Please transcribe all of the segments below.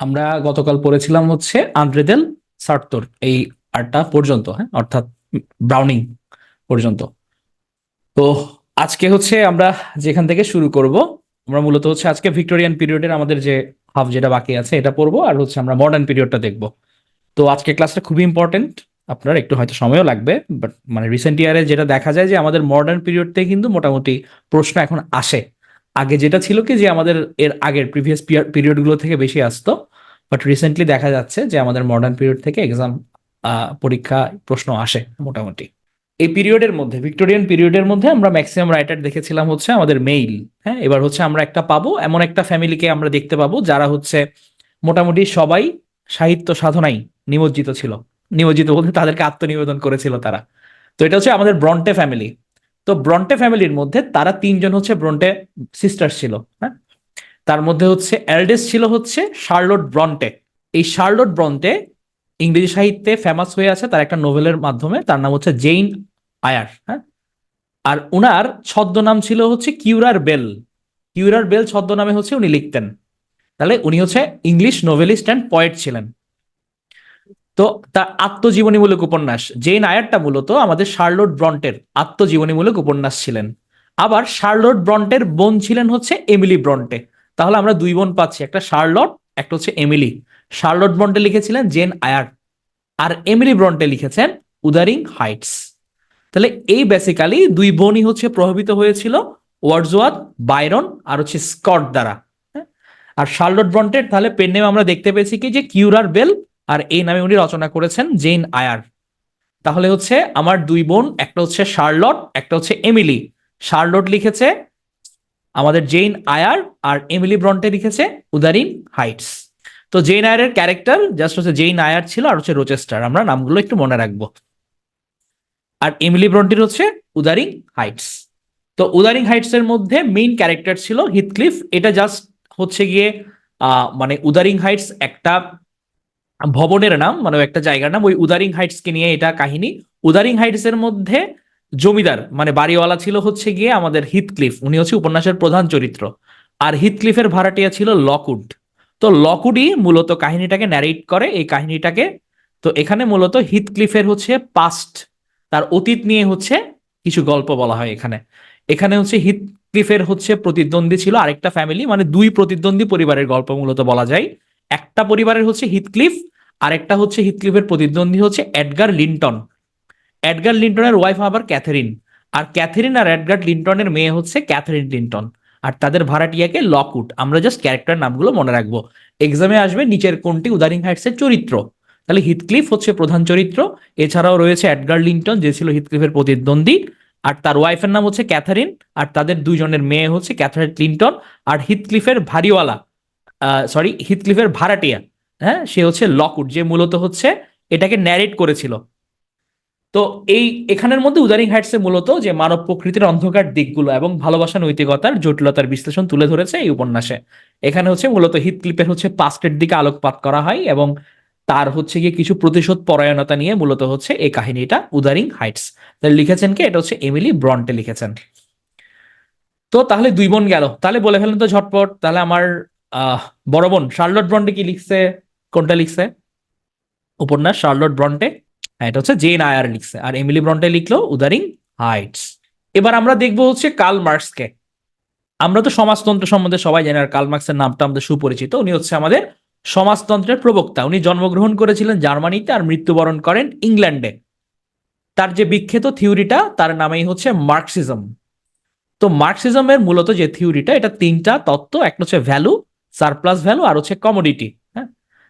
আমরা গতকাল পড়েছিলাম হচ্ছে আন্দ্রেদেল সার্তোর এই আর্টটা পর্যন্ত, হ্যাঁ, অর্থাৎ ব্রাউনিং পর্যন্ত। তো আজকে হচ্ছে আমরা যেখান থেকে শুরু করব, আমরা মূলত হচ্ছে আজকে ভিক্টোরিয়ান পিরিয়ডের আমাদের যে হাফ যেটা বাকি আছে এটা পড়বো, আর হচ্ছে আমরা মডার্ন পিরিয়ডটা দেখব। তো আজকে ক্লাসটা খুবই ইম্পর্টেন্ট, আপনার একটু হয়তো সময়ও লাগবে, বাট মানে রিসেন্ট ইয়ারে যেটা দেখা যায় যে আমাদের মডার্ন পিরিয়ড থেকে কিন্তু মোটামুটি প্রশ্ন এখন আসে। আগে যেটা ছিল কি যে আমাদের এর আগের প্রিভিয়াস পিরিয়ড গুলো থেকে বেশি আসতো, বাট রিসেন্টলি দেখা যাচ্ছে যে আমাদের মডার্ন পিরিয়ড থেকে এক্সাম পরীক্ষা প্রশ্ন আসে মোটামুটি। এই পিরিয়ডের মধ্যে, ভিক্টোরিয়ান পিরিয়ডের মধ্যে আমরা ম্যাক্সিমাম রাইটার দেখেছিলাম হচ্ছে আমাদের মেইল। হ্যাঁ, এবার হচ্ছে আমরা একটা পাবো, এমন একটা ফ্যামিলিকে আমরা দেখতে পাবো যারা হচ্ছে মোটামুটি সবাই সাহিত্য সাধনায় নিমজ্জিত ছিল। নিমজ্জিত বলতে তাদেরকে আত্মনিবেদন করেছিল তারা। তো এটা হচ্ছে আমাদের ব্রন্টে ফ্যামিলি। তো ব্রন্টে ফ্যামিলির মধ্যে তারা তিনজন হচ্ছে ব্রন্টে সিস্টার ছিল। হ্যাঁ, তার মধ্যে হচ্ছে এল্ডেস্ট ছিল হচ্ছে শার্লট ব্রন্টে। এই শার্লট ব্রন্টে ইংরেজি সাহিত্যে ফেমাস হয়ে আছে তার একটা নোভেলের মাধ্যমে, তার নাম হচ্ছে জেইন আয়ার। হ্যাঁ, আর উনার ছদ্মনাম ছিল হচ্ছে কিউরার বেল। কিউরার বেল ছদ্মনামে হচ্ছে উনি লিখতেন। তাহলে উনি হচ্ছে ইংলিশ নোভেলিস্ট অ্যান্ড পয়েট ছিলেন। তো তার আত্মজীবনীমূলক উপন্যাস জেন আয়ারটা মূলত আমাদের শার্লট ব্রন্টের আত্মজীবনীমূলক উপন্যাস ছিলেন। আবার শার্লট ব্রন্টের বোন ছিলেন হচ্ছে এমিলি ব্রন্টে। তাহলে আমরা দুই বোন পাচ্ছি, একটা শার্লট, একটা হচ্ছে এমিলি। শার্লট ব্রন্টে লিখেছিলেন জেন আয়ার, আর এমিলি ব্রন্টে লিখেছেন উদারিং হাইটস। তাহলে এই বেসিক্যালি দুই বোনই হচ্ছে প্রভাবিত হয়েছিল ওয়ার্ডসওয়ার্থ, বাইরন আর হচ্ছে স্কট দ্বারা। হ্যাঁ? আর শার্লট ব্রন্টের তাহলে পেন নেম আমরা দেখতে পেয়েছি কি যে কিউরার বেল, আর এই নামে উনি রচনা করেছেন জেন আয়ার। তাহলে হচ্ছে আমার দুই বোন, একটা হচ্ছে শার্লট, একটা হচ্ছে এমিলি। শার্লট লিখেছে আমাদের জেন আয়ার, আর এমিলি ব্রন্টে লিখেছে উদারিং হাইটস। তো জেন আয়ারের ক্যারেক্টার জাস্ট হচ্ছে জেন আয়ার ছিল, আর হচ্ছে রোচেস্টার, আমরা নামগুলো একটু মনে রাখবো। আর এমিলি ব্রন্টির হচ্ছে উদারিং হাইটস। তো উদারিং হাইটস এর মধ্যে মেইন ক্যারেক্টার ছিল হিথক্লিফ। এটা জাস্ট হচ্ছে গিয়ে মানে উদারিং হাইটস একটা ভবনের নাম, মানে একটা জায়গার নাম, ওই উদারিং হাইটস কে নিয়ে এটা কাহিনী। উদারিং হাইটস এর মধ্যে জমিদার মানে বাড়িওয়ালা ছিল হচ্ছে গিয়ে আমাদের হিথক্লিফ, উনি হচ্ছে উপন্যাসের প্রধান চরিত্র। আর হিথক্লিফের ভাড়াটিয়া ছিল লকউড। তো লকউডই মূলত কাহিনীটাকে ন্যারেট করে এই কাহিনীটাকে। তো এখানে মূলত হিথক্লিফের হচ্ছে পাস্ট, তার অতীত নিয়ে হচ্ছে কিছু গল্প বলা হয় এখানে। এখানে হচ্ছে হিথক্লিফের হচ্ছে প্রতিদ্বন্দ্বী ছিল আরেকটা ফ্যামিলি, মানে দুই প্রতিদ্বন্দ্বী পরিবারের গল্প মূলত বলা যায়। একটা পরিবারের হচ্ছে হিথক্লিফ, আরেকটা হচ্ছে হিথক্লিফের প্রতিদ্বন্দ্বী হচ্ছে এডগার লিন্টন। এডগার লিন্টনের ওয়াইফ আবার ক্যাথেরিন। আর ক্যাথেরিন আর এডগার লিন্টনের মেয়ে হচ্ছে ক্যাথেরিন লিন্টন। আর তাদের ভাড়াটিয়াকে লকউড। আমরা জাস্ট ক্যারেক্টার নামগুলো মনে রাখবো, এক্সামে আসবে নিচের কোনটি উদারিং হাইটস এর চরিত্র। তাহলে হিথক্লিফ হচ্ছে প্রধান চরিত্র, এছাড়াও রয়েছে এডগার লিন্টন যে ছিল হিথক্লিফের প্রতিদ্বন্দ্বী, আর তার ওয়াইফের নাম হচ্ছে ক্যাথারিন, আর তাদের দুইজনের মেয়ে হচ্ছে ক্যাথারিন ক্লিন্টন। আর হিথক্লিফের ভারিওয়ালা, সরি, হিথক্লিফের ভাড়াটিয়া, হ্যাঁ, সে হচ্ছে লকউড, যে মূলত হচ্ছে এটাকে ন্যারেট করেছিল। তো এই এখানের মধ্যে উদারিং হাইটসে মূলত যে মানব প্রকৃতির অন্ধকার দিকগুলো এবং ভালোবাসা নৈতিকতার জটিলতার বিশ্লেষণ তুলে ধরেছে এই উপন্যাসে। এখানে হচ্ছে মূলত হিথক্লিফের হচ্ছে পাস্টের দিকে আলোকপাত করা হয়, এবং তার হচ্ছে গিয়ে কিছু প্রতিশোধ পরায়ণতা নিয়ে মূলত হচ্ছে এই কাহিনীটা উদারিং হাইটস। তাহলে লিখেছেন কে? এটা হচ্ছে এমিলি ব্রন্টে লিখেছেন। তো তাহলে দুই বোন গেল, তাহলে বলে ফেলেন তো ঝটপট। তাহলে আমার আহ বড় বোন শার্লট ব্রন্টে কি লিখছে? কোনটা লিখছে উপন্যাস শার্লট ব্রন্টে? হ্যাঁ, এটা হচ্ছে জেন আয়ার লিখছে। আর এমিলি ব্রন্টে লিখলো উদারিং হাইটস। এবার আমরা দেখবো হচ্ছে কার্ল মার্কসকে। আমরা তো সমাজতন্ত্র সম্বন্ধে সবাই জানি, আর কার্ল মার্কসের নামটা আমাদের সুপরিচিত। উনি হচ্ছে আমাদের সমাজতন্ত্রের প্রবক্তা। উনি জন্মগ্রহণ করেছিলেন জার্মানিতে আর মৃত্যুবরণ করেন ইংল্যান্ডে। তার যে বিখ্যাত থিওরিটা তার নামেই হচ্ছে মার্কসিজম। তো মার্কসিজমের মূলত যে থিওরিটা, এটা তিনটা তত্ত্ব, একটা হচ্ছে ভ্যালু, সারপ্লাস ভ্যালু, আর হচ্ছে কমোডিটি। হ্যাঁ,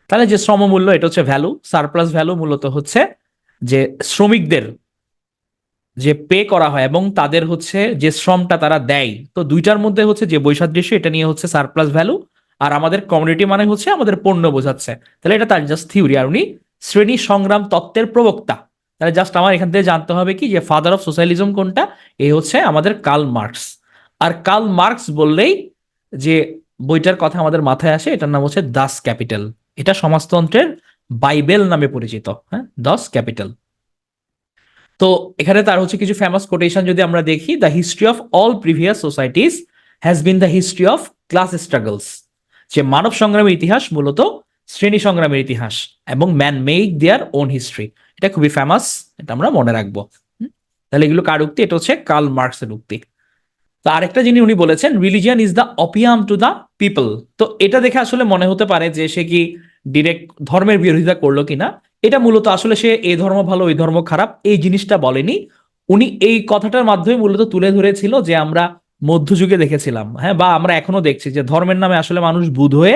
তাহলে যে শ্রমমূল্য এটা হচ্ছে ভ্যালু, সারপ্লাস ভ্যালু মূলত হচ্ছে যে শ্রমিকদের যে পে করা হয় এবং তাদের হচ্ছে যে শ্রমটা তারা দেয়, তো দুইটার মধ্যে হচ্ছে যে বৈসাদৃশ্য, এটা নিয়ে হচ্ছে সারপ্লাস ভ্যালু। আর আমাদের কমিউনিটি মানে হচ্ছে আমাদের পণ্য বোঝাচ্ছে। তাহলে এটা তার জাস্ট থিওরি, আর উনি শ্রেণী সংগ্রাম তত্ত্বের প্রবক্তা। তাহলে জাস্ট আমার এখান থেকে জানতে হবে কি যে ফাদার অফ সোশ্যালিজম কোনটা? এই হচ্ছে আমাদের কার্ল মার্কস। আর কার্ল মার্কস বললেই যে বইটার কথা আমাদের মাথায় আসে, এটার নাম হচ্ছে দাস ক্যাপিটাল। এটা সমাজতন্ত্রের বাইবেল নামে পরিচিত। হ্যাঁ, দাস ক্যাপিটাল। তো এখানে তার হচ্ছে কিছু ফেমাস কোটেশন যদি আমরা দেখি, the history of all previous societies has been the history of class struggles. যে মানব সংগ্রামের ইতিহাস মূলত শ্রেণী সংগ্রামের ইতিহাস এবং man make their own history. এটা খুবই ফেমাস, এটা আমরা মনে রাখবো। তাহলে এগুলো কার উক্তি? এটা হচ্ছে কার্ল মার্কসের উক্তি। তো আরেকটা জিনিস উনি বলেছেন, religion is the opium to the people. তো এটা দেখে আসলে মনে হতে পারে যে সে কি ডিরেক্ট ধর্মের বিরোধিতা করলো কিনা। এটা মূলত আসলে সে এই ধর্ম ভালো ওই ধর্ম খারাপ এই জিনিসটা বলেনি। উনি এই কথাটার মাধ্যমে মূলত তুলে ধরেছিল যে আমরা মধ্যযুগে দেখেছিলাম, হ্যাঁ, বা আমরা এখনো দেখছি যে ধর্মের নামে আসলে মানুষ বুধ হয়ে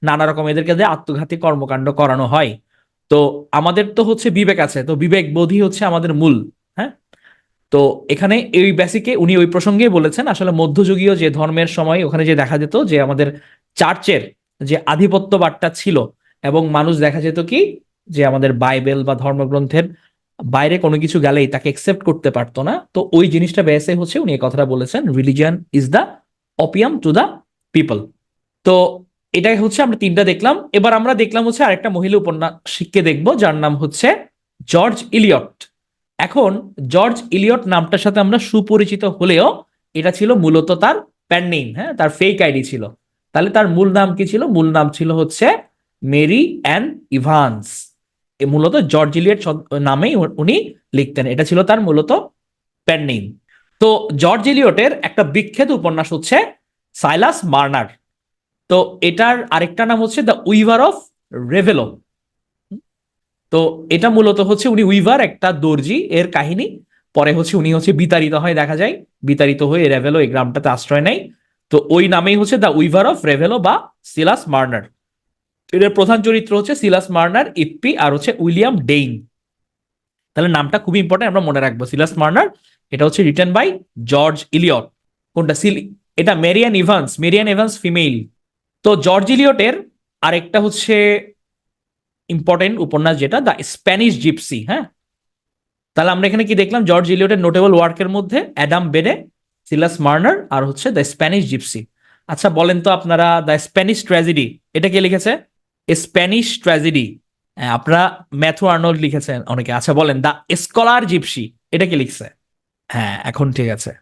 নানা রকম এদেরকে দিয়ে আত্মঘাতী কর্মকাণ্ড করানো হয়। তো আমাদের তো হচ্ছে বিবেক আছে, তো বিবেক বোধই হচ্ছে আমাদের মূল। হ্যাঁ, তো এখানে এই বেসিকে উনি ওই প্রসঙ্গে বলেছেন আসলে মধ্যযুগীয় যে ধর্মের সময় ওখানে যে দেখা যেত যে আমাদের চার্চের যে আধিপত্যবাদটা ছিল, এবং মানুষ দেখা যেত কি যে আমাদের বাইবেল বা ধর্মগ্রন্থের বাইরে কোনো কিছু গেলেই তাকে একসেপ্ট করতে পারতো না। তো ওই জিনিসটা বেসে হচ্ছে উনি এই কথাটা বলেছেন, religion is the opium to the people. তো এটাই হচ্ছে আমরা তিনটা দেখলাম। এবার আমরা দেখলাম হচ্ছে আরেকটা মহিলা উপন্যাসিককে দেখবো যার নাম হচ্ছে জর্জ ইলিয়ট। এখন জর্জ ইলিয়ট নামটার সাথে আমরা সুপরিচিত হলেও এটা ছিল মূলত তার প্যান নেম, হ্যাঁ, তার ফেক আইডি ছিল। তাহলে তার মূল নাম কি ছিল? মূল নাম ছিল হচ্ছে মেরি অ্যান ইভান্স। এ মূলত জর্জ ইলিয়ট নামেই উনি লিখতেন, এটা ছিল তার মূলত প্যান নেম। তো জর্জ ইলিয়টের একটা বিখ্যাত উপন্যাস হচ্ছে সাইলাস মার্নার। তো এটার আরেকটা নাম হচ্ছে দ্য উইভার অফ রেভেলো। তো এটা মূলত হচ্ছে উনি উইভার, একটা দর্জি, এর কাহিনী। পরে হচ্ছে উনি হচ্ছে বিতাড়িত হয়, দেখা যায় বিতাড়িত হয়ে রেভেলো এই গ্রামটাতে আশ্রয় নেয়। তো ওই নামেই হচ্ছে দ্য উইভার অফ রেভেলো বা সিলাস মার্নার। এর প্রধান চরিত্র হচ্ছে সিলাস মার্নার, ইপ্পি আর হচ্ছে উইলিয়াম ডেইন। তাহলে নামটা খুবই ইম্পর্টেন্ট, আমরা মনে রাখবো সিলাস মার্নার। এটা হচ্ছে রিটেন বাই জর্জ ইলিয়ট। কোনটা? এটা Marian Evans, Marian Evans female. তো জর্জ ইলিয়টের আরেকটা হচ্ছে ইম্পর্টেন্ট উপন্যাস যেটা দ্য স্প্যানিশ জিপসি। হ্যাঁ, তাহলে আমরা এখানে কি দেখলাম? জর্জ ইলিয়টের নোটেবল ওয়ার্কের মধ্যে অ্যাডাম বেডে, সিলাস মার্নার আর হচ্ছে দ্য স্প্যানিশ জিপসি। আচ্ছা বলেন তো আপনারা, দ্য স্প্যানিশ ট্র্যাজেডি এটা কে লিখেছে? স্প্যানিশ ট্র্যাজেডি আপনারা ম্যাথু আর্নল্ড লিখেছেন অনেকে। আচ্ছা বলেন দ্য স্কলার জিপসি এটা কে লিখছে? হ্যাঁ, এখন ঠিক আছে,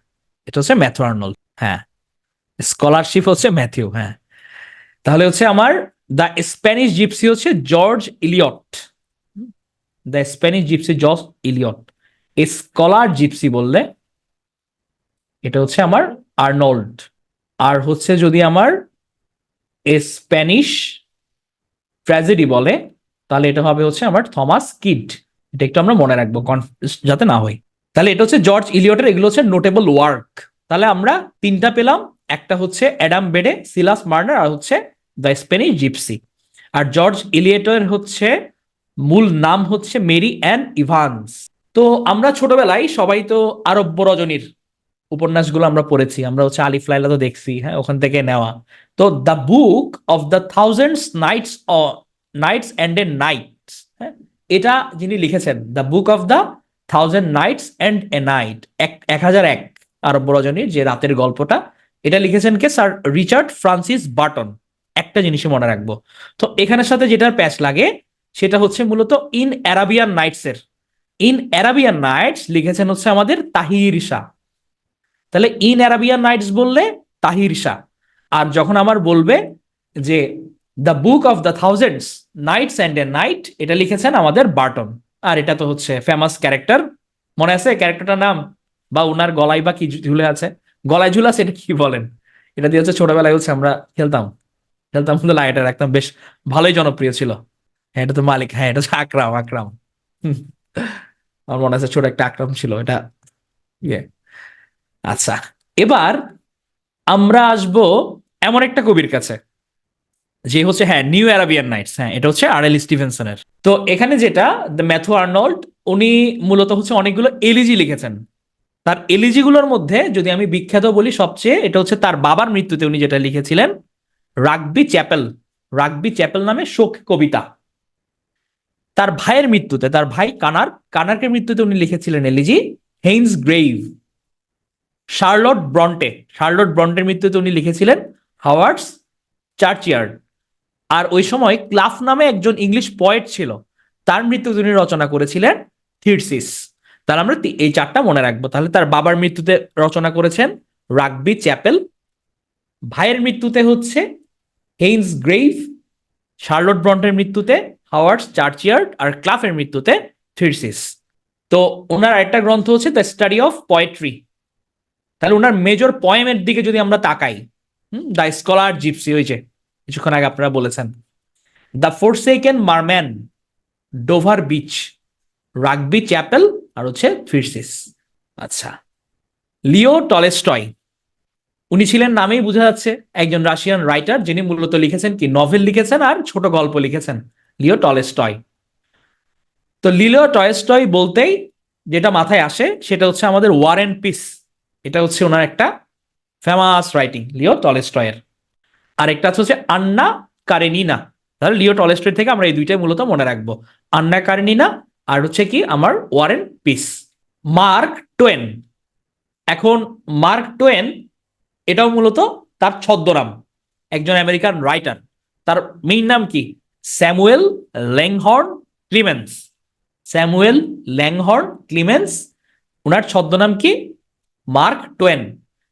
এটা হচ্ছে ম্যাথু আর্নল্ড। হ্যাঁ, স্কলারশিপ হচ্ছে ম্যাথিউ। হ্যাঁ, তাহলে হচ্ছে আমার দ্য স্প্যানিশ জিপসি হচ্ছে George Eliot. The Spanish Gypsy George Eliot. Scholar Gypsy বললে এটা হচ্ছে আমার আর্নল্ড। আর হচ্ছে যদি আমার স্প্যানিশ ট্র্যাজেডি বলে তাহলে এটা হবে হচ্ছে আমার থমাস কিড। এটা একটু আমরা মনে রাখবো কনফিউজ যাতে না হয়। তাহলে এটা হচ্ছে জর্জ ইলিয়টের, এগুলো হচ্ছে নোটেবল ওয়ার্ক। তাহলে আমরা তিনটা পেলাম, একটা হচ্ছে অ্যাডাম বেডে, সিলাস মার্নার আর হচ্ছে দ্য স্প্যানিশ জিপসি। আর জর্জ ইলিয়টের হচ্ছে মূল নাম হচ্ছে মেরি অ্যান ইভান্স। তো আমরা ছোটবেলায় সবাই তো আরব্য রজনীর উপন্যাসগুলো আমরা পড়েছি, আমরা হচ্ছে আলিফ লায়লা তো দেখছি, হ্যাঁ, ওখান থেকে নেওয়া। তো the book of the thousands nights nights and a nights, হ্যাঁ, এটা যিনি লিখেছেন the book of the thousand nights and a night, 1001 আরব্য রজনীর যে রাতের গল্পটা, এটা লিখেছেন কে? Sir Richard Francis Burton. একটা জিনিসই মনে রাখবো, তো এখানের সাথে যেটার প্যাচ লাগে সেটা হচ্ছে মূলত ইন অ্যারাবিয়ান নাইটস এর। ইন অ্যারাবিয়ান নাইটস লিখেছেন হচ্ছে আমাদের তাহির শাহ। তাহলে ইন অ্যারাবিয়ান নাইটস বললে তাহির শাহ, আর যখন আমার বলবে যে the book of the thousands nights and a night, এটা লিখেছেন আমাদের বার্টন। আর এটা তো হচ্ছে ফেমাস ক্যারেক্টার, মনে আছে ক্যারেক্টারটার নাম? বা উনার গলায় বা কি ঝুলে আছে? গলায় ঝুলে আছে, এটা কি বলেন? এটা দিয়ে হচ্ছে ছোটবেলায় হচ্ছে আমরা খেলতাম, খেলতাম কিন্তু লাইটার রাখতাম, বেশ ভালোই জনপ্রিয় ছিল। হ্যাঁ, এটা তো মালিক, হ্যাঁ, এটা হচ্ছে আকরাম। আকরাম, হুম, আমার মনে আছে ছোট একটা আকরাম ছিল এটা। ইয়ে, আচ্ছা, এবার আমরা আসবো এমন একটা কবির কাছে যে হচ্ছে, হ্যাঁ, নিউ অ্যারাবিয়ান নাইটস, হ্যাঁ, এটা হচ্ছে আর এল স্টিভেনসনের। তো এখানে যেটা দ্য ম্যাথু আর্নল্ড, উনি মূলত হচ্ছে অনেকগুলো এলিজি লিখেছেন। তার এলিজি গুলোর মধ্যে যদি আমি বিখ্যাত বলি সবচেয়ে, এটা হচ্ছে তার বাবার মৃত্যুতে উনি যেটা লিখেছিলেন রাগবি চ্যাপেল। রাগবি চ্যাপেল নামে শোক কবিতা। তার ভাইয়ের মৃত্যুতে, তার ভাই কানারকের মৃত্যুতে উনি লিখেছিলেন এলিজি হেইন্স গ্রেভ। শার্লট ব্রন্টের মৃত্যুতে উনি লিখেছিলেন হাওয়ার্ডস চার্চিয়ার্ড। আর ওই সময় ক্লাফ নামে একজন ইংলিশ পয়েট ছিল, তার মৃত্যুতে উনি রচনা করেছিলেন থিরসিস। তাহলে আমরা এই চারটা মনে রাখবো। তাহলে তার বাবার মৃত্যুতে রচনা করেছেন রাগবি চ্যাপেল, ভাইয়ের মৃত্যুতে হচ্ছে হেইন্স গ্রেভ, শার্লট ব্রন্টের মৃত্যুতে হাওয়ার্ড চার্চিয়ার্ড, আর ক্লাফের মৃত্যুতে থিরসিস। তো ওনার একটা গ্রন্থ হচ্ছে দ্য স্টাডি অফ পোয়েট্রি। তাহলে ওনার মেজর পয়েমের দিকে যদি আমরা তাকাই, দ্য স্কলার জিপসি, ওই যে কিছুক্ষণ আগে আপনারা বলেছেন, the forsaken merman, Dover beach, Rugby chapel, আর হচ্ছে থিরসিস। আচ্ছা, লিও টলস্টয়, উনি ছিলেন নামেই বোঝা যাচ্ছে একজন রাশিয়ান রাইটার, যিনি মূলত লিখেছেন কি, নভেল লিখেছেন আর ছোট গল্প লিখেছেন, লিও টলস্টয়। তো লিও টলস্টয় বলতেই যেটা মাথায় আসে সেটা হচ্ছে আমাদের ওয়ার এন্ড পিস। এটা হচ্ছে ওনার একটা ফেমাস রাইটিং, লিও টলস্টয়ের। আর একটা হচ্ছে আন্না কারেনিনা। তাহলে লিও টলস্টয় থেকে আমরা এই দুইটাই মূলত মনে রাখবো, আন্না কারেনিনা আর হচ্ছে কি আমার war and peace. Mark Twain, এখন মার্ক টোয়েন এটাও মূলত তার ছদ্মনাম, একজন আমেরিকান রাইটার। তার মেইন নাম কি? Samuel Langhorne Clemens. Samuel Langhorne Clemens, ওনার ছদ্মনাম কি? Mark Twain.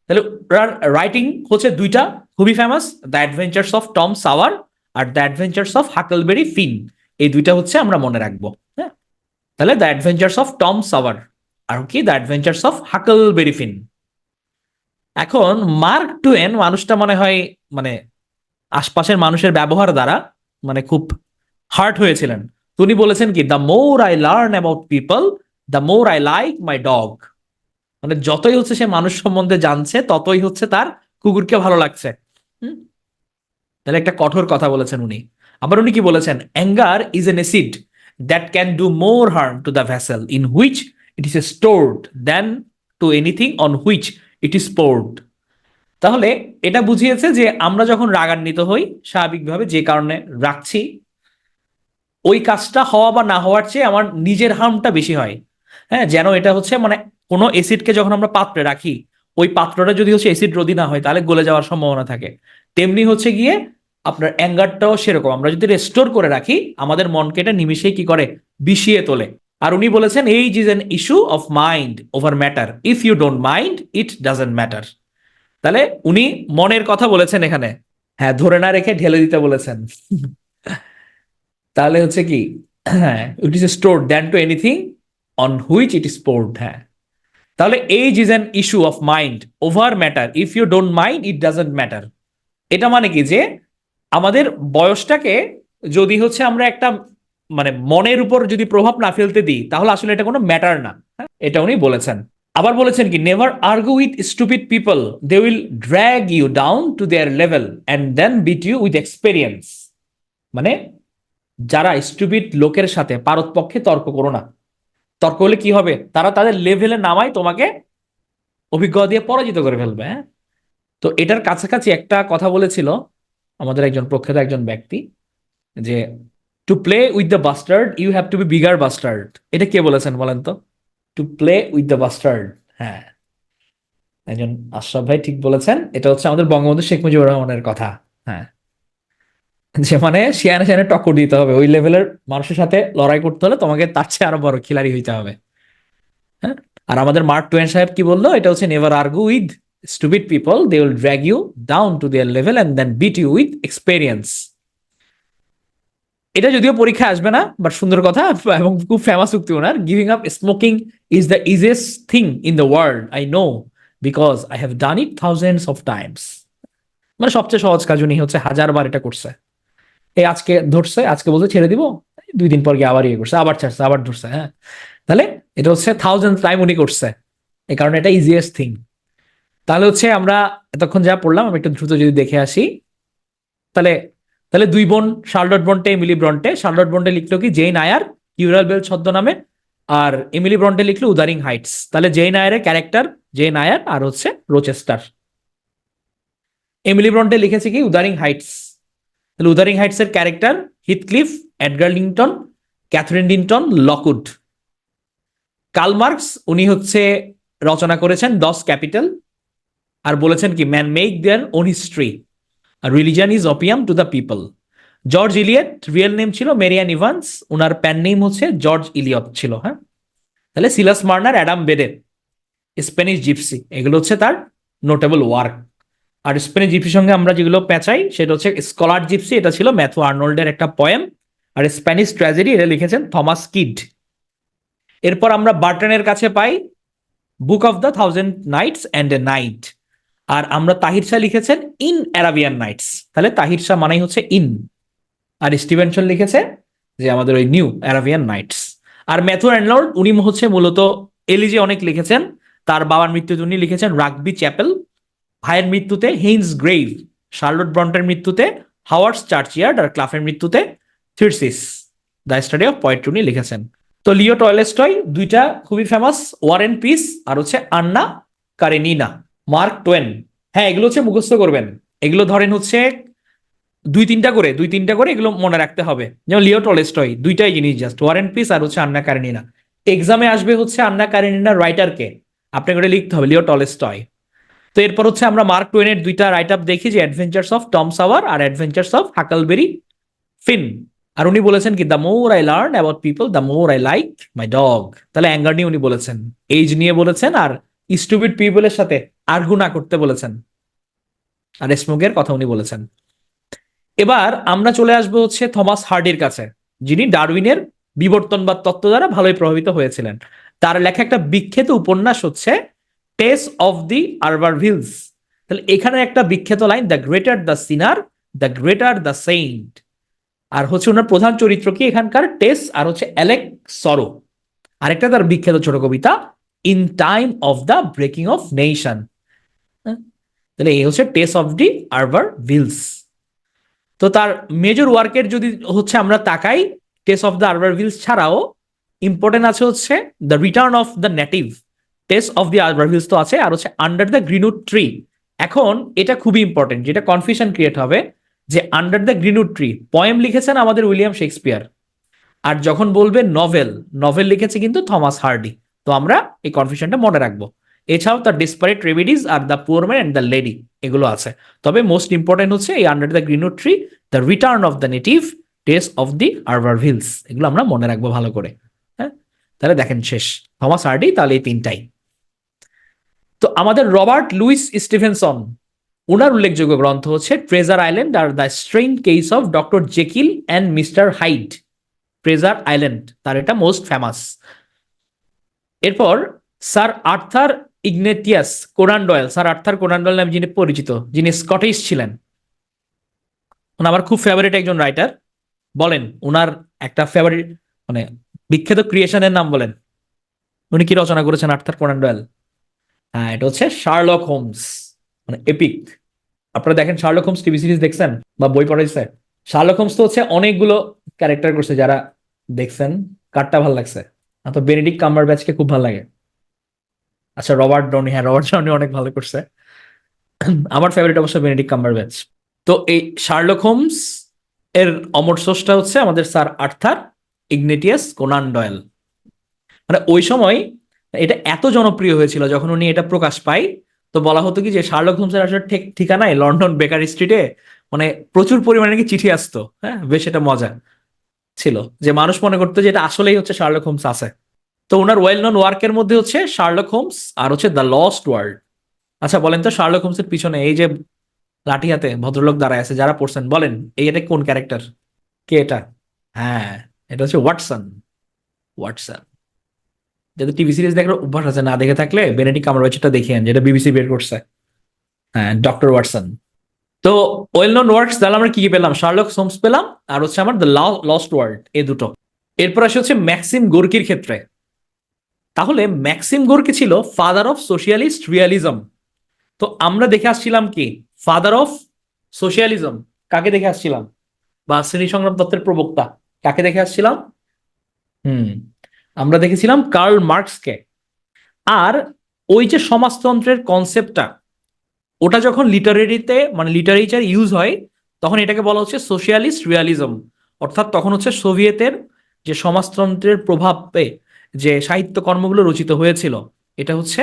তাহলে ওনার রাইটিং হচ্ছে দুইটা খুবই famous, the adventures of Tom Sawyer আর the adventures of Huckleberry Finn. এই দুইটা হচ্ছে আমরা মনে রাখবো। হ্যাঁ, তাহলে the adventures of Tom Sawyer আর কি the adventures of Huckleberry Finn. এখন মার্ক টুয়েন মানুষটা মনে হয় মানে আশপাশের মানুষের ব্যবহার দ্বারা মানে খুব হার্ট হয়েছিলেন। উনি বলেছেন কি, the more I learn about people, the more I like my dog. মানে যতই হচ্ছে সে মানুষ সম্বন্ধে জানছে ততই হচ্ছে তার কুকুরকে ভালো লাগছে। হুম, তাহলে একটা কঠোর কথা বলেছেন উনি। আবার উনি কি বলেছেন, anger is an acid that can do more harm to the vessel in which it is stored than to anything on which it is poured. তাহলে এটা বুঝিয়েছে যে আমরা যখন রাগান্বিত হই, স্বাভাবিকভাবে যে কারণে রাখছি, ওই কাজটা হওয়া বা না হওয়ার চেয়ে আমার নিজের হার্মটা বেশি হয়। হ্যাঁ, যেন এটা হচ্ছে মানে কোনো এসিডকে যখন আমরা পাত্রে রাখি, ওই পাত্রটা যদি হচ্ছে এসিড রোধী না হয় তাহলে গলে যাওয়ার সম্ভাবনা থাকে। তেমনি হচ্ছে গিয়ে আপনার অ্যাঙ্গারটাও সেরকম, আমরা যদি রেস্টোর করে রাখি আমাদের মনকে এটা নিমিশেই কি করে, বিষিয়ে তোলে। আর উনি বলেছেন, age is an issue of mind over matter, if you don't mind it doesn't matter. তাহলে উনি মনের কথা বলেছেন এখানে, হ্যাঁ, ধরে না রেখে ঢেলে দিতে বলেছেন। তাহলে হচ্ছে কি, হ্যাঁ, it is stored than to anything on which it is poured. হ্যাঁ, তাহলে age is an issue of mind over matter, if you don't mind it doesn't matter. এটা মানে কি, যে আমাদের বয়সটাকে যদি হচ্ছে আমরা একটা মানে মনের উপর যদি প্রভাব না ফেলতে দিই তাহলে আসলে এটা কোনো ম্যাটার না। হ্যাঁ, এটা উনি বলেছেন। আবার বলেছেন কি, never argue with stupid people, they will drag you down to their level and then beat you with experience. মানে যারা স্টুপিড লোকের সাথে পারতপক্ষে তর্ক করো না, তর্ক হলে কি হবে, তারা তাদের লেভেলে নামায় তোমাকে অভিজ্ঞতা দিয়ে পরাজিত করে ফেলবে। হ্যাঁ, তো এটার কাছাকাছি একটা কথা বলেছিল আমাদের একজন প্রখ্যাত একজন ব্যক্তি, যে to play with the bastard you have to be bigger bastard. এটা কে বলেছেন বলেন তো? To play with the bastard, হ্যাঁ, একজন আশরাফ ভাই ঠিক বলেছেন। এটা হচ্ছে আমাদের বঙ্গবন্ধু শেখ মুজিবুর রহমানের কথা। হ্যাঁ, যে মানে শিয়ানে শিয়ানে টক্কর দিতে হবে, ওই লেভেলের মানুষের সাথে লড়াই করতে হলে তোমাকে তার চেয়ে আরো বড় খিলাড়ি হইতে হবে। হ্যাঁ, আর আমাদের মার্ক টোয়েন সাহেব কি বললো, এটা হচ্ছে never argue with stupid people, they will drag you down to their level and then beat you with experience. এটা যদিও পরীক্ষায় আসবে না, বাট সুন্দর কথা এবং খুব ফেমাস উক্তি ওনার, giving up smoking is the easiest thing in the world, I know, because I have done it thousands of times. মানে সবচেয়ে সহজ কাজ উনি হচ্ছে 1000 বার এটা করছে। এই আজকে ধরছে, আজকে বলছে ছেড়ে দিব, 2 দিন পর গিয়ে আবার ইয়ে করছে, আবার ছাড়ছে, আবার ধরছে। হ্যাঁ, তাহলে এটা হচ্ছে 1000 টাইম উনি করছে, এই কারণে এটা ইজিয়েস্ট থিং। তাহলে হচ্ছে আমরা এতক্ষণ যা পড়লাম আমি একটু দ্রুত যদি দেখে আসি। তাহলে তাহলে দুই বোন, Charlotte Bronte, Emily Bronte. Charlotte Bronte লিখলো কি, জেন আয়ার, কিউরাল বেল ছদ্মনামে, আর এমিলি ব্রন্টে লিখলো উদারিং হাইটস। তাহলে জেন আয়ারের ক্যারেক্টার জেন আয়ার আর হচ্ছে রোচেস্টার। এমিলি ব্রন্টে লিখেছে কি, উদারিং হাইটস। তাহলে উদারিং হাইটস এর character Heathcliff, Edgar Linton, Catherine Dinton, Lockwood. Karl Marx উনি হচ্ছে রচনা করেছেন দস ক্যাপিটাল, আর বলেছেন কি, man make their own history, religion is opium to the people. George Eliot real name ছিল মেরিয়ান ইভান্স, ওনার প্যান নেম হচ্ছে জর্জ ইলিয়ট ছিল। হ্যাঁ, তাহলে সিলাস মার্নার, অ্যাডাম বেডের স্প্যানিশ জিপসি, এগুলো হচ্ছে তার নোটেবল ওয়ার্ক। আর স্পেনের জিপসির সঙ্গে আমরা যেগুলো পেঁচাই সেটা হচ্ছে স্কলার জিপসি, এটা ছিল ম্যাথু আর্নল্ডের একটা পোয়েম। আর স্প্যানিশ ট্র্যাজেডি এটা লিখেছেন থমাস কিড। এরপর আমরা বার্টনের কাছে পাই book of the thousand nights and a night. আর আমরা তাহির শাহ লিখেছেন ইন অ্যারাবিয়ান নাইটস, তাহলে তাহির শাহ মানেই হচ্ছে ইন। আর স্টিভেনসন লিখেছে যে আমাদের ওই নিউ অ্যারাবিয়ান নাইটস। আর ম্যাথু আর্নল্ড উনি হচ্ছে মূলত এলিজে অনেক লিখেছেন। তার বাবার মৃত্যুতে উনি লিখেছেন রাগবি চ্যাপেল, ভাইয়ের মৃত্যুতে হেইন্স গ্রেভ, শার্লট ব্রন্টের মৃত্যুতে হাওয়ার্ডস চার্চিয়ার্ড, আর ক্লাফের মৃত্যুতে থিরসিস দ্য স্টাডি অফ পোয়েট্রি উনি লিখেছেন। তো লিও টলস্টয় দুইটা খুবই ফেমাস, ওয়ার এন্ড পিস আর হচ্ছে আন্না কারেনিনা। মার্ক টোয়েন, হ্যাঁ এগুলো হচ্ছে মুখস্থ করবেন। এগুলো ধরেন হচ্ছে দুই তিনটা করে এগুলো মনে রাখতে হবে। যেমন লিও টলস্টয় দুইটাই জিনিস, জাস্ট ওয়ার এন্ড পিস আর হচ্ছে আন্না কারেনিনা। এক্সামে আসবে হচ্ছে আন্না কারেনিনার রাইটারকে, আপনাকে ওটা লিখতে হবে লিও টলস্টয়। তো এরপর হচ্ছে আমরা মার্ক টোয়েনের দুইটা রাইট আপ দেখি, যে অ্যাডভেঞ্চার্স অফ টম সাওয়ার আর অ্যাডভেঞ্চার্স অফ হাকলবেরি ফিন। আর উনি বলেছেন কি the more I learn about people the more I like my dog. তাহলে অ্যাঙ্গার নিয়ে উনি বলেছেন, এইজ নিয়ে বলেছেন, আর স্টুপিড পিপলের সাথে আর্গু না করতে বলেছেন, আর স্মোকের কথা উনি বলেছেন। এবার আমরা চলে আসবো হচ্ছে থমাস হার্ডির কাছে, যিনি ডারউইনের বিবর্তনবাদ তত্ত্ব দ্বারা ভালোই প্রভাবিত হয়েছিলেন। তার লেখা একটা বিখ্যাত উপন্যাস হচ্ছে টেস অফ দি আরবারভিলস। তাহলে এখানে একটা বিখ্যাত line, the greater the sinner the greater the saint. আর হচ্ছে ওনার প্রধান চরিত্র কি এখানকার টেস, আর হচ্ছে অ্যালেক সরো। আরেকটা তার বিখ্যাত ছোট কবিতা in time of the breaking of nation. তাহলে এই হচ্ছে টেস অফ দি আরবারভিলস। তো তার মেজর ওয়ার্কের যদি হচ্ছে আমরা তাকাই, টেস অফ দ্য আরবারভিলস ছাড়াও ইম্পর্টেন্ট আছে হচ্ছে the return of the native. Tess of the Urbervilles তো আছে, আর হচ্ছে আন্ডার দ্য গ্রিনউড ট্রি। এখন এটা খুবই ইম্পর্টেন্ট, যেটা কনফিউশন ক্রিয়েট হবে, যে under the Greenwood tree poem লিখেছেন আমাদের উইলিয়াম শেক্সপিয়ার, আর যখন বলবে নভেল, নভেল লিখেছে কিন্তু থমাস হার্ডি। তো আমরা এই কনফিউশনটা মনে রাখবো। এছাড়াও তার ডিসপারেট রেমেডিজ আর the poor man and the lady এগুলো আছে। তবে মোস্ট ইম্পর্টেন্ট হচ্ছে এই under the Greenwood tree, the return of the native, Tess of the Urbervilles, এগুলো আমরা মনে রাখবো ভালো করে। হ্যাঁ, তাহলে দেখেন শেষ থমাস হার্ডি, তাহলে এই তিনটাই। তো আমাদের রবার্ট লুইস স্টিভেনসন, ওনার উল্লেখযোগ্য গ্রন্থ হচ্ছে ট্রেজার আইল্যান্ড আর the strange case of doctor Jekyll and mister Hyde. Treasure island তার এটা মোস্ট ফেমাস। এরপর sir Arthur Ignatius Conan Doyle, sir Arthur Conan Doyle নামে যিনি পরিচিত, যিনি স্কটিশ ছিলেন, উনি আমার খুব ফেভারিট একজন রাইটার। বলেন ওনার একটা ফেভারিট মানে বিখ্যাত ক্রিয়েশনের নাম বলেন, উনি কি রচনা করেছেন আর্থার কোনান ডয়েল? হ্যাঁ, এটা হচ্ছে শার্লক হোমস, মানে এপিক। আপনারা দেখেন শার্লক হোমস টিভি সিরিজ দেখছেন বা বই পড়াইছে? শার্লক হোমস তো হচ্ছে অনেকগুলো ক্যারেক্টার করছে, যারা দেখছেন কারটা ভাল লাগছে? তো বেনেডিক্ট কাম্বারব্যাচকে খুব ভালো লাগে। আচ্ছা রবার্ট ডনি, হ্যাঁ রবার্ট ডনি অনেক ভালো করছে। আমার ফেভারিট অবশ্য বেনেডিক্ট কাম্বারব্যাচ। তো এই শার্লক হোমস এর অমর স্রষ্টা হচ্ছে আমাদের sir Arthur Ignatius Conan Doyle. মানে ওই সময় এটা এত জনপ্রিয় হয়েছিল যখন উনি এটা প্রকাশ পায়, তো বলা হতো কি যে শার্লক হোমসের আসলে ঠিকানায় লন্ডন বেকার স্ট্রিটে মানে প্রচুর পরিমাণে নাকি চিঠি আসতো। হ্যাঁ, বেশ এটা মজা ছিল যে মানুষ মনে করতো যে এটা আসলেই হচ্ছে শার্লক হোমস আছে। তো ওনার ওয়েল নোন ওয়ার্কের মধ্যে হচ্ছে শার্লক হোমস আর হচ্ছে দ্য লস্ট ওয়ার্ল্ড। আচ্ছা বলেন তো, শার্লক হোমসের পিছনে এই যে লাঠি হাতে ভদ্রলোক দাঁড়ায় আছে, যারা পড়ছেন বলেন এই এটা কোন ক্যারেক্টার? কে এটা? হ্যাঁ, এটা হচ্ছে ওয়াটসন। ওয়াটসন, যাদের টিভি সিরিজ দেখার অভ্যাস আছে, না দেখে থাকলে বেনেডিক্ট কাম্বারব্যাচটা দেখিয়েন, যেটা বিবিসি বের করছে। হ্যাঁ, ডক্টর ওয়াটসন। তো ওয়েল নোন ওয়ার্কস তাহলে আমরা কি কি পেলাম? শার্লক হোমস পেলাম, আর হচ্ছে আমার দ্য লস্ট ওয়ার্ল্ড, এই দুটো। এরপর আসে হচ্ছে ম্যাক্সিম গোর্কির ক্ষেত্রে। তাহলে ম্যাক্সিম গোর্কি ছিল ফাদার অফ সোশিয়ালিস্ট রিয়ালিজম। তো আমরা দেখে আসছিলাম কি ফাদার অফ সোশিয়ালিজম কাকে দেখে আসছিলাম, বা শ্রেণী সংগ্রাম তত্ত্বের প্রবক্তা কাকে দেখে আসছিলাম? হুম, আমরা দেখেছিলাম কার্ল মার্কসকে। আর ওই যে সমাজতন্ত্রের কনসেপ্টটা, ওটা যখন লিটারেরিতে মানে লিটারেচার ইউজ হয়, তখন এটাকে বলা হচ্ছে সোশিয়ালিস্ট রিয়ালিজম। অর্থাৎ তখন হচ্ছে সোভিয়েতের যে সমাজতন্ত্রের প্রভাবে যে সাহিত্য কর্মগুলো রচিত হয়েছিল, এটা হচ্ছে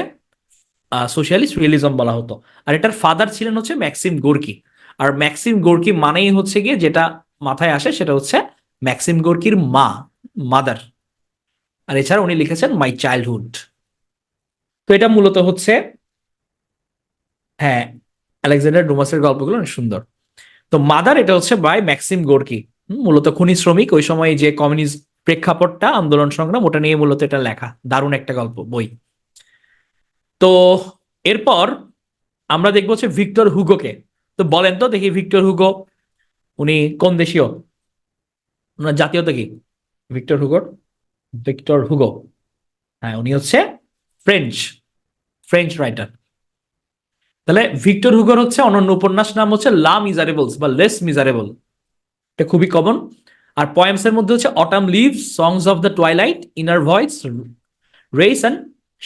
সোশিয়ালিস্ট রিয়েলিজম বলা হতো। আর এটার ফাদার ছিলেন হচ্ছে ম্যাক্সিম গোর্কি। আর ম্যাক্সিম গোর্কি মানেই হচ্ছে গিয়ে যেটা মাথায় আসে সেটা হচ্ছে ম্যাক্সিম গোর্কির মা, মাদার। আর এছাড়া উনি লিখেছেন মাই চাইল্ডহুড। তো এটা মূলত হচ্ছে, হ্যাঁ, আলেকজান্ডার ডুমাসের গল্পগুলো অনেক সুন্দর। তো মাদার এটা হচ্ছে বাই ম্যাক্সিম গোর্কি, মূলত খনি শ্রমিক, ওই সময় যে কমিউনিস্ট প্রেক্ষাপটটা, আন্দোলন সংগ্রাম, ওটা নিয়ে মূলত এটা লেখা, দারুণ একটা গল্প বই। তো এরপর আমরা দেখবো হচ্ছে ভিক্টর হুগোকে। তো বলেন তো দেখি, ভিক্টর হুগো উনি কোন দেশীয়, ওনার জাতীয়তা কি? ভিক্টর হুগোর, ভিক্টর হুগো, হ্যাঁ উনি হচ্ছে ফ্রেঞ্চ, ফ্রেঞ্চ রাইটার। তাহলে ভিক্টর হুগোর হচ্ছে অনন্য উপন্যাস নাম হচ্ছে লা মিজারেবলস বা লেস মিজারেবল, এটা খুবই কমন। আর পয়েমস এর মধ্যে হচ্ছে autumn leaves, songs of the twilight, inner voices, rays and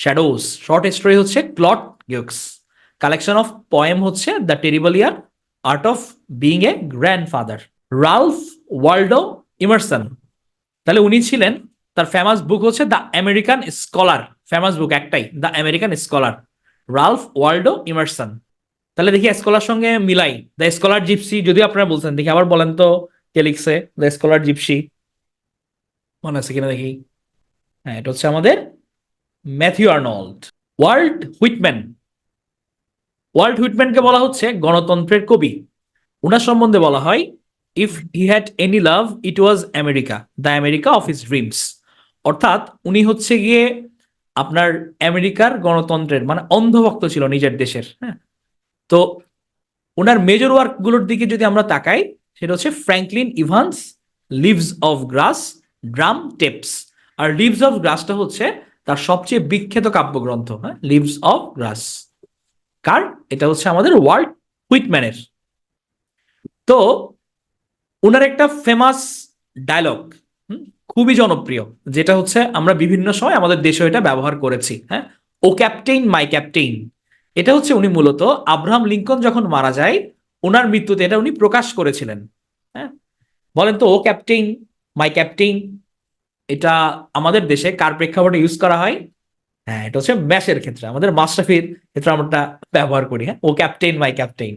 shadows. Short story হচ্ছে Claude Gueux. Collection of poem হচ্ছে the terrible year, art of being a grandfather. Ralph Waldo Emerson, তাহলে উনি ছিলেন, তার famous book হচ্ছে the American scholar, famous book একটাই, the American scholar, Ralph Waldo Emerson. তাহলে দেখি স্কলার সঙ্গে মিলাই, দ্য স্কলার জিপসি, যদি আপনারা বলছেন, দেখি আবার বলেন তো কে লিখছে দ্য স্কলার জিপসি, মনে আছে কিনা দেখি। হ্যাঁ, এটা হচ্ছে আমাদের Matthew Arnold. Walt Whitman, Walt হুইটম্যানকে বলা হচ্ছে গণতন্ত্রের কবি। উনার সম্বন্ধে বলা হয়, if he had any love it was America, the America of his dreams. অর্থাৎ উনি হচ্ছে গিয়ে আপনার আমেরিকার গণতন্ত্রের মানে অন্ধভক্ত ছিল নিজের দেশের। হ্যাঁ, তো ওনার মেজর ওয়ার্ক গুলোর দিকে যদি আমরা তাকাই, সেটা হচ্ছে Franklin Evans, leaves of grass, drum taps. আর লিভস অফ গ্রাসটা হচ্ছে তার সবচেয়ে বিখ্যাত কাব্যগ্রন্থ। হ্যাঁ, লিভস অফ গ্রাস কার? এটা হচ্ছে আমাদের ওয়াল্ট হুইটম্যানের। তো ওনার একটা ফেমাস ডায়লগ, খুবই জনপ্রিয়, যেটা হচ্ছে আমরা বিভিন্ন সময় আমাদের দেশে এটা ব্যবহার করেছি। হ্যাঁ, ও ক্যাপ্টেইন মাই ক্যাপ্টেইন, এটা হচ্ছে উনি মূলত আব্রাহাম লিঙ্কন যখন মারা যায় ওনার মৃত্যুতে এটা উনি প্রকাশ করেছিলেন। হ্যাঁ, বলেন তো ও ক্যাপ্টেইন মাই ক্যাপ্টেইন এটা আমাদের দেশে কার প্রেক্ষাপটে ইউজ করা হয়? হ্যাঁ, এটা হচ্ছে ম্যাচের ক্ষেত্রে, আমাদের মাশরাফির ক্ষেত্রে আমরা ব্যবহার করি। হ্যাঁ, ও ক্যাপ্টেইন মাই ক্যাপ্টেইন।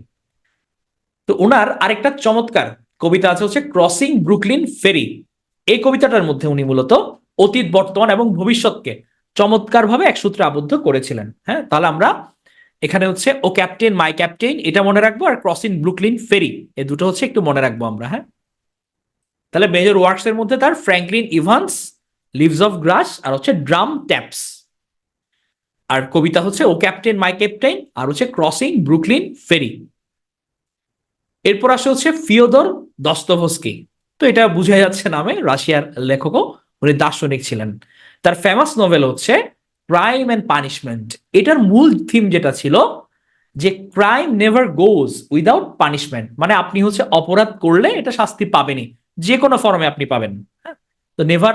তো ওনার আরেকটা চমৎকার কবিতা আছে হচ্ছে ক্রসিং ব্রুকলিন ফেরি। এই কবিতাটার মধ্যে উনি মূলত অতীত, বর্তমান এবং ভবিষ্যৎকে চমৎকারভাবে এক সূত্রে আবদ্ধ করেছিলেন। হ্যাঁ, তাহলে আমরা এখানে হচ্ছে ও ক্যাপ্টেন মাই ক্যাপ্টেন এটা মনে রাখবো, আর ক্রসিং ব্রুকলিন ফেরি এই দুটো হচ্ছে একটু মনে রাখবো আমরা। হ্যাঁ, তাহলে মেজর ওয়ার্কস এর মধ্যে তার ফ্র্যাঙ্কলিন ইভান্স, লিভস অফ গ্রাস, আর হচ্ছে ড্রাম ট্যাপস। আর কবিতা হচ্ছে ও ক্যাপ্টেন মাই ক্যাপ্টেন, আর হচ্ছে ক্রসিং ব্রুকলিন ফেরি। এরপর আসে হচ্ছে ফিওদর দস্তভস্কি। তো এটা বুঝা যাচ্ছে নামে, রাশিয়ার লেখকও, উনি দার্শনিক ছিলেন। তার ফেমাস নোভেল হচ্ছে ক্রাইম অ্যান্ড পানিশমেন্ট। এটার মূল থিম যেটা ছিল যে crime never goes without punishment, মানে আপনি হচ্ছে অপরাধ করলে এটা শাস্তি পাবেনই, যে কোনো ফর্মে আপনি পাবেন। হ্যাঁ, তো নেভার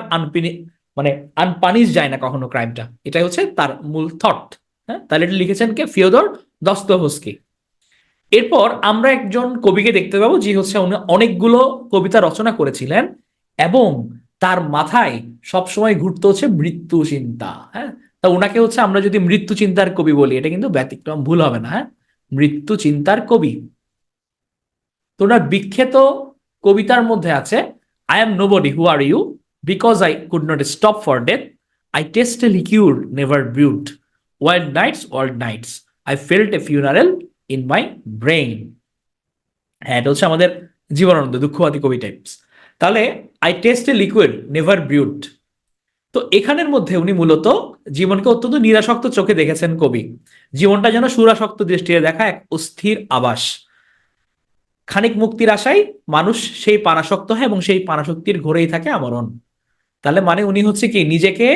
মানে আনপানিশ যায় না কখনো ক্রাইমটা, এটাই হচ্ছে তার মূল থট। হ্যাঁ, তাহলে এটা লিখেছেন কে? ফিওদর দস্তভস্কি। এরপর আমরা একজন কবিকে দেখতে পাবো যে হচ্ছে উনি অনেকগুলো কবিতা রচনা করেছিলেন এবং তার মাথায় সবসময় ঘুরতে হচ্ছে মৃত্যু চিন্তা। হ্যাঁ, তা ওনাকে হচ্ছে আমরা যদি মৃত্যু চিন্তার কবি বলি এটা কিন্তু ব্যতিক্রম, ভুল হবে না। হ্যাঁ, মৃত্যু চিন্তার কবি। তো ওনার বিখ্যাত কবিতার মধ্যে আছে I am nobody who are you, because I could not stop for death, I taste a liquor never brewed, wild nights I felt a funeral in my brain. হ্যাঁ, এটা হচ্ছে আমাদের জীবনানন্দ, দুঃখবাদী কবি টাইপস। তাহলে I taste a liquid never brewed, তো এখানের মধ্যে উনি মূলত জীবনকে অত্যন্ত নিরাসক্ত চোখে দেখেছেন কবি। জীবনটা যেন সুরাসক্ত দৃষ্টিতে দেখা এক অস্থির আবাস, খানিক মুক্তির আশায় মানুষ সেই পানাসক্ত হয় এবং সেই পানাসক্তির ঘোরেই থাকে আমরণ। তাহলে মানে উনি হচ্ছে কি নিজেকে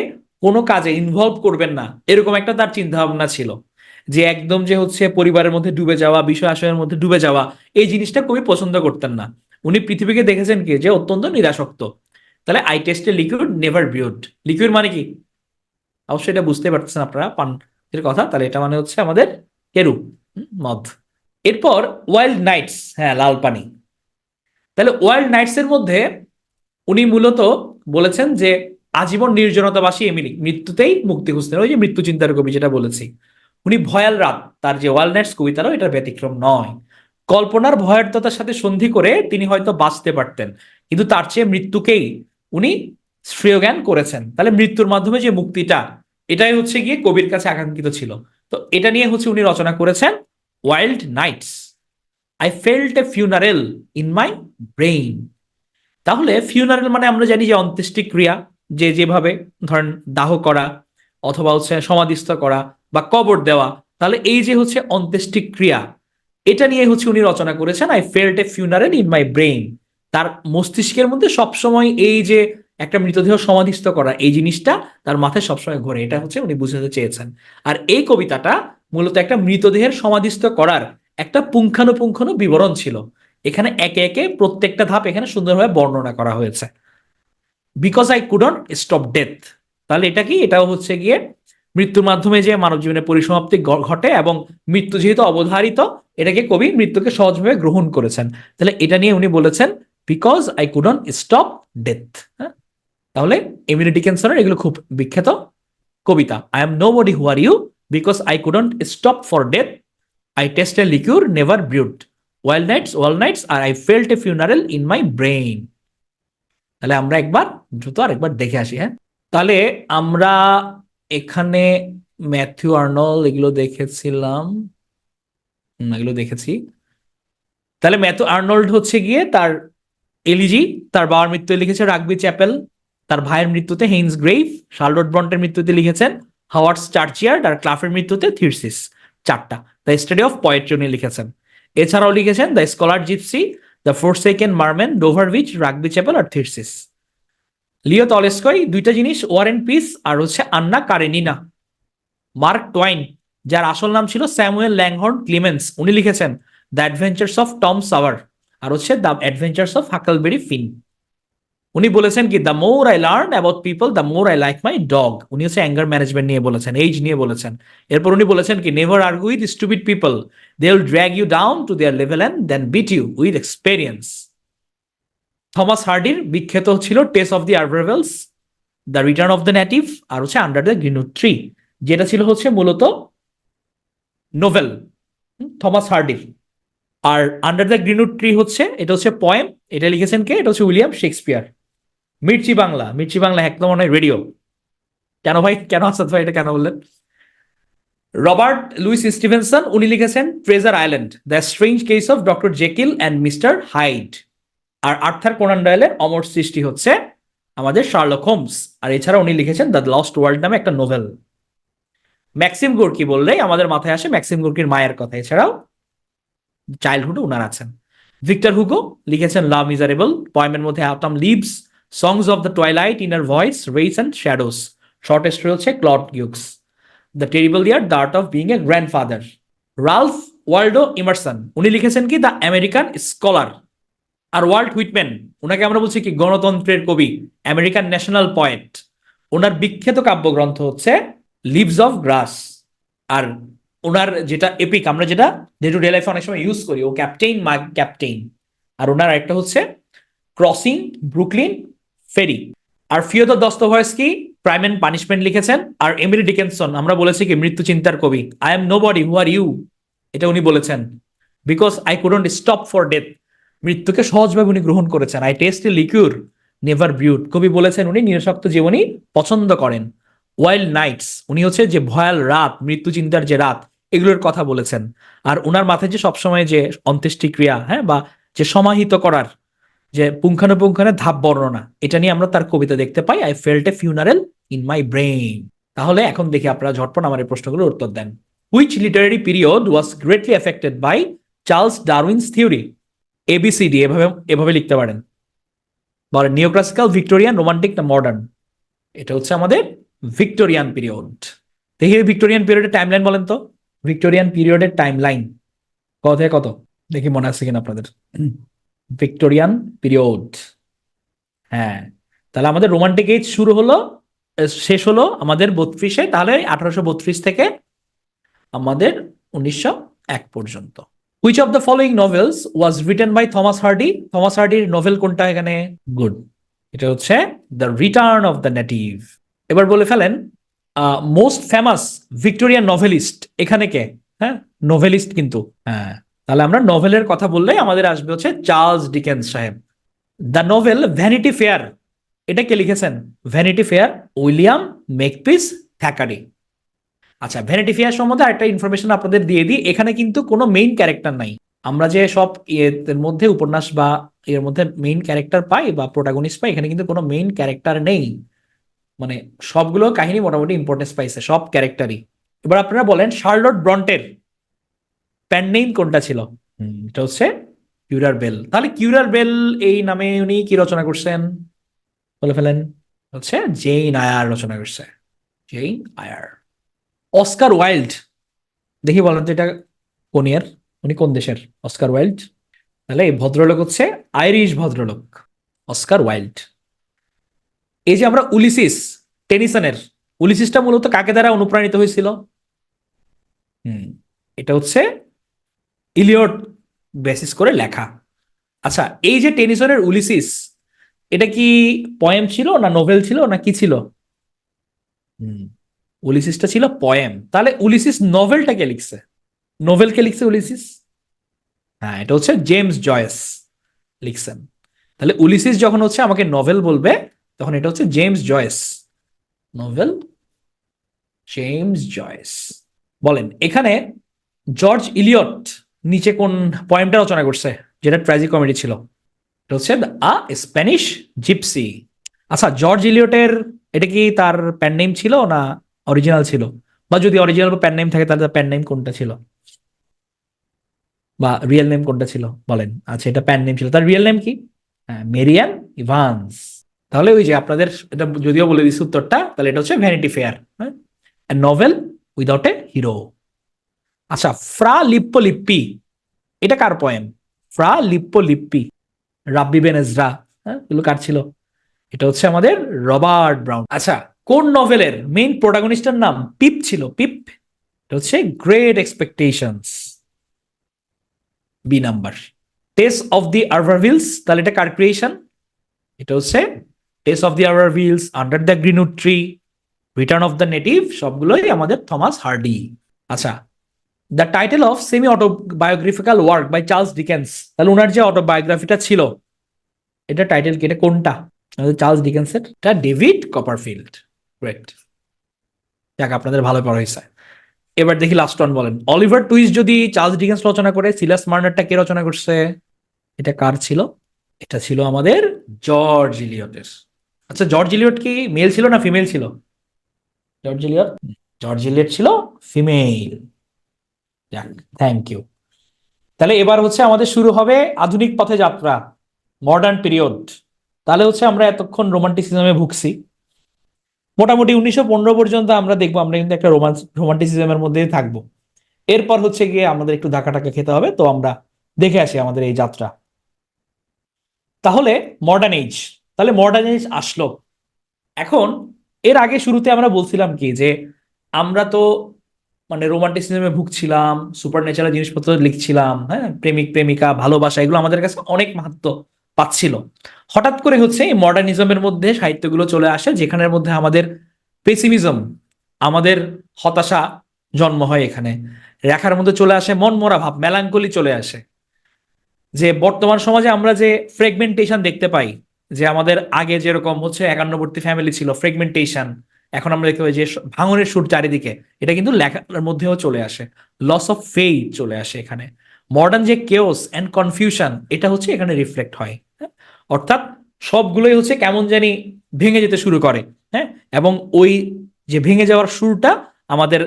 কোনো কাজে ইনভলভ করবেন না, এরকম একটা তার চিন্তা ভাবনা ছিল, যে একদম যে হচ্ছে পরিবারের মধ্যে ডুবে যাওয়া, বিষয় আশয়ের মধ্যে ডুবে যাওয়া, এই জিনিসটা কবি পছন্দ করতেন না। উনি পৃথিবীকে দেখেছেন কি যে অত্যন্ত নিরাসক্ত। তাহলে আই টেস্টে লিকুইড নেভার বিউড, লিকুইড মানে কি অবশ্যই এটা বুঝতে পারতেছেন আপনারা, পানের কথা। তাহলে এটা মানে হচ্ছে আমাদের কেরু, মদ। এরপর ওয়াইল্ড নাইটস, হ্যাঁ লাল পানি। তাহলে ওয়াইল্ড নাইটস এর মধ্যে উনি মূলত বলেছেন যে আজীবন নির্জনতাবাসী এমিলি মৃত্যুতেই মুক্তি খুঁজতেন, ওই যে মৃত্যু চিন্তার কবি যেটা বলেছি। উনি ভয়াল রাত, তার যে ওয়াইল্ড নাইটস কবিতারও এটা ব্যতিক্রম নয়। কল্পনার ভয়ার্থতার সাথে সন্ধি করে তিনি হয়তো বাঁচতে পারতেন, কিন্তু তার চেয়ে মৃত্যুকেই উনি শ্রেয় জ্ঞান করেছেন। তাহলে মৃত্যুর মাধ্যমে যে মুক্তিটা, এটাই হচ্ছে গিয়ে কবির কাছে আকাঙ্ক্ষিত ছিল। তো এটা নিয়ে হচ্ছে উনি রচনা করেছেন wild nights, I felt a funeral in my brain. তাহলে ফিউনারেল মানে আমরা জানি যে অন্ত্যেষ্টি ক্রিয়া, যে যেভাবে ধরেন দাহ করা অথবা হচ্ছে সমাধিস্থ করা বা কবর দেওয়া, তাহলে এই যে হচ্ছে অন্ত্যেষ্টি ক্রিয়া, এটা নিয়ে হচ্ছে উনি রচনা করেছেন I felt a funeral in my brain. তার মস্তিষ্কের মধ্যে সবসময় এই যে একটা মৃতদেহ সমাধিস্থ করা এই জিনিসটা তার মাথায় সবসময় ঘোরে, এটা হচ্ছে উনি বুঝাতে চেয়েছেন। আর এই কবিতাটা মূলত একটা মৃতদেহের সমাধিস্থ করার একটা পুঙ্খানুপুঙ্খানু বিবরণ ছিল। এখানে একে একে প্রত্যেকটা ধাপ এখানে সুন্দরভাবে বর্ণনা করা হয়েছে। Because I couldn't stop death, তাহলে এটা কি, এটাও হচ্ছে গিয়ে মৃত্যুর মাধ্যমে যে মানব জীবনের পরিসমাপ্তি ঘটে এবং মৃত্যু যেহেতু অবধারিত, এটাকে কবি মৃত্যুকে সহজভাবে গ্রহণ করেছেন। তাহলে এটা নিয়ে উনি বলেছেন because I couldn't stop death. হ্যাঁ, তাহলে এমিলি ডিকিনসনের এগুলো খুব বিখ্যাত কবিতা। I am nobody who are you, because I couldn't stop for death, I taste a liquor never brewed, wild nights আর I felt a funeral in my brain. তাহলে আমরা একবার দ্রুত আরেকবার দেখে আসি। হ্যাঁ, তাহলে আমরা এখানে ম্যাথিউ আর্নল্ড এগুলো দেখেছিলাম, এগুলো দেখেছি। তাহলে ম্যাথিউ আর্নল্ড হচ্ছে গিয়ে তার এলিজি, তার বাবার মৃত্যুতে লিখেছে রাগবি চ্যাপেল, তার ভাইয়ের মৃত্যুতে হেইন্স গ্রেভ, শার্লট ব্রন্টের মৃত্যুতে লিখেছেন হাওয়ার্ড চার্চিয়ার্ড, আর ক্লাফের মৃত্যুতে থিরসিস। চারটা দ্য স্টাডি অফ পোয়েট্রি উনি লিখেছেন। এছাড়াও লিখেছেন the scholar gipsy, the forsaken merman, Dover beach, Rugby chapel আর থিরসিস। লিও টলস্টয় দুইটা জিনিস, ওয়ার এন্ড পিস আর হচ্ছে আন্না কারেনিনা। মার্ক টোয়াইন, যার আসল নাম ছিল স্যামুয়েল ল্যাংহর্ন ক্লিমেন্স, উনি লিখেছেন the adventures of Tom Sawyer আর হচ্ছে the adventures of Huckleberry Finn. উনি বলেছেন কি the more I learn about people the more I like my dog, উনি হচ্ছে অ্যাঙ্গার ম্যানেজমেন্ট নিয়ে বলেছেন, এইজ নিয়ে বলেছেন। এরপর উনি বলেছেন কি never argue with stupid people, they will drag you down to their level and then beat you with experience. Thomas হার্ডির বিখ্যাত ছিল Tess of the Urbervilles, the return of the native আর হচ্ছে আন্ডার দ্য গ্রিনউড ট্রি, যেটা ছিল হচ্ছে মূলত novel Thomas হার্ডির। আর আন্ডার দ্য গ্রিনউড ট্রি হচ্ছে, এটা হচ্ছে পয়েম, এটা লিখেছেন কে, এটা হচ্ছে উইলিয়াম শেক্সপিয়ার। মির্চি বাংলা, মির্চি বাংলা একদম মনে হয় রেডিও। কেন ভাই, কেন আসাদ ভাই এটা কেন বললেন? রবার্ট লুইস স্টিভেনসন, উনি লিখেছেন Treasure Island, the strange case of doctor Jekyll and mister Hyde. আর আর্থার কোনান ডয়েলের অমর সৃষ্টি হচ্ছে আমাদের শার্লক হোমস। আর এছাড়া উনি লিখেছেন দ্য লস্ট ওয়ার্ল্ড নামে একটা নোভেল। ম্যাক্সিম গোর্কি বললেই আমাদের মাথায় আসে ম্যাক্সিম গোর্কির মায়ের কথা, এছাড়াও চাইল্ডহুডে উনার আছেন। ভিক্টর হুগো লিখেছেন লা মিজারেবল, পয়েমের মধ্যে Autumn Leaves, songs of the Twilight, Inner Voices, Rays and Shadows. Short story হচ্ছে Claude Gueux, the terrible Year, the Art of Being a grandfather. Ralph Waldo Emerson, উনি লিখেছেন কি দ্য আমেরিকান স্কলার। আর Walt Whitman, ওনাকে আমরা বলছি কি গণতন্ত্রের কবি, আমেরিকান ন্যাশনাল পয়েট। ওনার বিখ্যাত কাব্যগ্রন্থ হচ্ছে লিভস অফ গ্রাস। আর ওনার যেটা এপিক, আমরা যেটা ডে টু ডে লাইফে অনেক সময় ইউজ করি, ও ক্যাপ্টেইন মাই ক্যাপ্টেইন। আর ওনার একটা হচ্ছে ক্রসিং ব্রুকলিন ফেরি। আর Fyodor Dostoevsky crime and punishment লিখেছেন। আর এমিলি ডিকেনসন, আমরা বলেছি কি মৃত্যু চিন্তার কবি, I am nobody who are you, এটা উনি বলেছেন because I couldn't stop for death, মৃত্যুকে সহজভাবে উনি গ্রহণ করেছেন। I taste a liquor never brewed, কবি বলেছেন উনি নিরাসক্ত জীবনী পছন্দ করেন। ওয়াইল্ড নাইটস, উনি হচ্ছে যে ভয়াল রাত, মৃত্যু চিন্তার যে রাত, এগুলোর কথা বলেছেন। আর ওনার মাথায় যে সবসময় যে অন্ত্যেষ্টিক্রিয়া, হ্যাঁ, বা যে সমাহিত করার যে পুঙ্খানুপুঙ্খানে ধাপ বর্ণনা, এটা নিয়ে আমরা তার কবিতা দেখতে পাই I felt a funeral in my brain. তাহলে এখন দেখি আপনারা ঝটপট আমার এই প্রশ্নগুলোর উত্তর দেন। Which literary period was greatly affected by Charles Darwin's theory? A B C D এভাবে এভাবে লিখতে পারেন। বলেন নিওক্লাসিক্যাল, ভিক্টোরিয়ান, রোমান্টিক না মডার্ন? এটা হচ্ছে আমাদের ভিক্টোরিয়ান পিরিয়ড। দেখি ভিক্টোরিয়ান পিরিয়ডের টাইমলাইন বলেন তো, ভিক্টোরিয়ান পিরিয়ডের টাইমলাইন কত থেকে কত, দেখি মনে আছে কিনা আপনাদের। ভিক্টোরিয়ান পিরিয়ড, হ্যাঁ, তাহলে আমাদের রোমান্টিক এজ শুরু হলো, শেষ হলো আমাদের 32-এ, তাহলে 1832 থেকে আমাদের 1901 পর্যন্ত। Which of the following novels was written by Thomas Hardy? Thomas হার্ডির নোভেল কোনটা এখানে? গুড, এটা হচ্ছে the return of the Native. এবার বলে ফেলেন মোস্ট ফেমাস ভিক্টোরিয়ান নভেলিস্ট, এখানে কে? হ্যাঁ, নোভেলিস্ট কিন্তু, হ্যাঁ, তাহলে আমরা নোভেলের কথা বললেই আমাদের আসবে হচ্ছে চার্লস ডিকেন্স সাহেব। দ্য নোভেল ভ্যানিটি ফেয়ার, এটা কে লিখেছেন? Vanity Fair William Makepeace Thackeray. আচ্ছা, ভ্যানিটি ফেয়ার সম্বন্ধে একটা ইনফরমেশন আপনাদের দিয়ে দিই। এখানে কিন্তু কোনো মেইন ক্যারেক্টার নাই। আমরা যে সব এর মধ্যে উপন্যাস বা এর মধ্যে মেইন ক্যারেক্টার পাই বা প্রোটাগনিস্ট পাই, এখানে কিন্তু কোনো মেইন ক্যারেক্টার নেই। মানে সবগুলো কাহিনী মোটামুটি ইম্পর্টেন্স পাইছে সব ক্যারেক্টারই। এবার আপনারা বলেন শার্লট ব্রন্টের প্যান নেম কোনটা ছিল? এটা হচ্ছে কিউরার বেল। তাহলে কিউরার বেল এই নামে উনি কি রচনা করছেন বলে ফেলেন? হচ্ছে জেইন আয়ার রচনা করছে, জেইন আয়ার। অস্কার ওয়াইল্ড, দেখি বলেন তো এটা কোন ইয়ার, উনি কোন দেশের অস্কার ওয়াইল্ড? তাহলে এই ভদ্রলোক হচ্ছে আইরিশ ভদ্রলোক, অস্কার ওয়াইল্ড। এই যে আমরা উলিসিস, টেনিসনের উলিসিসটা মূলত কাকে দ্বারা অনুপ্রাণিত হয়েছিল? হুম, এটা হচ্ছে ইলিয়ট বেসিস করে লেখা। আচ্ছা, এই যে টেনিসনের উলিসিস, এটা কি পয়েম ছিল না নোভেল ছিল না কি ছিল? হুম, উলিসিসটা ছিল পয়েম। তাহলে উলিসিস নোভেলটা কে লিখছে? নোভেল কে লিখছে উলিসিস? হ্যাঁ, এটা হচ্ছে জেমস জয়েস লিখছেন। তাহলে উলিসিস যখন হচ্ছে আমাকে নভেল বলবে, তখন এটা হচ্ছে James Joyce, novel James Joyce. বলেন এখানে জর্জ ইলিয়ট নিচে কোন পয়েমটা রচনা করছে যেটা ট্র্যাজিক কমেডি ছিল? এটা হচ্ছে আ স্প্যানিশ জিপসি। আচ্ছা, জর্জ ইলিয়টের এটা কি তার প্যান নেম ছিল না অরিজিনাল ছিল? বা যদি অরিজিনাল বা প্যান নেম থাকে তাহলে প্যান নেম কোনটা ছিল বা রিয়েল নেম কোনটা ছিল বলেন? আচ্ছা, এটা প্যান নেম ছিল, তার রিয়েল নেম কি? হ্যাঁ, মেরিয়ান ইভান্স। তাহলে ওই যে আপনাদের এটা যদিও বলে দিচ্ছি উত্তরটা, তাহলে এটা হচ্ছে ভ্যানিটি ফেয়ার, হ্যাঁ, নভেল উইদাউট এ হিরো। আচ্ছা, ফ্রা লিপ্পো লিপ্পি এটা কার পয়েম? ফ্রা লিপ্পো লিপ্পি, রাব্বি বেন এজরা, হ্যাঁ, এগুলো কার ছিল? এটা হচ্ছে আমাদের রবার্ট ব্রাউন। আচ্ছা, কোন নভেলের মেইন প্রোটাগনিস্টের নাম পিপ ছিল? পিপ, এটা হচ্ছে Great Expectations, B number. Tess of the আরভারভিলস, তাহলে এটা কার ক্রিয়েশন? এটা হচ্ছে টেস অফ দি আরভারভিলস, Under the Greenwood Tree, Return of the Native, সবগুলোই আমাদের থমাস হার্ডি। আচ্ছা, the title of semi autobiographical work by Charles Dickens, তাহলে ওনার যে অটোবায়োগ্রাফিটা ছিল এটা টাইটেল কি? এটা কোনটা? চার্লস ডিকেন্সের এটা ডেভিড কপারফিল্ড। গ্রেট, যাক আপনাদের ভালো পড়া হয়েছে। এবার দেখি লাস্ট ওয়ান, বলেন অলিভার টুইস্ট যদি চার্লস ডিকেন্স রচনা করে, সিলাস মার্নারটা কে রচনা করছে? এটা কার ছিল? এটা ছিল আমাদের জর্জ ইলিয়টের। আচ্ছা, জর্জ ইলিয়ট কি মেল ছিল না ফিমেল ছিল? জর্জ ইলিয়ট, জর্জ ইলিয়ট ছিল ফিমেল। যাক, থ্যাংক ইউ। তাহলে এবার হচ্ছে আমাদের শুরু হবে আধুনিক পথে যাত্রা, মডার্ন পিরিয়ড। তাহলে হচ্ছে আমরা এতক্ষণ রোমান্টিসিজমে ভুগছি, মোটামুটি 1915 পর্যন্ত আমরা দেখবো আমরা কিন্তু একটা রোমান্টিসিজমের মধ্যেই থাকবো। এরপর হচ্ছে গিয়ে আমাদের একটু ধাক্কা টাকা খেতে হবে, তো আমরা দেখে আসি আমাদের এই যাত্রা। তাহলে মডার্ন এজ, তাহলে মডার্ন এজ আসলো। এখন এর আগে শুরুতে আমরা বলছিলাম কি যে আমরা তো মানে রোমান্টিসিজমে ভুগছিলাম, সুপার ন্যাচারাল জিনিসপত্র লিখছিলাম, হ্যাঁ, প্রেমিক প্রেমিকা ভালোবাসা, এগুলো আমাদের কাছে অনেক মাহাত্ম্য পাচ্ছিল। হঠাৎ করে হচ্ছে এই মডার্নিজমের মধ্যে সাহিত্যগুলো চলে আসে, যেখানের মধ্যে আমাদের পেসিমিজম, আমাদের হতাশা জন্ম হয়। এখানে লেখার মধ্যে চলে আসে মন মরা ভাব, মেলাঙ্কলি চলে আসে। যে বর্তমান সমাজে আমরা যে ফ্রেগমেন্টেশন দেখতে পাই, যে আমাদের আগে যেরকম হচ্ছে একান্নবর্তী ফ্যামিলি ছিল, ফ্রেগমেন্টেশন, এখন আমরা দেখতে পাই যে ভাঙনের সুর চারিদিকে, এটা কিন্তু লেখার মধ্যেও চলে আসে। লস অফ ফেইথ চলে আসে এখানে। মডার্ন যে কেওস অ্যান্ড কনফিউশন, এটা হচ্ছে এখানে রিফ্লেক্ট হয়, হ্যাঁ? অর্থাৎ সবগুলোই হচ্ছে কেমন জানি ভেঙে যেতে শুরু করে, হ্যাঁ। এবং ওই যে ভেঙে যাওয়ার সুরটা আমাদের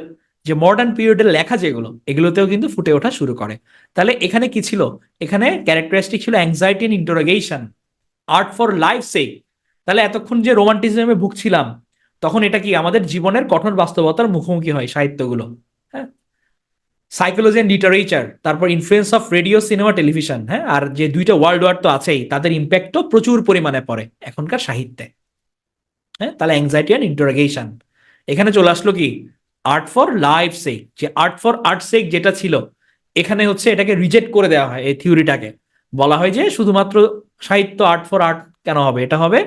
যে মডার্ন পিরিয়ডের লেখা যেগুলো, এগুলোতেও কিন্তু ফুটে ওঠা শুরু করে। তাহলে এখানে কি ছিল? এখানে ক্যারেক্টারিস্টিক ছিল anxiety and interrogation, art for life sake. তাহলে এতক্ষণ যে রোমান্টিসিজমে ভুগছিলাম, তখন এটা কি আমাদের জীবনের কঠোর বাস্তবতার মুখোমুখি হয় সাহিত্যগুলো, হ্যাঁ। সাইকোলজি এন্ড লিটারেচার, তারপর influence of radio cinema television, হ্যাঁ, আর যে দুইটা ওয়ার্ল্ড ওয়ার তো আছেই, তাদের ইম্প্যাক্টও প্রচুর পরিমাণে পড়ে এখনকার সাহিত্যে, হ্যাঁ। তাহলে অ্যাংজাইটি এন্ড ইন্টারোগেশন, এখানে চলে আসলো কি আর্ট ফর লাইফ সেক। যে আর্ট ফর আর্ট সেক যেটা ছিল, এখানে হচ্ছে এটাকে রিজেক্ট করে দেওয়া হয়। এই থিওরিটাকে বলা হয় যে শুধুমাত্র সাহিত্য আর্ট ফর আর্ট কেন হবে, এটা হবে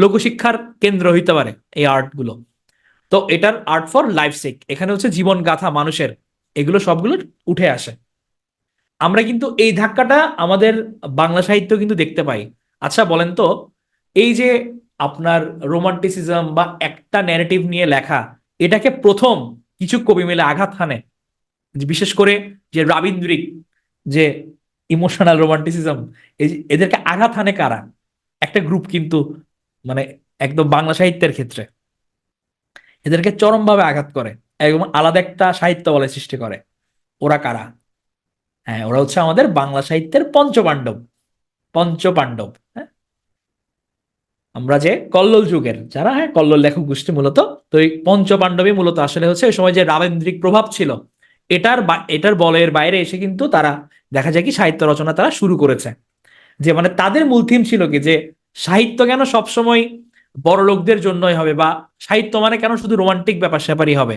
লোকশিক্ষার কেন্দ্র হইতে পারে এই আর্ট গুলো। তো এটার আর্ট ফর লাইফ সেক, এখানে হচ্ছে জীবন গাথা মানুষের, এগুলো সবগুলো উঠে আসে। আমরা কিন্তু এই ধাক্কাটা আমাদের বাংলা সাহিত্য কিন্তু দেখতে পাই। আচ্ছা বলেন তো, এই যে আপনার রোমান্টিসিজম বা একটা ন্যারেটিভ নিয়ে লেখা, এটাকে প্রথম কিছু কবি মিলে আঘাত হানে, বিশেষ করে যে রাবীন্দ্রিক যে ইমোশনাল রোমান্টিসিজম, এদেরকে আঘাত হানে কারা? একটা গ্রুপ কিন্তু, মানে একদম বাংলা সাহিত্যের ক্ষেত্রে এদেরকে চরমভাবে আঘাত করে, একদম আলাদা একটা সাহিত্য বলে সৃষ্টি করে। ওরা কারা? হ্যাঁ, ওরা হচ্ছে আমাদের বাংলা সাহিত্যের পঞ্চপাণ্ডব। পঞ্চপাণ্ডব, হ্যাঁ, আমরা যে কল্লোল যুগের যারা, হ্যাঁ, কল্লোল লেখক গোষ্ঠী মূলত। তো এই পঞ্চপাণ্ডবই মূলত আসলে হচ্ছে ওই সময় যে রাবীন্দ্রিক প্রভাব ছিল, এটার বলয়ের বাইরে এসে কিন্তু তারা দেখা যায় কি সাহিত্য রচনা তারা শুরু করেছে। যে মানে তাদের মূল থিম ছিল কি, যে সাহিত্য কেন সবসময় বড় লোকদের জন্যই হবে, বা সাহিত্য মানে কেন শুধু রোমান্টিক ব্যাপার স্যাপারই হবে।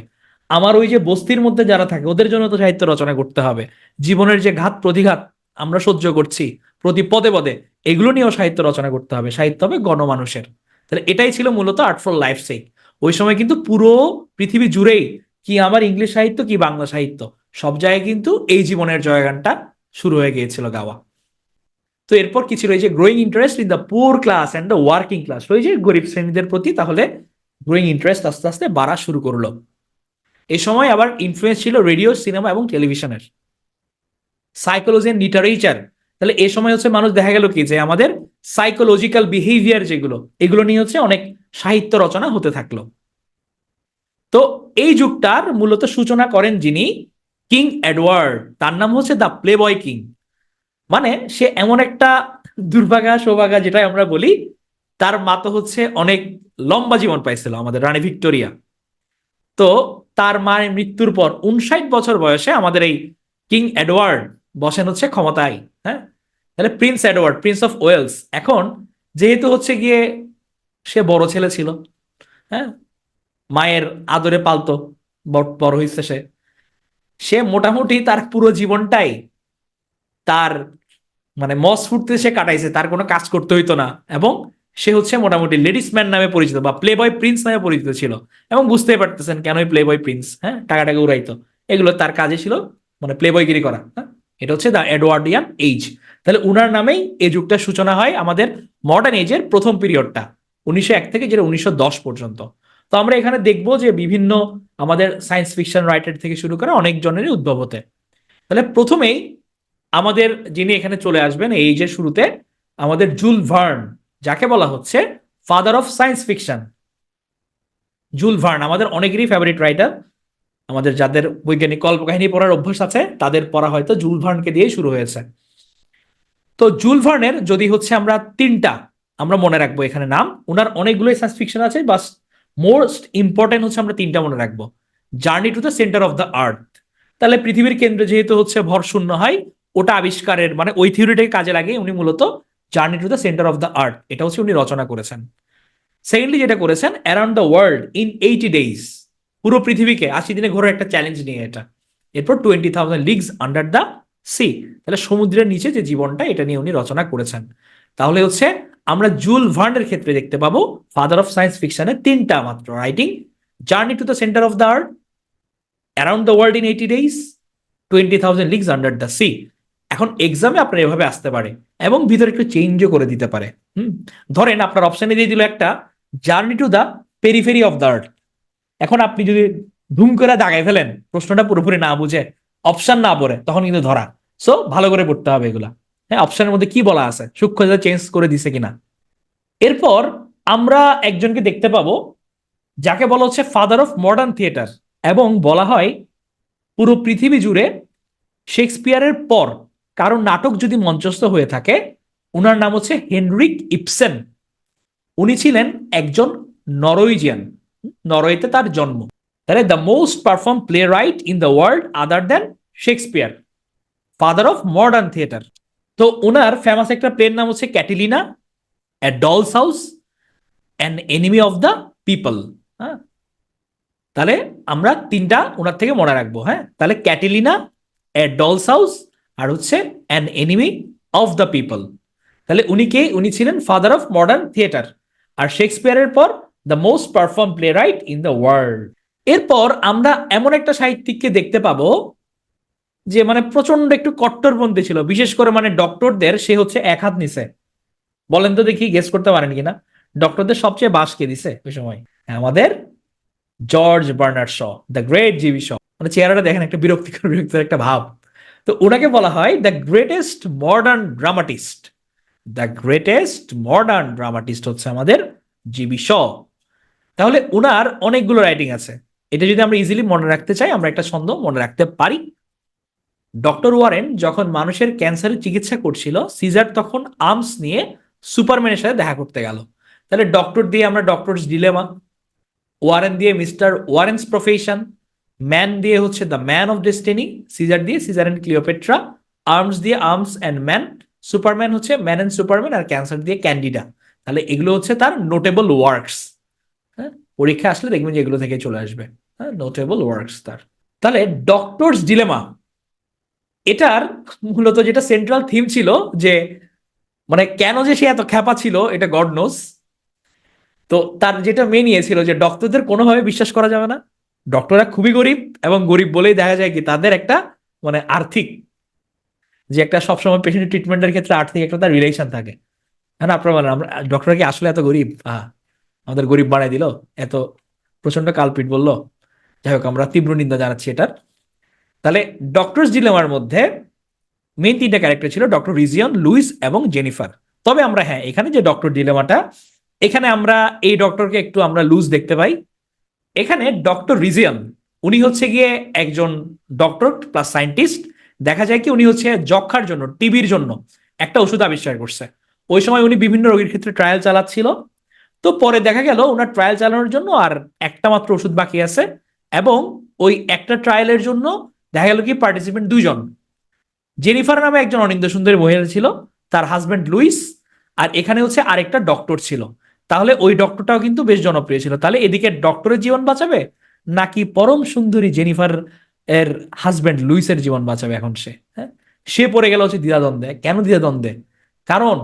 আমার ওই যে বস্তির মধ্যে যারা থাকে ওদের জন্য তো সাহিত্য রচনা করতে হবে। জীবনের যে ঘাত প্রতিঘাত আমরা সহ্য করছি প্রতি পদে পদে, এগুলো নিয়েও সাহিত্য রচনা করতে হবে। সাহিত্য হবে গণমানুষের। তাহলে এটাই ছিল মূলত আর্ট ফর লাইফ সেক। ওই সময় কিন্তু পুরো পৃথিবী জুড়েই, কি আমার ইংলিশ সাহিত্য কি বাংলা সাহিত্য, সব জায়গায় কিন্তু এই জীবনের জয়গানটা শুরু হয়ে গিয়েছিল গাওয়া। তো এরপর কি ছিল? এই যে growing interest in the poor class and the working class, ওই যে গরিব শ্রেণীদের প্রতি তাহলে গ্রোয়িং ইন্টারেস্ট আস্তে আস্তে বাড়া শুরু করলো। এই সময় আবার ইনফ্লুয়েন্স ছিল রেডিও, সিনেমা এবং টেলিভিশনের। সাইকোলজি এন্ড লিটারেচার, তাহলে এই সময় হচ্ছে মানুষ দেখা গেল কি যে আমাদের সাইকোলজিক্যাল বিহেভিয়ার যেগুলো, এগুলো নিয়ে হচ্ছে অনেক সাহিত্য রচনা হতে থাকলো। তো এই যুগটার মূলত সূচনা করেন যিনি, কিং এডওয়ার্ড। তার নাম হচ্ছে দ্য প্লে বয় কিং। মানে সে এমন একটা দুর্ভাগা সৌভাগা যেটাই আমরা বলি, তার মা তো হচ্ছে অনেক লম্বা জীবন পাইছিল, আমাদের রানী ভিক্টোরিয়া। তো তার মায়ের মৃত্যুর পর 59 বছর বয়সে আমাদের এই কিং এডওয়ার্ড বসেন হচ্ছে ক্ষমতায়। হ্যাঁ, তাহলে prince Edward, prince of Wales. এখন যেহেতু হচ্ছে গিয়ে সে বড় ছেলে ছিল, হ্যাঁ, মায়ের আদরে পালতো, বড় হয়েছে সে। সে মোটামুটি তার পুরো জীবনটাই তার মানে মস ফুটতে সে কাটাইছে, তার কোনো কাজ করতে হইতো না। এবং সে হচ্ছে মোটামুটি লেডিস ম্যান নামে পরিচিত, বা প্লে বয় প্রিন্স নামে পরিচিত ছিল। এবং বুঝতেই পারতেছেন কেন প্লে বয় প্রিন্স, হ্যাঁ, টাকাটাকে উড়াইতো। এগুলো তার কাজে ছিল, মানে প্লে বয়গিরি করা। হ্যাঁ, এটা হচ্ছে দ্য এডওয়ার্ডিয়ান এইজ। তাহলে উনার নামেই এই যুগটার সূচনা হয়, আমাদের মডার্ন এজের প্রথম পিরিয়ডটা 1901 থেকে যেটা 1910 পর্যন্ত। তো আমরা এখানে দেখবো যে বিভিন্ন আমাদের সায়েন্স ফিকশন রাইটার থেকে শুরু করে অনেক জনেরই উদ্ভব হতে। তাহলে প্রথমেই আমাদের যিনি এখানে চলে আসবেন এই যে শুরুতে, আমাদের জুল ভার্ন, যাকে বলা হচ্ছে father of science fiction. Joule Verne আমাদের অনেকেরই ফেভারিট রাইটার। আমাদের যাদের বৈজ্ঞানিক কল্পকাহিনী পড়ার অভ্যাস আছে তাদের পড়া হয়তো জুল ভার্নকে দিয়েই শুরু হয়েছে। তো জুল ভার্নের যদি হচ্ছে আমরা তিনটা আমরা মনে রাখবো এখানে নাম, ওনার অনেকগুলোই সায়েন্স ফিকশন আছে, বাস মোস্ট ইম্পর্টেন্ট হচ্ছে আমরা তিনটা মনে রাখবো। Journey to the Centre of the আর্থ, তাহলে পৃথিবীর কেন্দ্রে যেহেতু হচ্ছে ভর শূন্য হয়, ওটা আবিষ্কারের মানে ওই থিওরিটাকে কাজে লাগিয়ে উনি মূলত journey to the Centre of the আর্থ এটা হচ্ছে উনি রচনা করেছেন। সেকেন্ডলি যেটা করেছেন, around the World in 80 days, পুরো পৃথিবীকে 80 দিনে ঘোরার একটা চ্যালেঞ্জ নিয়ে এটা। এরপর 20,000 লিগস আন্ডার দ্য সি, তাহলে সমুদ্রের নিচে যে জীবনটা এটা নিয়ে উনি রচনা করেছেন। তাহলে হচ্ছে আমরা জুল ভার্নের ক্ষেত্রে দেখতে পাবো ফাদার অফ সায়েন্স ফিকশনের তিনটা মাত্র writing: journey to the Centre of the Earth, Around the World in 80 days, 20,000 Leagues Under the sea. এখন এক্সামে আপনার এভাবে আসতে পারে এবং ভিতরে একটু চেঞ্জও করে দিতে পারে। ধরেন আপনার অপশনে দিয়ে দিল একটা journey to the periphery of the আর্থ। এখন আপনি যদি ধুম করে দাগাই ফেলেন, প্রশ্নটা পুরোপুরি না বুঝে, অপশন না পড়ে, তখন কিন্তু ধরা। সো ভালো করে পড়তে হবে এগুলা। হ্যাঁ, অপশনের মধ্যে কি বলা আছে, সূক্ষ্মতা চেঞ্জ করে দিছে কিনা। এরপর আমরা একজনকে দেখতে পাবো যাকে বলা হচ্ছে ফাদার অফ মডার্ন থিয়েটার, এবং বলা হয় পুরো পৃথিবী জুড়ে শেক্সপিয়ারের পর কারণ নাটক যদি মঞ্চস্থ হয়ে থাকে, উনার নাম হচ্ছে হেনরিক ইপসেন। উনি ছিলেন একজন নরওয়েজিয়ান, নরওয়েতে তার জন্ম। তাহলে the most perform playwright in the world other than Shakespeare, father of modern theatre. তো ওনার ফেমাস একটা প্লের নাম হচ্ছে Catilina, a dolls house, an enemy of the people. হ্যাঁ, তাহলে আমরা তিনটা ওনার থেকে মনে রাখবো। হ্যাঁ, তাহলে ক্যাটিলিনা, এ ডলস হাউস, আর হচ্ছে an enemy of the people. তাহলে উনি কে? উনি ছিলেন ফাদার অফ মডার্ন থিয়েটার, আর শেক্সপিয়ারের পর the most perform playwright in the world. এরপর আমরা এমন একটা সাহিত্যিককে দেখতে পাবো যে মানে প্রচন্ড একটু কট্টরপন্থী ছিল, বিশেষ করে মানে ডক্টরদের সে হচ্ছে এক হাত নিছে। বলেন তো দেখি, গেস করতে পারেন কিনা ডক্টরদের সবচেয়ে বাস কে দিছে ওই সময়? আমাদের George Bernard Shaw, the great GB Shaw. মানে চেহারাটা দেখেন, একটা বিরক্তিকর বিরক্তির একটা ভাব। তো ওনাকে বলা হয় the greatest modern dramatist. The greatest modern dramatist হচ্ছে আমাদের জিবি শ। তাহলে উনার অনেকগুলো রাইটিং আছে। এটা যদি আমরা ইজিলি মনে রাখতে চাই, আমরা একটা ছন্দ মনে রাখতে পারি। ডক্টর ওয়ারেন যখন মানুষের ক্যান্সারের চিকিৎসা করছিল, সিজার তখন আর্মস নিয়ে সুপারম্যানের সাথে দেখা করতে গেল। তাহলে ডক্টর দিয়ে আমরা ডক্টরস ডিলেমা, ওয়ারেন দিয়ে মিস্টার ওয়ারেন্স প্রফেশন, ম্যান দিয়ে হচ্ছে the man of destiny, Caesar দিয়ে সিজার অ্যান্ড ক্লিওপেট্রা, আর্মস দিয়ে আর্মস অ্যান্ড ম্যান, সুপারম্যান হচ্ছে ম্যান অ্যান্ড সুপারম্যান, আর ক্যান্সার দিয়ে ক্যান্ডিডা। তাহলে এগুলো হচ্ছে তার নোটেবল ওয়ার্কস। হ্যাঁ, পরীক্ষা আসলে দেখবেন যে এগুলো থেকে চলে আসবে। হ্যাঁ, নোটেবল ওয়ার্কস তার। তাহলে ডক্টরস ডিলেমা, এটার মূলত যেটা সেন্ট্রাল থিম ছিল, যে মানে কেন যে সে এত খ্যাপা ছিল, এটা গড নোস। তো তার যেটা মেন ইয়ে ছিল যে ডক্টরদের কোনোভাবে বিশ্বাস করা যাবে না। ডক্টররা খুবই গরিব, এবং গরিব বলেই দেখা যায় কি তাদের একটা মানে আর্থিক, যে একটা সবসময় পেশেন্টের ট্রিটমেন্টের ক্ষেত্রে আর্থিক একটা তার রিলেশন থাকে। হ্যাঁ না, আপনার মানে আমরা ডক্টররা কি আসলে এত গরিব? আমাদের গরিব বানাই দিল, এত প্রচন্ড কালপিট বললো। যাই হোক, আমরা তীব্র নিন্দা জানাচ্ছি এটার। তাহলে ডক্টরস ডিলেমার মধ্যে মেইন তিনটা ক্যারেক্টার ছিল, ডক্টর রিজিয়ন, লুইস এবং জেনিফার। তবে আমরা হ্যাঁ, এখানে যে ডক্টর ডিলেমাটা, এখানে আমরা এই ডক্টরকে একটু আমরা লুজ দেখতে পাই। এখানে ডক্টর রিজিয়ন, উনি হচ্ছে গিয়ে একজন ডক্টর প্লাস সায়েন্টিস্ট। দেখা যায় কি উনি হচ্ছে যক্ষার জন্য, টিবির জন্য একটা ওষুধ আবিষ্কার করছে। ওই সময় উনি বিভিন্ন রোগীর ক্ষেত্রে ট্রায়াল চালাচ্ছিল। তো পরে দেখা গেল ওনার ট্রায়াল চালানোর জন্য আর একটা মাত্র ওষুধ বাকি আছে, এবং ওই একটা ট্রায়ালের জন্য দেখা গেল কি পার্টিসিপেন্ট দুইজন। জেনিফার নামে একজন অনিন্দ্য সুন্দরী মহিলা ছিল, তার হাজবেন্ড লুইস, আর এখানে হচ্ছে আরেকটা ডক্টর ছিল। তাহলে ওই ডক্টরটাও কিন্তু বেশ জনপ্রিয় ছিল। তাহলে এদিকে ডক্টরের জীবন বাঁচাবে, নাকি পরম সুন্দরী জেনিফার এর হাজবেন্ড লুইসের জীবন বাঁচাবে? এখন সে, হ্যাঁ, সে পড়ে গেল হচ্ছে দ্বিধাদ্বন্দ্বে। কেন দ্বিধাদ্বন্দ্বে? কারণ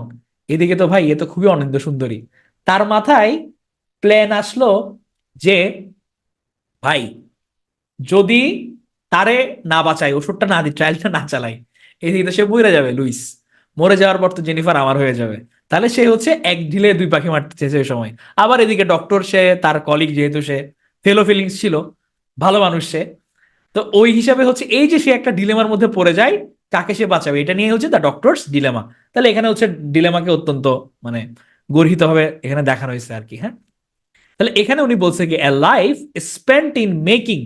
এদিকে তো ভাই এ তো খুবই অনিন্দ্য সুন্দরী। তার মাথায় প্ল্যান আসলো যে ভাই, যদি তারে না বাঁচাই, ওষুধটা না দিই, ট্রায়ালটা না চালাই, এদিকে তো সে মরে যাবে লুইস। মরে যাওয়ার পর তো জেনিফার আমার হয়ে যাবে। তাহলে সে হচ্ছে এক ঢিলে দুই পাখি মারতে চেয়েছে ওই সময়। আবার এদিকে ডক্টর, সে তার কলিগ, যেহেতু সে ফেলো ফিলিংস ছিল, ভালো মানুষ সে। তো ওই হিসাবে হচ্ছে এই যে সে একটা ডিলেমার মধ্যে পড়ে যায়, কাকে সে বাঁচাবে, এটা নিয়ে হচ্ছে দ্য ডক্টরস ডিলেমা। তাহলে এখানে হচ্ছে ডিলেমাকে অত্যন্ত মানে গর্হিত ভাবে এখানে দেখানো হয়েছে আর কি। হ্যাঁ, তাহলে এখানে উনি বলছে কি, a life spent in making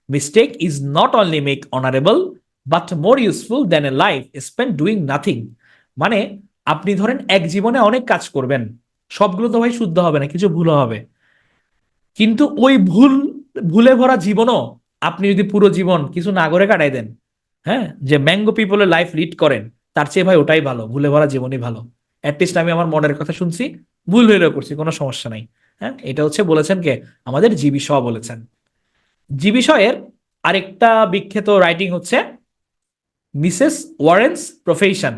mistake is not only make honourable but more useful than a life spent doing nothing. মানে আপনি ধরেন এক জীবনে অনেক কাজ করবেন, সবগুলো তো ভাই শুদ্ধ হবে না, কিছু ভুল হবে। কিন্তু ওই ভুলে ভরা জীবনও আপনি যদি পুরো জীবন কিছু না করে কাটাই দেন, হ্যাঁ, যে ম্যাঙ্গো পিপলের লাইফ লিড করেন, তার চেয়ে ভাই ওটাই ভালো, ভুলে ভরা জীবনই ভালো। অ্যাটলিস্ট আমি আমার মনের কথা শুনছি, ভুল হইলেও করছি, কোনো সমস্যা নাই। হ্যাঁ, এটা হচ্ছে বলেছেন কে? আমাদের জিবি শ বলেছেন। জিবি শ এর আরেকটা বিখ্যাত রাইটিং হচ্ছে মিসেস ওয়ারেন্স প্রফেশন।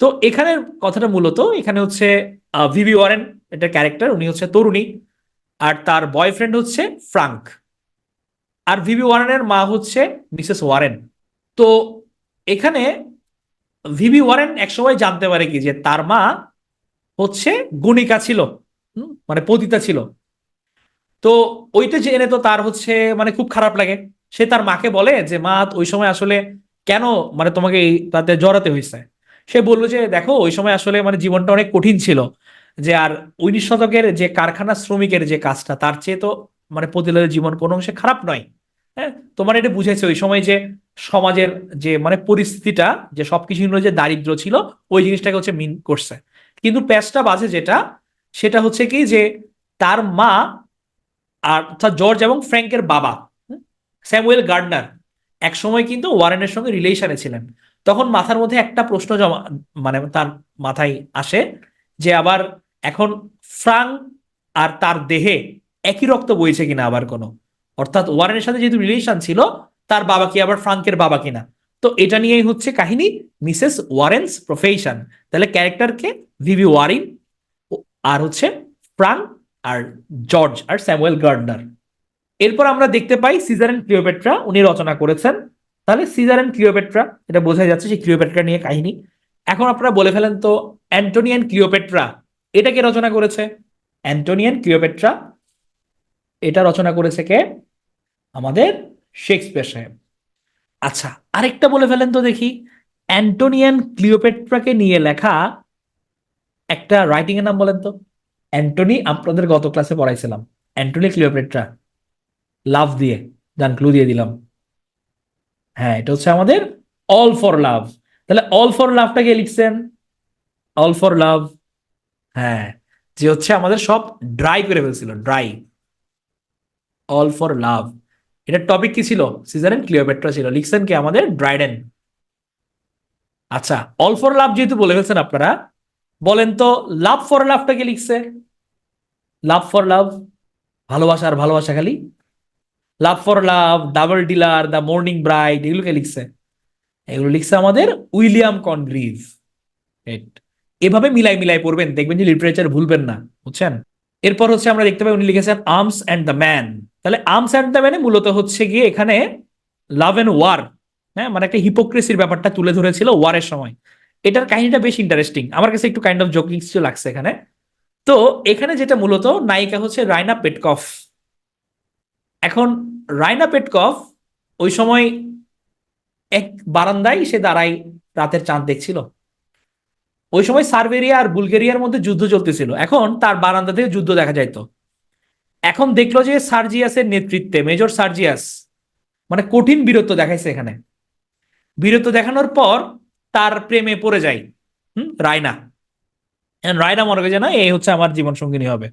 তো এখানের কথাটা মূলত, এখানে হচ্ছে ভিভি ওয়ারেন এটা ক্যারেক্টার, উনি হচ্ছে তরুণী, আর তার বয়ফ্রেন্ড হচ্ছে ফ্রাঙ্ক। আর ভিভি ওয়ারেনের মা হচ্ছে মিসেস ওয়ারেন। তো এখানে ভিভি ওয়ারেন একসময় জানতে পারে কি, যে তার মা হচ্ছে গণিকা ছিল, মানে পতিতা ছিল। তো ওইটা জেনে তো তার হচ্ছে মানে খুব খারাপ লাগে। সে তার মাকে বলে যে মা, ওই সময় আসলে কেন মানে তোমাকে এই তাতে জড়াতে হয়েছে। সে বললো যে দেখো, ওই সময় আসলে মানে জীবনটা অনেক কঠিন ছিল, যে আর 19 শতকের যে কারখানা শ্রমিকের যে কাজটা, তার চেয়ে তো মানে পতিতাদের জীবন কোনো অংশে খারাপ নয়। হ্যাঁ, তোমার এটা বুঝেছে ওই সময় যে সমাজের যে মানে পরিস্থিতিটা, যে সবকিছু যে দারিদ্র ছিল, ওই জিনিসটাকে হচ্ছে মিন করছে। কিন্তু প্যাচটা বাজে যেটা, সেটা হচ্ছে কি, যে তার মা আর অর্থাৎ জর্জ এবং ফ্র্যাঙ্কের বাবা, স্যামুয়েল গার্ডনার, এক সময় কিন্তু ওয়ারেনের সঙ্গে রিলেশনে ছিলেন। তখন মাথার মধ্যে একটা প্রশ্ন জমা মানে তার মাথায় আসে, যে আবার এখন ফ্রাঙ্ক আর তার দেহে একই রক্ত বইছে কিনা আবার কোনো, অর্থাৎ ওয়ারেনের সাথে যেহেতু রিলেশন ছিল, তার বাবা কি আবার ফ্রাঙ্কের বাবা কিনা। তো এটা নিয়েই হচ্ছে কাহিনী, মিসেস ওয়ারেন্স প্রফেশন। তাহলে ক্যারেক্টারকে ভিভি ওয়ারিন, আর হচ্ছে ফ্রাঙ্ক, আর জর্জ আর স্যামুয়েল গার্ডনার। এরপর আমরা দেখতে পাই সিজার এন্ড ক্লিওপেট্রা উনি রচনা করেছেন। তাহলে সিজার এন্ড ক্লিওপেট্রা, এটা বোঝা যাচ্ছে যে ক্লিওপেট্রা নিয়ে কাহিনী। এখন আপনারা বলে ফেলেন তো, অ্যান্টোনিয়ান ক্লিওপেট্রা এটা কে রচনা করেছে? অ্যান্টোনিয়ান ক্লিওপেট্রা এটা রচনা করেছে কে? আমাদের শেক্সপিয়ার সাহেব। আচ্ছা, আরেকটা বলে ফেলেন তো দেখি, অ্যান্টোনিয়ান ক্লিওপেট্রাকে নিয়ে লেখা একটা রাইটিং এর নাম বলেন তো। অ্যান্টনি আপনাদের গত ক্লাসে পড়াইছিলাম, অ্যান্টনি ক্লিওপেট্রা, লাভ দিয়ে, জান ক্লু দিয়ে দিলাম। হ্যাঁ, এটা হচ্ছে আমাদের অল ফর লাভ। তাহলে অল ফর লাভটা কে লিখছেন? অল ফর লাভ, হ্যাঁ, যে হচ্ছে আমাদের সব ড্রাই করে ফেলছিল, ড্রাই। অল ফর লাভ, এটার টপিক কি ছিল? সিজার এন্ড ক্লিওপেট্রা ছিল, লিখছেন কি? আমাদের ড্রাইডেন। আচ্ছা, অল ফর লাভ যেহেতু বলে ফেলছেন আপনারা, বলেন তো লাভ ফর লাভটা কে লিখছে? লাভ ফর লাভ, ভালোবাসা আর ভালোবাসা খালি, love for love, double dealer, the morning bride, এগুলোকে লিখছে? এগুলো লিখছে আমাদের উইলিয়াম কনগ্রিভ। Right. এভাবে মিলাই মিলাই পড়বেন, দেখবেন যে লিটারেচার ভুলবেন না, বুঝছেন? এরপর হচ্ছে আমরা দেখতে পাই উনি লিখেছেন আর্মস অ্যান্ড দ্য ম্যান। তাহলে আর্মস অ্যান্ড দ্য ম্যানে মূলত হচ্ছে গিয়ে এখানে লাভ এন্ড ওয়ার, হ্যাঁ, মানে একটা হিপোক্রেসির ব্যাপারটা তুলে ধরেছিল ওয়ারের সময়। এটার কাহিনীটা বেশ ইন্টারেস্টিং, আমার কাছে একটু কাইন্ড অফ জোকিং লাগছে এখানে। তো এখানে যেটা মূলত নায়িকা হচ্ছে রাইনা পেটকফ। এখন রাইনা পেটকফ ওই সময় এক বারান্দায় সে দাঁড়ায়, রাতের চাঁদ দেখছিল। ওই সময় সার্ভেরিয়া আর বুলগেরিয়ার মধ্যে যুদ্ধ চলতেছিল, এখন তার বারান্দা থেকে যুদ্ধ দেখা যাইতো। এখন দেখলো যে সার্জিয়াসের নেতৃত্বে, মেজর সার্জিয়াস মানে কঠিন বীরত্ব দেখাইছে এখানে। বীরত্ব দেখানোর পর তার প্রেমে পড়ে যায় রায়না। রায়না মনে করে যে না, এই হচ্ছে আমার জীবন সঙ্গিনী হবে।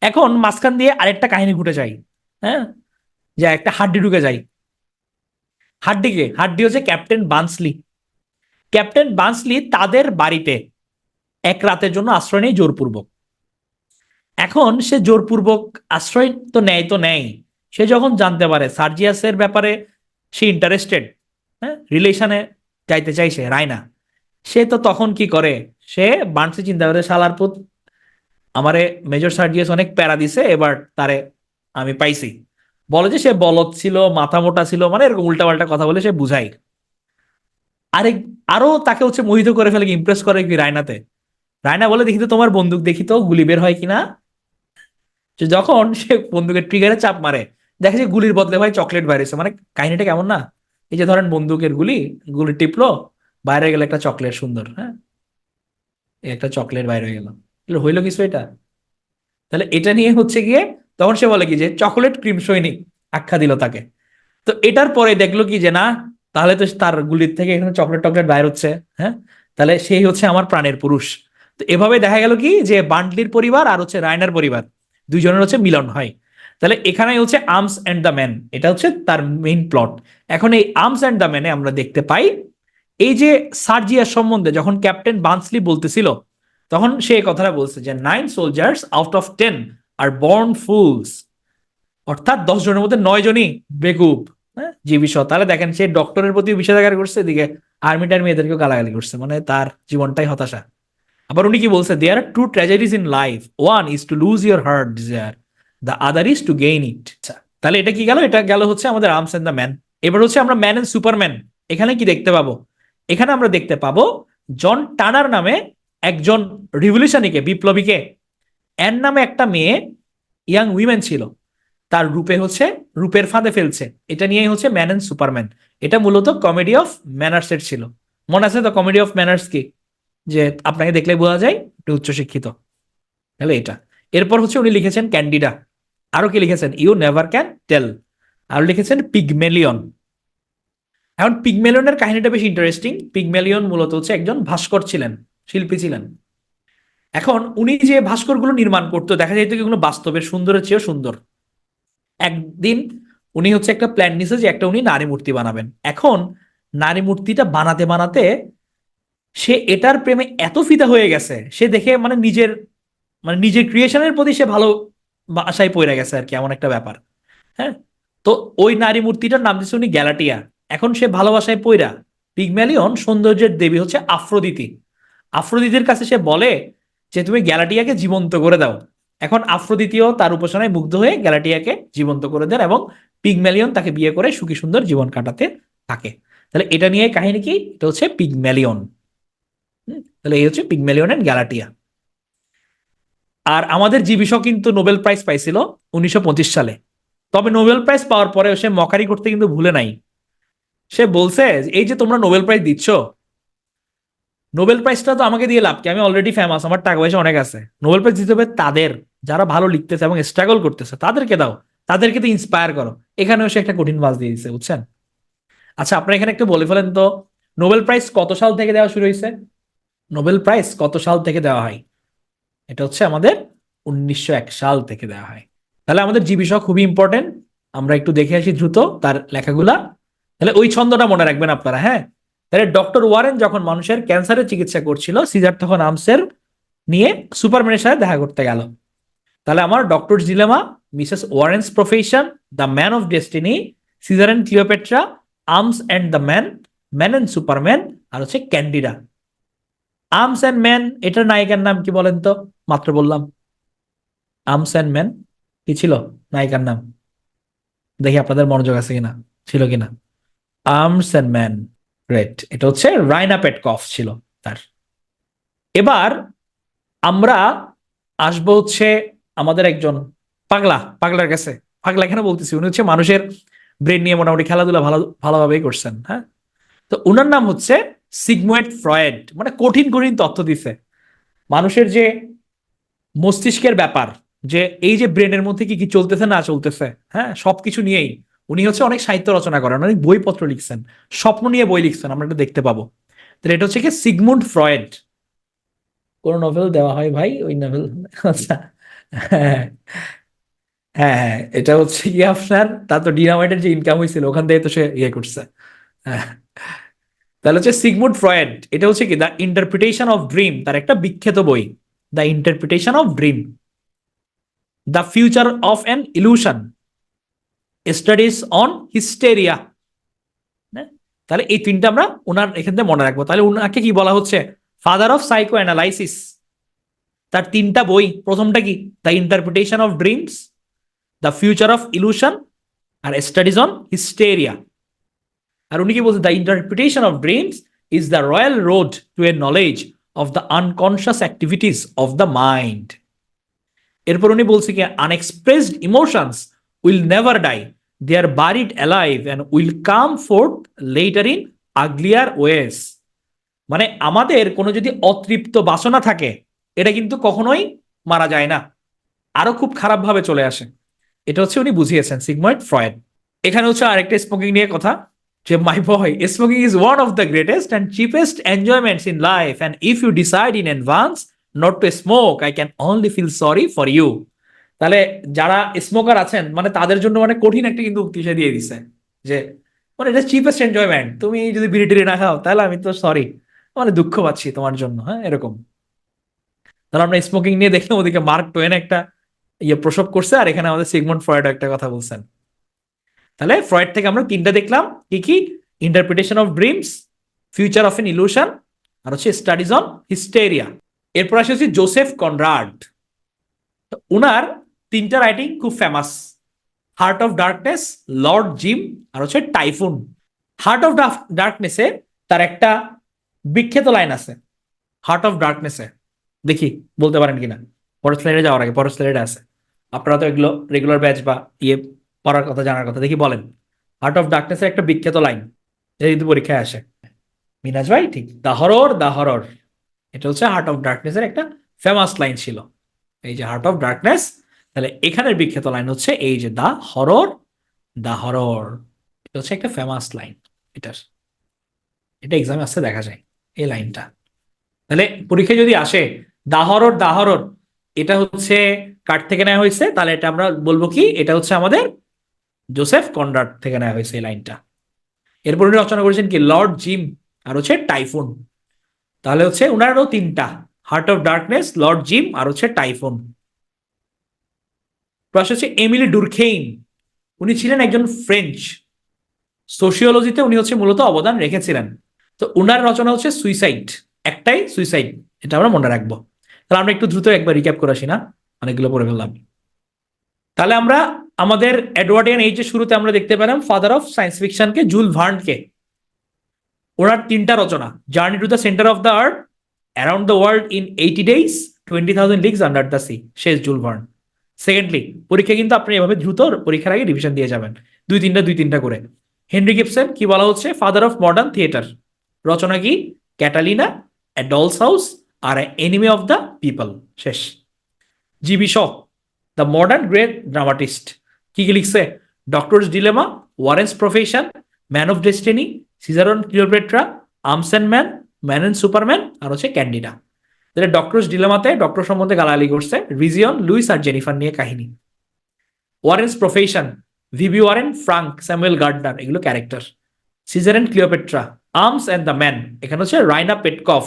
এখন মাঝখান দিয়ে আরেকটা কাহিনী ঘটে যায়, হ্যাঁ, যে একটা হাড্ডি ঢুকে যায়। হাড্ডি হচ্ছে ক্যাপ্টেন বান্সলি। ক্যাপ্টেন বান্সলি তাদের বাড়িতে এক রাতের জন্য আশ্রয় নেয় জোরপূর্বক। এখন সে জোরপূর্বক আশ্রয় তো নেয়। সে যখন জানতে পারে সার্জিয়াসের ব্যাপারে সে ইন্টারেস্টেড, হ্যাঁ, রিলেশনে যাইতে চাইছে রায়না, সে তো তখন কি করে, সে বার্নসে চিন্তা করে শালার পুত, আমারে মেজর সার্জিয়াস অনেক প্যারা দিছে, এবার তারে আমি পাইছি। বলে যে সে বলদ ছিল, মাথা মোটা ছিল, মানে এরকম উল্টাপাল্টা কথা বলে সে বুঝাই। আরেক আরো তাকে হচ্ছে মোহিত করে ফেলে, ইমপ্রেস করে কি রায়নাতে। রায়না বলে দেখি তো তোমার বন্দুক, দেখি তো গুলি বের হয় কিনা। যে যখন সে বন্দুকের ট্রিগারে চাপ মারে, দেখে যে গুলির বদলে ভাই চকলেট বাইরে হয়েছে। মানে কাহিনীটা কেমন না? এই যে ধরেন বন্দুকের গুলি, গুলি টিপলো, বাইরে গেলে একটা চকলেট, সুন্দর, হ্যাঁ, একটা চকলেট বাইরে হয়ে গেল, হইলো কিছু এটা। তাহলে এটা নিয়ে হচ্ছে গিয়ে তখন সে বলে কি যে চকলেট ক্রিম সৈনিক আখ্যা দিল তাকে। তো এটার পরে দেখলো কি যে না, তাহলে তো তার গুলির থেকে এখানে চকলেট টকলেট বাইর হচ্ছে, হ্যাঁ, তাহলে সেই হচ্ছে আমার প্রাণের পুরুষ। তো এভাবে দেখা গেল কি যে বান্টলির পরিবার আর হচ্ছে রায়নার পরিবার দুইজনের হচ্ছে মিলন হয়। তাহলে এখানে হচ্ছে আর্মস এন্ড দ্য ম্যান, এটা হচ্ছে তার মেইন প্লট। এখন এই আর্মস এন্ড দ্য ম্যানে আমরা দেখতে পাই এই যে সার্জিয়ার সম্বন্ধে যখন ক্যাপ্টেন বান্সলি বলতেছিল, তখন সে এই কথাটা বলছে যে 9 soldiers out of 10 R born fools, অর্থাৎ 10 জনের মধ্যে 9 জনই বেকুব, হ্যাঁ, জীবিত। তাহলে দেখেন সে ডক্টরের প্রতি বিষেধাগার করছে, এদিকে আর্মিটার মেয়েদেরকেও গালাগালি করছে, মানে তার জীবনটাই হতাশা। আবার উনি কি বলছে, there are two tragedies in life, one is to lose your heart desire, the other is to gain it. তাহলে এটা কি গেল? এটা গেল হচ্ছে আমাদের আর্মস এন্ড দ্য ম্যান। এবার হচ্ছে আমরা ম্যান এন্ড সুপারম্যান। এখানে কি দেখতে পাবো? এখানে আমরা দেখতে পাবো জন টানার নামে একজন রিভলিউশনীকে, বিপ্লবীকে, অ্যান নামে একটা মেয়ে, ইয়াং উইমেন ছিল, তার রূপে হচ্ছে রূপের ফাঁদে ফেলছে। এটা নিয়েই হচ্ছে ম্যান এন্ড সুপারম্যান। এটা মূলত কমেডি অফ ম্যানার্স এর ছিল। মনে আছে তো কমেডি অফ ম্যানার্স কি? যে আপনাকে দেখলে বোঝা যায় একটু উচ্চশিক্ষিত। তাহলে এটা। এরপর হচ্ছে উনি লিখেছেন ক্যান্ডিডা। আরো কি লিখেছেন? You never can Tell. আর লিখেছেন পিগমেলিয়ন। এখন পিগমেলিয়নের কাহিনীটা বেশ ইন্টারেস্টিং। পিগমেলিয়ন মূলত হচ্ছে একজন ভাস্কর ছিলেন, শিল্পী ছিলেন। এখন উনি যে ভাস্করগুলো নির্মাণ করতো, দেখা যাইতো কি এগুলো বাস্তবের সুন্দরের চেয়েও সুন্দর। একদিন উনি হচ্ছে একটা প্ল্যান নিছে যে একটা উনি নারী মূর্তি বানাবেন। এখন নারী মূর্তিটা বানাতে বানাতে সে এটার প্রেমে এত ফিদা হয়ে গেছে, সে দেখে মানে নিজের ক্রিয়েশনের প্রতি সে ভালো আশায় পড়ে গেছে আর কি, এমন একটা ব্যাপার। হ্যাঁ, তো ওই নারী মূর্তিটার নাম দিচ্ছে উনি গ্যালাটিয়া। এখন সে ভালোবাসায় পইরা, পিগম্যালিয়ন সৌন্দর্যের দেবী হচ্ছে আফ্রোদিতি, আফ্রোদিতির কাছে সে বলে যে তুমি গ্যালাটিয়াকে জীবন্ত করে দাও। এখন আফ্রোদিতিও তার উপাসনায় মুগ্ধ হয়ে গ্যালাটিয়াকে জীবন্ত করে দেন এবং পিগম্যালিয়ন তাকে বিয়ে করে সুখী সুন্দর জীবন কাটাতে থাকে। তাহলে এটা নিয়ে কাহিনী কি? এটা হচ্ছে পিগম্যালিয়ন। তাহলে এই হচ্ছে পিগম্যালিয়ন এন্ড গ্যালাটিয়া। আর আমাদের জীবিশ কিন্তু নোবেল প্রাইজ পাইছিল 1925 সালে। তবে নোবেল প্রাইজ পাওয়ার পরে সে মকারি করতে কিন্তু ভুলে নাই। সে বলছে এই যে তোমরা নোবেল প্রাইজ দিচ্ছ, নোবেল প্রাইজটা তো আমাকে দিয়ে লাভ কি, আমি অলরেডি ফেমাস, আমার টাকা পয়সা অনেক আছে। নোবেল প্রাইজ দিতে হবে তাদের যারা ভালো লিখতেছে এবং স্ট্রাগল করতেছে, তাদেরকে দাও, তাদেরকে তো ইন্সপায়ার করো। এখানেও সে একটা কঠিন বাজ দিয়ে দিচ্ছে, বুঝছেন? আচ্ছা, আপনারা এখানে একটু বলে ফেলেন তো, নোবেল প্রাইজ কত সাল থেকে দেওয়া শুরু হয়েছে? নোবেল প্রাইজ কত সাল থেকে দেওয়া হয়? এটা হচ্ছে আমাদের 1901 সাল থেকে দেওয়া হয়। তাহলে আমাদের যে বিষয় খুবই ইম্পর্টেন্ট, আমরা একটু দেখে আসি দ্রুত তার লেখাগুলা। তাহলে ওই ছন্দটা মনে রাখবেন আপনারা, হ্যাঁ। তাহলে ডক্টর ওয়ারেন যখন মানুষের ক্যান্সারের চিকিৎসা করছিল, সিজার তখন আমসের নিয়ে সুপারম্যানের সাথে দেখা করতে গেল। তাহলে আমার Doctor Dilemma, Mrs Warren's Profession, the man of destiny, Caesar and Cleopatra, Arms and the Man, Man and Superman, আর হচ্ছে ক্যান্ডিডা। আর্মস এন্ড ম্যান, এটার নায়িকার নাম কি বলেন তো? মাত্র বললাম আর্মস এন্ড ম্যান, কি ছিল নায়িকার নাম? দেখি আপনাদের মনোযোগ আছে কিনা, ছিল কিনা। আর্মস এন্ড ম্যান, গ্রেট, এটা হচ্ছে রাইনা পেটকফ ছিল তার। এবার আমরা আসবো হচ্ছে আমাদের একজন পাগলার কাছে। পাগলা এখানে বলতেছি, উনি হচ্ছে মানুষের ব্রেন নিয়ে মোটামুটি খেলাধুলা ভালোভাবেই করছেন, হ্যাঁ। তো উনার নাম হচ্ছে সিগমুয়েন্ড ফ্রয়েড। মানে কঠিন কঠিন তথ্য দিছে মানুষের যে মস্তিষ্কের ব্যাপার, যে এই যে ব্রেনের মধ্যে কি কি চলতেছে না চলতেছে, হ্যাঁ, সবকিছু নিয়েই উনি হচ্ছে অনেক সাহিত্য রচনা করেন, অনেক বইপত্র লিখছেন, স্বপ্ন নিয়ে বই লিখছেন, আমরা এটা দেখতে পাবো। তাহলে এটা হচ্ছে কি সিগমুন্ড ফ্রয়েড। কোন নোবেল দেওয়া হয় ভাই ওই নোবেল? আচ্ছা, হ্যাঁ হ্যাঁ হ্যাঁ, এটা হচ্ছে কি আপনার, তার তো ডিনামাইটের যে ইনকাম হয়েছিল ওখান থেকে তো সে ইয়ে করছে, হ্যাঁ। তাহলে হচ্ছে সিগমুন্ড ফ্রয়েড, এটা হচ্ছে কি দ্য ইন্টারপ্রিটেশন অফ ড্রিম, তার একটা বিখ্যাত বই, the interpretation of dream, the Future of an Illusion, Studies on hysteria. তাহলে এই তিনটা আমরা ওনার এখান থেকে মনে রাখবো। তাহলে ওনাকে কি বলা হচ্ছে? Father of psycho analysis. তার তিনটা বই, প্রথমটা কি the interpretation of Dreams, the Future of Illusion, আর স্টাডিজ অন হিস্টেরিয়া। আর উনি কি বলছে? The interpretation of dreams is the royal road to a knowledge of the unconscious activities of the mind. এরপর উনি বলছে কি unexpressed emotions will never die, they are buried alive and will come forth later in uglier ways. মানে আমাদের কোনো যদি অতৃপ্ত বাসনা থাকে, এটা কিন্তু কখনোই মারা যায় না, আরো খুব খারাপ ভাবে চলে আসে। এটা হচ্ছে উনি বুঝিয়েছেন সিগমুন্ড ফ্রয়েড। এখানে হচ্ছে আরেকটা স্মোকিং নিয়ে কথা, যে my boy, smoking is one of the greatest and cheapest enjoyments in life, and if you decide in advance not to smoke, I can only feel sorry for you. তাহলে যারা smoker আছেন, মানে তাদের জন্য মানে কঠিন একটা কিন্তু উক্তি সে দিয়ে দিছে, যে মানে এটা চিপেস্ট এনজয়মেন্ট, তুমি যদি বিড়ি টিড়ি না খাও তাহলে আমি তো সরি, মানে দুঃখ পাচ্ছি তোমার জন্য, হ্যাঁ, এরকম। তাহলে আমরা স্মোকিং নিয়ে দেখলাম, ওদিকে মার্ক টোয়েন একটা ইয়ে প্রসব করছে, আর এখানে আমাদের সিগমুন্ড ফ্রয়েড একটা কথা বলছেন। তাহলে ফ্রয়েড থেকে আমরা তিনটা দেখলাম, কি কি? Interpretation of Dreams, Future of an Illusion, আর হচ্ছে স্টাডিজ অন হিস্টেরিয়া। এরপর আসে হচ্ছে জোসেফ কনরাড। উনার তিনটা রাইটিং খুব famous, Heart of Darkness, Lord Jim, আর হচ্ছে টাইফুন। হার্ট অফ ডার্কনেসে তার একটা বিখ্যাত লাইন আছে, হার্ট অফ ডার্কনেসে, দেখি বলতে পারেন কিনা। পরের স্লাইডে যাওয়ার আগে, পরের স্লাইডে আছে, আপনারা তো এগুলো রেগুলার ব্যাচ বা ইয়ে পড়ার কথা, জানার কথা, দেখি বলেন। হার্ট অফ ডার্কনেসের একটা বিখ্যাত লাইন, এটা কিন্তু পরীক্ষায় আসে। মিনাজ ভাই ঠিক, দা হরর, দা হরর, এটা হচ্ছে হার্ট অফ ডার্কনেসের একটা ফেমাস লাইন ছিল, এই যে হার্ট অফ ডার্কনেস। তাহলে এখানের বিখ্যাত লাইন হচ্ছে এই যে দা হরর, দা হরর, এটা হচ্ছে একটা ফেমাস লাইন এটার, এটা এক্সামে আসতে দেখা যায় এই লাইনটা। তাহলে পরীক্ষায় যদি আসে দাহরর দাহরর, এটা হচ্ছে কার থেকে নেওয়া হয়েছে, তাহলে এটা আমরা বলবো কি, এটা হচ্ছে আমাদের জোসেফ কনরাড থেকে নেওয়া হয়েছে এই লাইনটা। এরপর উনি রচনা করেছেন কি লর্ড জিম, আর হচ্ছে টাইফুন। তাহলে হচ্ছে উনারও তিনটা, Heart of Darkness, Lord Jim, আর হচ্ছে টাইফুন। প্রশ্ন হচ্ছে এমিলি ডুরখেইম, উনি ছিলেন একজন ফ্রেঞ্চ, সোশিওলজিতে উনি হচ্ছে মূলত অবদান রেখেছিলেন। তো উনার রচনা হচ্ছে সুইসাইড, একটাই সুইসাইড, এটা আমরা মনে রাখবো। তাহলে আমরা একটু দ্রুত একবার রিক্যাপ করে আসি না, অনেকগুলো পড়ে ফেললাম। তাহলে আমরা আমাদের এডওয়ার্ডিয়ান এইজের শুরুতে আমরা দেখতে পেলাম ফাদার অফ সায়েন্স ফিকশনকে জুল ভার্নকে। ওনার তিনটা রচনা, Journey to the Centre of the Earth, Around the World in 80 days, 20,000 Leagues Under the Sea, শেষ জুল ভার্ন। সেকেন্ডলি, পরীক্ষা কিন্তু আপনি এভাবে দ্রুত পরীক্ষার আগে রিভিশন দিয়ে যাবেন, দুই তিনটা করে। হেনরি গিবসন কি বলা হচ্ছে? Father of modern Theatre. রচনা কি? ক্যাটালিনা, এ ডলস হাউস, আর এনিমি অফ দ্য পিপল। শেষ। GB Shaw, the modern great dramatist. কি কি লিখছে? Doctor's Dilemma, Warren's profession, Man of destiny, Caesar on Cleopatra, Arms and Man, Man and Superman, আর হচ্ছে Candida. তাহলে doctors ডিলেমাতে doctor সম্বন্ধে গালাগালি করছে, রিজিয়ন, লুইস আর জেনিফার নিয়ে কাহিনী। Warren's Profession, VB Warren, Frank, Samuel Gardner, এগুলো character. Caesar and Cleopatra, Arms and the Man, এখানে হচ্ছে Raina Petkoff,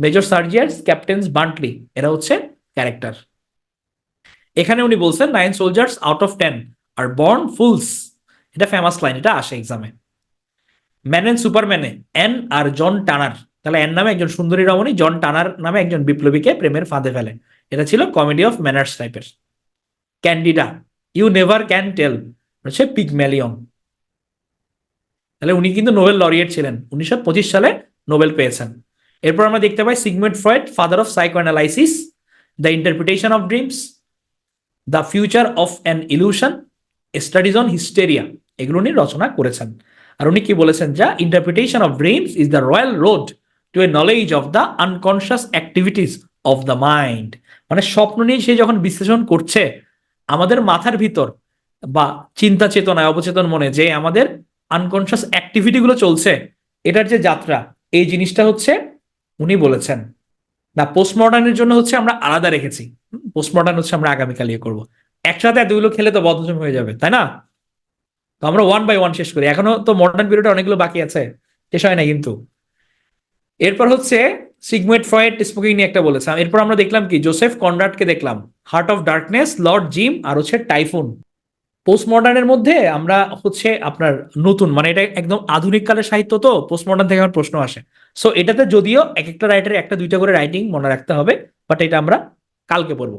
Major Sergius, Captains Bluntschli, এরা হচ্ছে ক্যারেক্টার। এখানে উনি বলছেন 9 soldiers out of 10 R born fools. এটা ফেমাস লাইন, এটা আসে এক্সামে। ম্যান অ্যান্ড সুপারম্যানে অ্যান আর জন টানার, তাহলে অ্যান নামে একজন সুন্দরী রমণী, জন টানার নামে একজন বিপ্লবীকে প্রেমের ফাঁদে ফেলে। এটা ছিল কমেডি অফ ম্যানার্স টাইপের। Candida, you never can tell, হচ্ছে পিগম্যালিয়ন। তাহলে উনি কিন্তু নোবেল লরিয়েট ছিলেন, 1925 সালে নোবেল পেয়েছেন। এরপর আমরা দেখতে পাই Sigmund Freud, father of psychoanalysis, the interpretation of Dreams, the Future of an Illusion, Studies on Hysteria, এগুলো উনি রচনা করেছেন। আর উনি কি বলেছেন? যা interpretation of dreams is the royal road to a knowledge of the unconscious activities of the mind. মানে স্বপ্ন নিয়ে সে যখন বিশ্লেষণ করছে, আমাদের মাথার ভিতর বা চিন্তা চেতনায়, অবচেতন মনে যে আমাদের আনকনশিয়াস অ্যাক্টিভিটিগুলো চলছে, এটার যে যাত্রা, এই জিনিসটা হচ্ছে উনি বলেছেন। না, পোস্টমডার্নের জন্য হচ্ছে আমরা আলাদা রেখেছি, পোস্টমডার্ন হচ্ছে আমরা আগামীকাল ইয়ে করবো। একসাথে এতগুলো খেলে তো বদহজম হয়ে যাবে, তাই না? তো আমরা ওয়ান বাই ওয়ান শেষ করি, এখনো তো মডার্ন পিরিয়ডে অনেকগুলো বাকি আছে, শেষ হয় না কিন্তু। এরপর হচ্ছে সিগমুন্ড ফ্রয়েড স্পোকিং নিয়ে একটা বলেছে। এরপর আমরা দেখলাম কি, জোসেফ কনরাডকে দেখলাম, Heart of Darkness, Lord Jim, আর হচ্ছে টাইফুন। পোস্ট মডার্নের মধ্যে আমরা হচ্ছে আপনার নতুন, মানে এটা একদম আধুনিক কালের সাহিত্য, তো পোস্ট মডার্ন থেকে আমার প্রশ্ন আসে। সো এটাতে যদিও এক একটা রাইটারের একটা দুইটা করে রাইটিং মনে রাখতে হবে, বাট এটা আমরা কালকে পড়বো।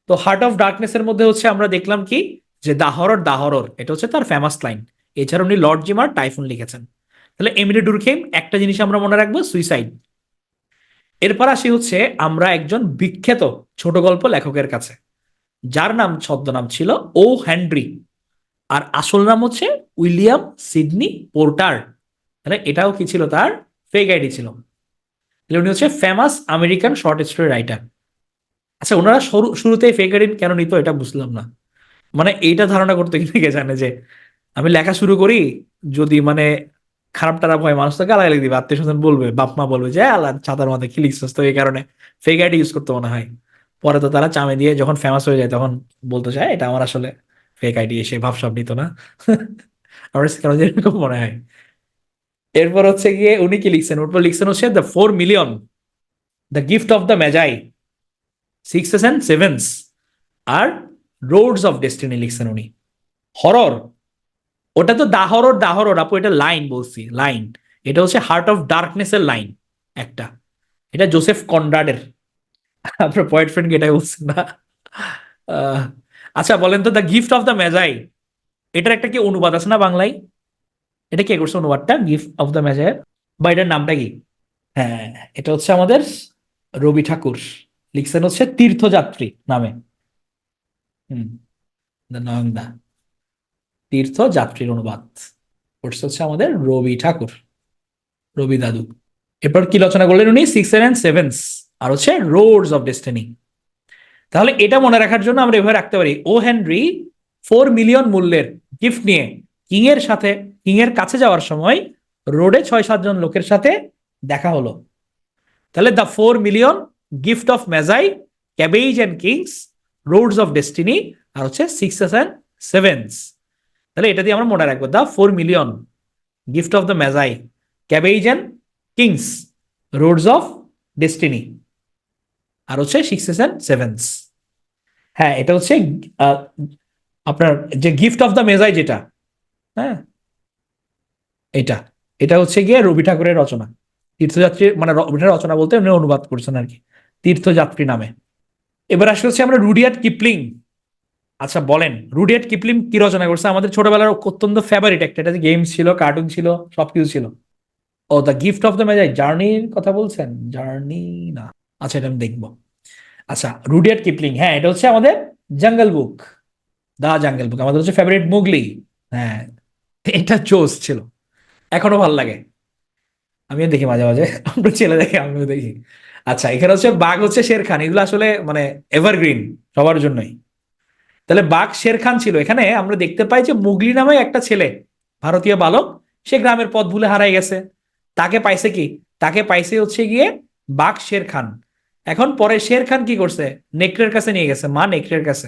তো হার্ট অফ ডার্কনেস এর মধ্যে হচ্ছে আমরা দেখলাম কি, যে দাহরর, এটা হচ্ছে তার ফেমাস লাইন। এছাড়া উনি লর্ড জিম আর টাইফুন লিখেছেন। তাহলে এমিলি ডুরখেইম, একটা জিনিস আমরা মনে রাখবো, সুইসাইড। এরপর আসি হচ্ছে আমরা একজন বিখ্যাত ছোট গল্প লেখকের কাছে, যার নাম ছদ্মনাম ছিল ও হেনরি, আর আসল নাম হচ্ছে উইলিয়াম সিডনি পোর্টার। তাহলে এটাও কি ছিল? তার ফেক আইডি ছিল। তাহলে উনি হচ্ছে famous American short story writer. আচ্ছা, ওনারা শুরুতেই ফেক আইডি কেন নিত এটা বুঝলাম না। মানে এইটা ধারণা করতে গেলে কে জানে যে আমি লেখা শুরু করি, যদি মানে খারাপ টারাপ হয়, মানুষ তো গালাগালি দিবে, আত্মীয় স্বজন বলবে, বাপ মা বলবে যে আল্লাহ ছাতার মাথায় কি লিখছিস, তো এই কারণে ফেক আইডি ইউজ করতে মনে হয়। পরে তো তারা চামে দিয়ে যখন ফেমাস হয়ে যায় তখন বলতে চায় এটা আমার আসলে ফেক আইডি, এসে ভাবসাব নিত না। আমার কাছে কেন জানি এরকম মনে হয়। এরপর হচ্ছে গিয়ে উনি কি লিখছেন? ওরপর লিখছেন হচ্ছে the 4 million, the gift of the Magi, sixes and sevens, আর রোডস অফ ডেস্টিনি লিখছেন উনি। হরর, ওটা তো দাহরর আপু, এটা লাইন বলছি, লাইন। এটা হচ্ছে হার্ট অফ ডার্কনেস এর লাইন একটা, এটা জোসেফ কনরাডের। আপনার বয়ফ্রেন্ড এটাই বলছেন না? আহ, আচ্ছা বলেন তো, দ্য গিফট অফ দ্য ম্যাজাই, এটার একটা কি অনুবাদ আছে না বাংলায়? এটা কে করছে অনুবাদটা, গিফট অফ দ্য ম্যাজাই, বা এটার নামটা কি? হ্যাঁ, এটা হচ্ছে আমাদের রবি ঠাকুর, লিখছেন হচ্ছে তীর্থযাত্রী নামে। হুম, দ্য নয়নদা, তীর্থযাত্রীর অনুবাদ করছে হচ্ছে আমাদের রবি ঠাকুর, রবি দাদু। এরপর কি রচনা করলেন উনি? সিক্স অ্যান্ড সেভেন্স, আর হচ্ছে রোডস অফ ডেস্টিনি। তাহলে এটা মনে রাখার জন্য আমরা এভাবে রাখতে পারি, ও হেনরি 4 মিলিয়ন মূল্যের গিফট নিয়ে কিং এর কাছে যাওয়ার সময় রোডে 6-7 জন লোকের সাথে দেখা হলো। তাহলে the 4 Million, Gift of Magi, Cabbage and Kings, Roads of Destiny, আর হচ্ছে সিক্সেস অ্যান্ড সেভেন্স। তাহলে এটা দিয়ে আমরা মনে রাখবো, the 4 Million, Gift of the Magi, Cabbage and Kings, Roads of Destiny, আর হচ্ছে সিক্সেস অ্যান্ড সেভেন্স। হ্যাঁ, এটা হচ্ছে আহ, আপনার যে গিফট অফ দ্য মেজাই যেটা, হ্যাঁ, এটা এটা হচ্ছে গিয়ে রবি ঠাকুরের রচনা। তীর্থযাত্রী মানে রবি ঠাকুরের রচনা বলতে উনি অনুবাদ করছেন আর কি, তীর্থযাত্রী নামে। এবার আসলে হচ্ছে আমরা রুডিয়ার্ড কিপলিং। আচ্ছা বলেন, রুডিয়ার্ড কিপলিং কি রচনা করছে? আমাদের ছোটবেলার অত্যন্ত ফেভারিট একটা, এটা গেমস ছিল, কার্টুন ছিল, সবকিছু ছিল। ও the gift of the Magi, জার্নির কথা বলছেন? জার্নি না, আচ্ছা এটা আমি দেখবো। আচ্ছা, রুডিয়ার্ড কিপলিং, হ্যাঁ এটা হচ্ছে আমাদের জঙ্গল বুক, দা জঙ্গল বুক আমাদের হচ্ছে ফেভারিট মুগলি। হ্যাঁ, এটা জোস ছিল, এখনো ভালো লাগে, আমিও দেখি মাঝে মাঝে, আমরা ছেলে দেখে আমিও দেখি। আচ্ছা, এখানে হচ্ছে বাঘ হচ্ছে শের খান, এগুলো আসলে মানে এভারগ্রিন সবার জন্যই। তাহলে বাঘ শের খান ছিল। এখানে আমরা দেখতে পাই যে মুগলি নামে একটা ছেলে, ভারতীয় বালক, সে গ্রামের পথ ভুলে হারাই গেছে। তাকে পাইছে কি, তাকে পাইছে হচ্ছে গিয়ে বাঘ শের খান। এখন পরে শের খান কি করছে, নেকড়ের কাছে নিয়ে গেছে, মা নেকড়ের কাছে।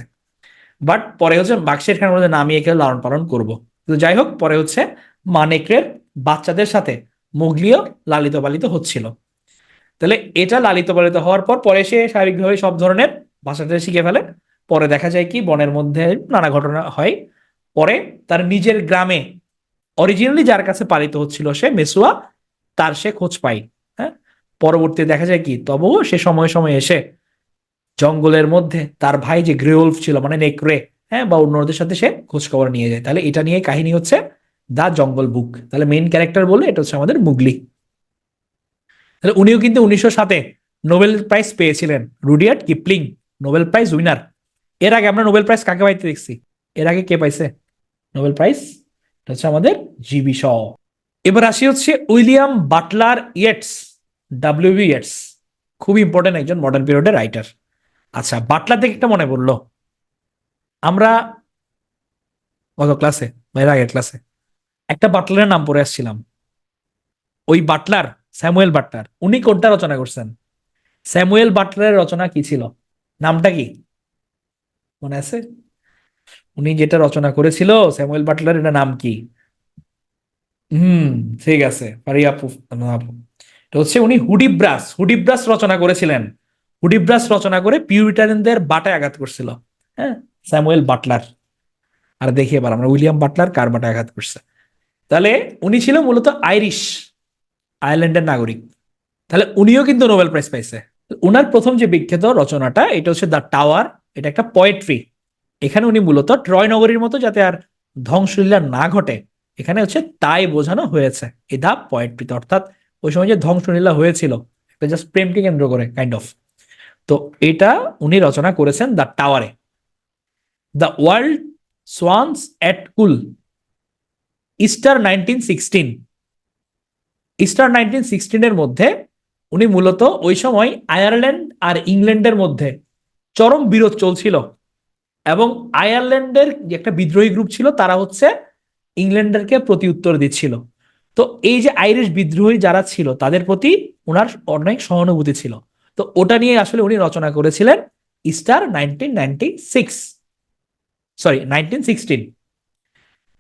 বাট পরে হচ্ছে বাঘ শের খান বলছে, না আমি একে লালন পালন করবো। তো যাই হোক, পরে হচ্ছে মা নেকড়ের বাচ্চাদের সাথে মুগলিও লালিত পালিত হচ্ছিল। তাহলে এটা লালিত পালিত হওয়ার পর পরে সে স্বাভাবিকভাবে সব ধরনের ভাষাটা শিখে ফেলে। পরে দেখা যায় কি বনের মধ্যে নানা ঘটনা হয়। পরে তার নিজের গ্রামে অরিজিনালি যার কাছে পালিত হচ্ছিল সে মেসুয়া, তার সে খোঁজ পায়। হ্যাঁ, পরবর্তী দেখা যায় কি তবুও সে সময় সময় এসে জঙ্গলের মধ্যে তার ভাই যে গ্রেওলফ ছিল মানে নেকড়ে, হ্যাঁ বা অন্যদের সাথে সে খোঁজ খবর নিয়ে যায়। তাহলে এটা নিয়ে কাহিনী হচ্ছে দা জঙ্গল বুক। তাহলে মেইন ক্যারেক্টার বলে এটা হচ্ছে আমাদের মুগলি। তাহলে উনিও কিন্তু 1907 নোবেল প্রাইজ পেয়েছিলেন, Rudyard Kipling, Nobel prize winner. এর আগে আমরা নোবেল প্রাইজ কাকে পাইতে দেখছি, এর আগে কে পাইছে নোবেল প্রাইজ? এটা হচ্ছে আমাদের জিবি শ। এবার আসি হচ্ছে William Butler Yeats, W B Yeats, খুব ইম্পর্টেন্ট একজন মডার্ন পিরিয়ডের রাইটার। আচ্ছা, বাটলার থেকে একটা মনে পড়লো, আমরা গত ক্লাসে বা এর আগের ক্লাসে একটা বাটলারের নাম পড়ে আসছিলাম। ওই বাটলার, স্যামুয়েল বাটলার, উনি কোনটা রচনা করছেন? স্যামুয়েল বাটলারের রচনা কি ছিল, নামটা কি মনে আছে? উনি যেটা রচনা করেছিল স্যামুয়েল বাটলার, এটা নাম কি? হুম, ঠিক আছে, ফারিয়া আপু, না আপু, এটা হচ্ছে উনি হুডিব্রাস, হুডিব্রাস রচনা করেছিলেন। হুডিব্রাস রচনা করে পিউরিটারিয়ানদের বাটায় আঘাত করছিল। হ্যাঁ, স্যামুয়েল বাটলার। আর দেখি এবার আমরা উইলিয়াম বাটলার কার বাটায় আঘাত করছে। তাহলে উনি ছিল মূলত আইরিশ, আয়ারল্যান্ডের নাগরিক। তাহলে উনিও কিন্তু নোবেল প্রাইজ পাইছে। উনার প্রথম যে বিখ্যাত রচনাটা এটা হচ্ছে দ্য টাওয়ার, এটা একটা পোয়েট্রি। এখানে উনি মূলত ট্রয় নগরীর মতো যাতে আর ধ্বংসলীলা না ঘটে, এখানে হচ্ছে তাই বোঝানো হয়েছে এই দা পোয়েট্রিতে। অর্থাৎ ওই সময় যে ধ্বংসলীলা হয়েছিল একটা জাস্ট প্রেমকে কেন্দ্র করে কাইন্ড অফ, তো এটা উনি রচনা করেছেন দ্য টাওয়ারে। The World Swans at Coole, Easter 1916, Easter 1916-এর মধ্যে উনি মূলত ওই সময় আয়ারল্যান্ড আর ইংল্যান্ডের মধ্যে চরম বিরোধ চলছিল, এবং আয়ারল্যান্ডের যে একটা বিদ্রোহী গ্রুপ ছিল তারা হচ্ছে ইংল্যান্ডারকে প্রতি উত্তর দিচ্ছিল। তো এই যে আইরিশ বিদ্রোহী যারা ছিল তাদের প্রতি ওনার অনেক সহানুভূতি ছিল। তো ওটা নিয়ে আসলে উনি রচনা করেছিলেন ইস্টার 1996, সরি 1916।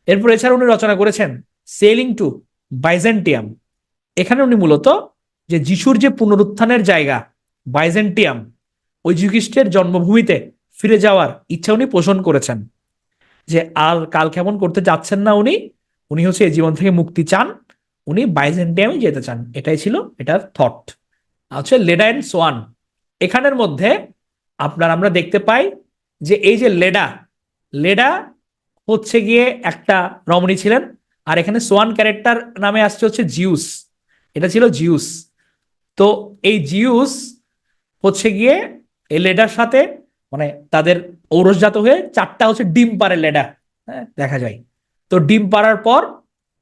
এরপর এছাড়া উনি রচনা করেছেন সেলিং টু বাইজেন্টিয়াম। এখানে উনি মূলত যে যিশুর যে পুনরুত্থানের জায়গা বাইজেন্টিয়াম, ওই যীশুখ্রিস্টের জন্মভূমিতে ফিরে যাওয়ার ইচ্ছা উনি পোষণ করেছেন, যে আর কাল কেমন করতে যাচ্ছেন না উনি, উনি হচ্ছে এই জীবন থেকে মুক্তি চান, উনি বাইজেন্টিয়ামে যেতে চান, এটাই ছিল এটার থট। হচ্ছে লেডা এন্ড সোয়ান, এখানের মধ্যে আমরা দেখতে পাই যে এই যে লেডা, লেডা হচ্ছে গিয়ে একটা রমণী ছিলেন। আর এখানে সোয়ান ক্যারেক্টার নামে আসছে হচ্ছে জিউস, এটা ছিল জিউস। তো এই জিউস হচ্ছে গিয়ে এই লেডার সাথে মানে তাদের ঔরসজাত হয়ে চারটা হচ্ছে ডিম পারে লেডা, হ্যাঁ দেখা যায়। তো ডিম পাড়ার পর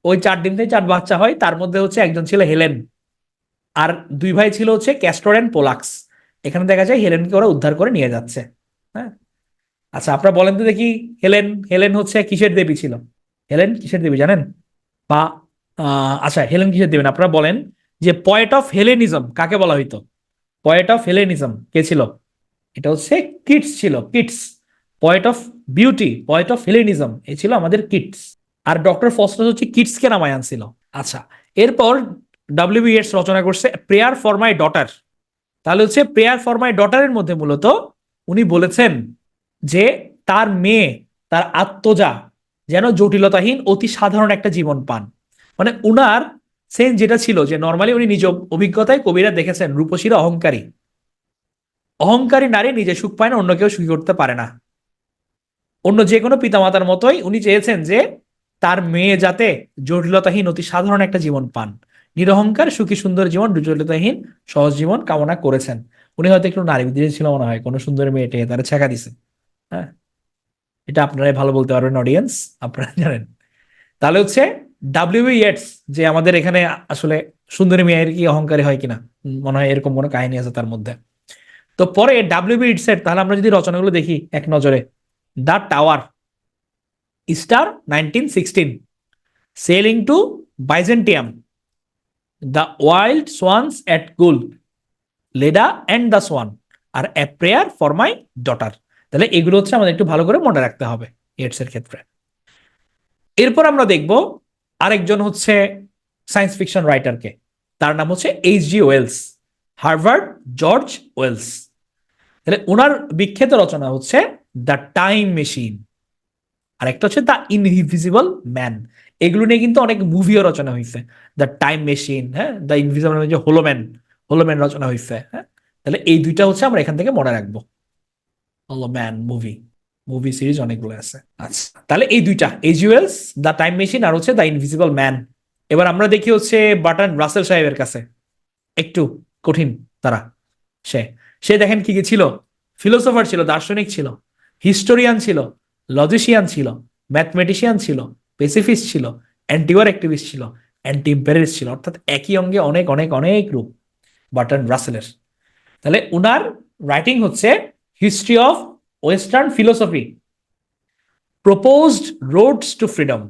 ওই চার ডিম থেকে চার বাচ্চা হয়, তার মধ্যে হচ্ছে একজন ছিল হেলেন, আর দুই ভাই ছিল হচ্ছে ক্যাস্টর এন্ড পোলাক্স। এখানে দেখা যায় হেলেনকে ওরা উদ্ধার করে নিয়ে যাচ্ছে। হ্যাঁ, আচ্ছা আপনারা বলেন তো দেখি, হেলেন, হেলেন হচ্ছে কিসের দেবী ছিল? হেলেন কিসের দেবী জানেন? বা আচ্ছা হেলেন কিসের দেবী না আপনারা বলেন। যে পয়েট অফ হেলেনিজম কাকে বলা হইতো? পয়েট অফ হেলেনিজম কে ছিল? এটা হচ্ছে কিটস ছিল, Keats. Poet of beauty, poet of Hellenism, এ ছিল আমাদের কিটস। আর ডক্টর ফস্টার হচ্ছে কিটসকে নামায় আনছিল। আচ্ছা, এরপর ডব্লিউবিএস রচনা করছে প্রেয়ার ফর মাই ডটার। তাহলে হচ্ছে প্রেয়ার ফর মাই ডটারের মধ্যে মূলত উনি বলেছেন যে তার মেয়ে, তার আত্মজা যেন জটিলতাহীন অতি সাধারণ একটা জীবন পান। মানে উনার সেন্স যেটা ছিল যে নর্মালি উনি নিজ অভিজ্ঞতায় কবিরা দেখেছেন রূপসীরা অহংকারী, অহংকারী নারী নিজে সুখ পায় না, অন্য কেউ সুখী করতে পারে না। অন্য যে কোনো পিতামাতার মতোই উনি চেয়েছেন যে তার মেয়ে যাতে জটিলতাহীন অতি সাধারণ একটা জীবন পান, নিরহংকার সুখী সুন্দর জীবন, জটিলতাহীন সহজ জীবন কামনা করেছেন। উনি হয়তো একটু নারী বিদ্বেষী ছিল মনে হয়, কোনো সুন্দর মেয়ে টেয়ে তারা ছেঁকা দিছে। হ্যাঁ, এটা আপনারাই ভালো বলতে পারবেন অডিয়েন্স, আপনারা জানেন। তাহলে হচ্ছে ডাব্লিউ ইয়েটস, যে আমাদের এখানে আসলে সুন্দরী মেয়ের কি অহংকারী হয় কিনা, মনে হয় এরকম কোনো কাহিনী আছে তার মধ্যে। তো পরে ডাব্লিউ ইটসের, তাহলে আমরা যদি রচনাগুলো দেখি এক নজরে, the Tower, Easter 1916, Sailing to Byzantium, the Wild Swans at Coole, Leda and the Swan, আর A Prayer for My Daughter. তাহলে এগুলো হচ্ছে আমাদের একটু ভালো করে মনে রাখতে হবে ইয়েটস এর ক্ষেত্রে। এরপর আমরা দেখব আরেকজন হচ্ছে সায়েন্স ফিকশন রাইটারকে, তার নাম হচ্ছে H.G. Wells, Harvard George Wells. তাহলে ওনার বিখ্যাত রচনা হচ্ছে দ্য টাইম মেশিন, আর একটা হচ্ছে দ্য ইনভিজিবল ম্যান। এগুলো নিয়ে কিন্তু অনেক মুভিও রচনা হয়েছে, দ্য টাইম মেশিন, হ্যাঁ, দ্য ইনভিজিবল ম্যান, হোলোম্যান, হোলোম্যান রচনা হয়েছে। হ্যাঁ, তাহলে এই দুইটা হচ্ছে আমরা এখান থেকে মনে রাখবো। হোলোম্যান মুভি, মুভি সিরিজ অনেকগুলো আছে। আচ্ছা, তাহলে এই দুইটা, H.G. Wells, the Time Machine, আর হচ্ছে দ্য ইনভিজিবল ম্যান। এবার আমরা দেখি হচ্ছে বার্টন রাসেল সাহেবের কাছে, একটু কঠিন তারা। সে সে দেখেন কি কি ছিল, ফিলোসোফার ছিল, দার্শনিক ছিল, হিস্টোরিয়ান ছিল, লজিশিয়ান ছিল, ম্যাথমেটিশিয়ান ছিল, পেসিফিস্ট ছিল, অ্যান্টিওয়ার অ্যাক্টিভিস্ট ছিল, অ্যান্টি ইম্পেরিয়ালিস্ট ছিল, অর্থাৎ একই অঙ্গে অনেক অনেক অনেক রূপ বার্টন রাসেলের। তাহলে উনার রাইটিং হচ্ছে history of western philosophy, proposed Rhodes to freedom,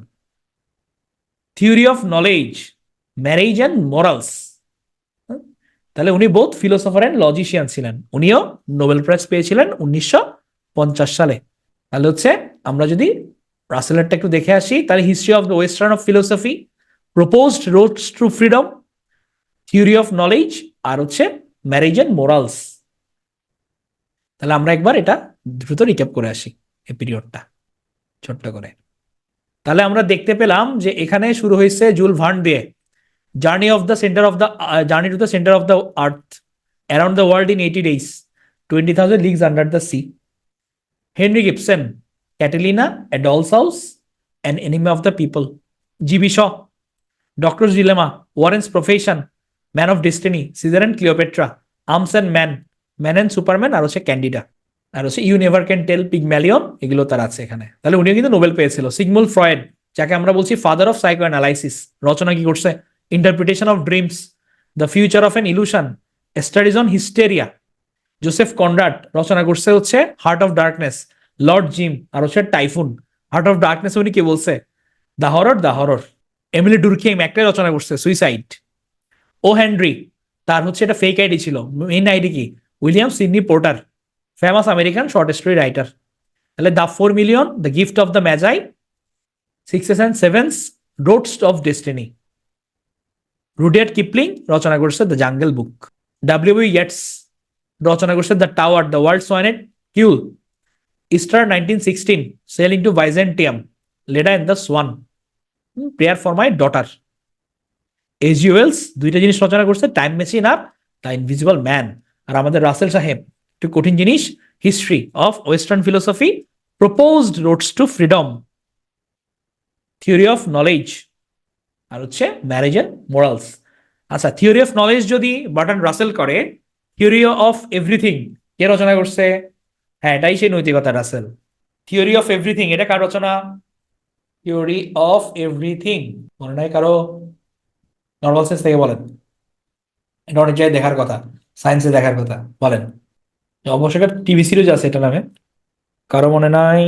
theory of knowledge, marriage and morals. তাহলে উনি বোথ ফিলোসফার অ্যান্ড লজিশিয়ান ছিলেন। উনিও নোবেল প্রাইজ পেয়েছিলেন 1950 সালে। তাহলে হচ্ছে আমরা যদি রাসেলেরটা একটু দেখে আসি, তাহলে History of the Western of Philosophy, proposed Rhodes to freedom, theory of Knowledge, আর হচ্ছে ম্যারেজ অ্যান্ড মোরালস। তাহলে আমরা একবার এটা দ্রুত রিক্যাপ করে আসি এই পিরিয়ডটা ছোট্ট করে। তাহলে আমরা দেখতে পেলাম যে এখানে শুরু হয়েছে জুল ভার্ন দিয়ে, Journey of the Centre of the Journey to the Centre of the Earth, Around the World in 80 days, 20,000 leagues under the sea. Henry Gibson, Catalina, A dolls house, an enemy of the People. GB Shaw, Doctor's Dilemma, Warren's profession, Man of destiny, Caesar and Cleopatra, Arms and Man, Man and Superman, আর হচ্ছে Candida, আর হচ্ছে You never can Tell, Pygmalion, এগুলো তার আছে এখানে। তাহলে উনিও কিন্তু নোবেল পেয়েছিল। সিগমুন্ড ফ্রয়েড, যাকে আমরা বলছি ফাদার অফ সাইকো অ্যানালাইসিস, রচনা কি করছে? Interpretation of Dreams, the Future of an Illusion, Studies on Hysteria. Joseph Conrad রচনা করছে হচ্ছে heart of Darkness. Lord Jim, আর হচ্ছে টাইফুন। হার্ট অফ ডার্কনেস উনি কি বলছে? The horror, the horror. Emile Durkheim একটাই রচনা করছে, সুইসাইড। ও হেনরি, তার হচ্ছে এটা ফেক আইডি ছিল, মেইন আইডি কি? William Sydney Porter, famous American short story writer. তাহলে the 4 million, the gift of the Magi, sixes and Sevens, Roads of Destiny. Rudyard Kipling রচনা করছে the Jungle Book. W Yeats রচনা করছে the Tower, the World swans at, Coole, Easter 1916, Sailing to Byzantium, Leda and the Swan, Prayer for My Daughter. H.G. Wells দুইটা জিনিস রচনা করছে, Time Machine আর the Invisible Man. আর আমাদের রাসেল সাহেব একটু কঠিন জিনিস, History of western philosophy, proposed Rhodes to freedom, theory of Knowledge, আর হচ্ছে ম্যারেজ এন্ড মোরালস। আচ্ছা, থিওরি অফ নলেজ যদি বার্টন রাসেল করে, থিওরি অফ এভরিথিং কে রচনা করছে? হ্যাঁ, এটাই সেই নৈতিকতা রাসেল। থিওরি অফ এভরিথিং এটা কার রচনা? থিওরি অফ এভরিথিং মনে নাই কারো? নর্মাল সেন্স থেকে বলেন, এটা অনেক জায়গায় দেখার কথা, সায়েন্সে দেখার কথা, বলেন। অবশ্যই একটা টিভি সিরিজ আছে এটা নামে, কারো মনে নাই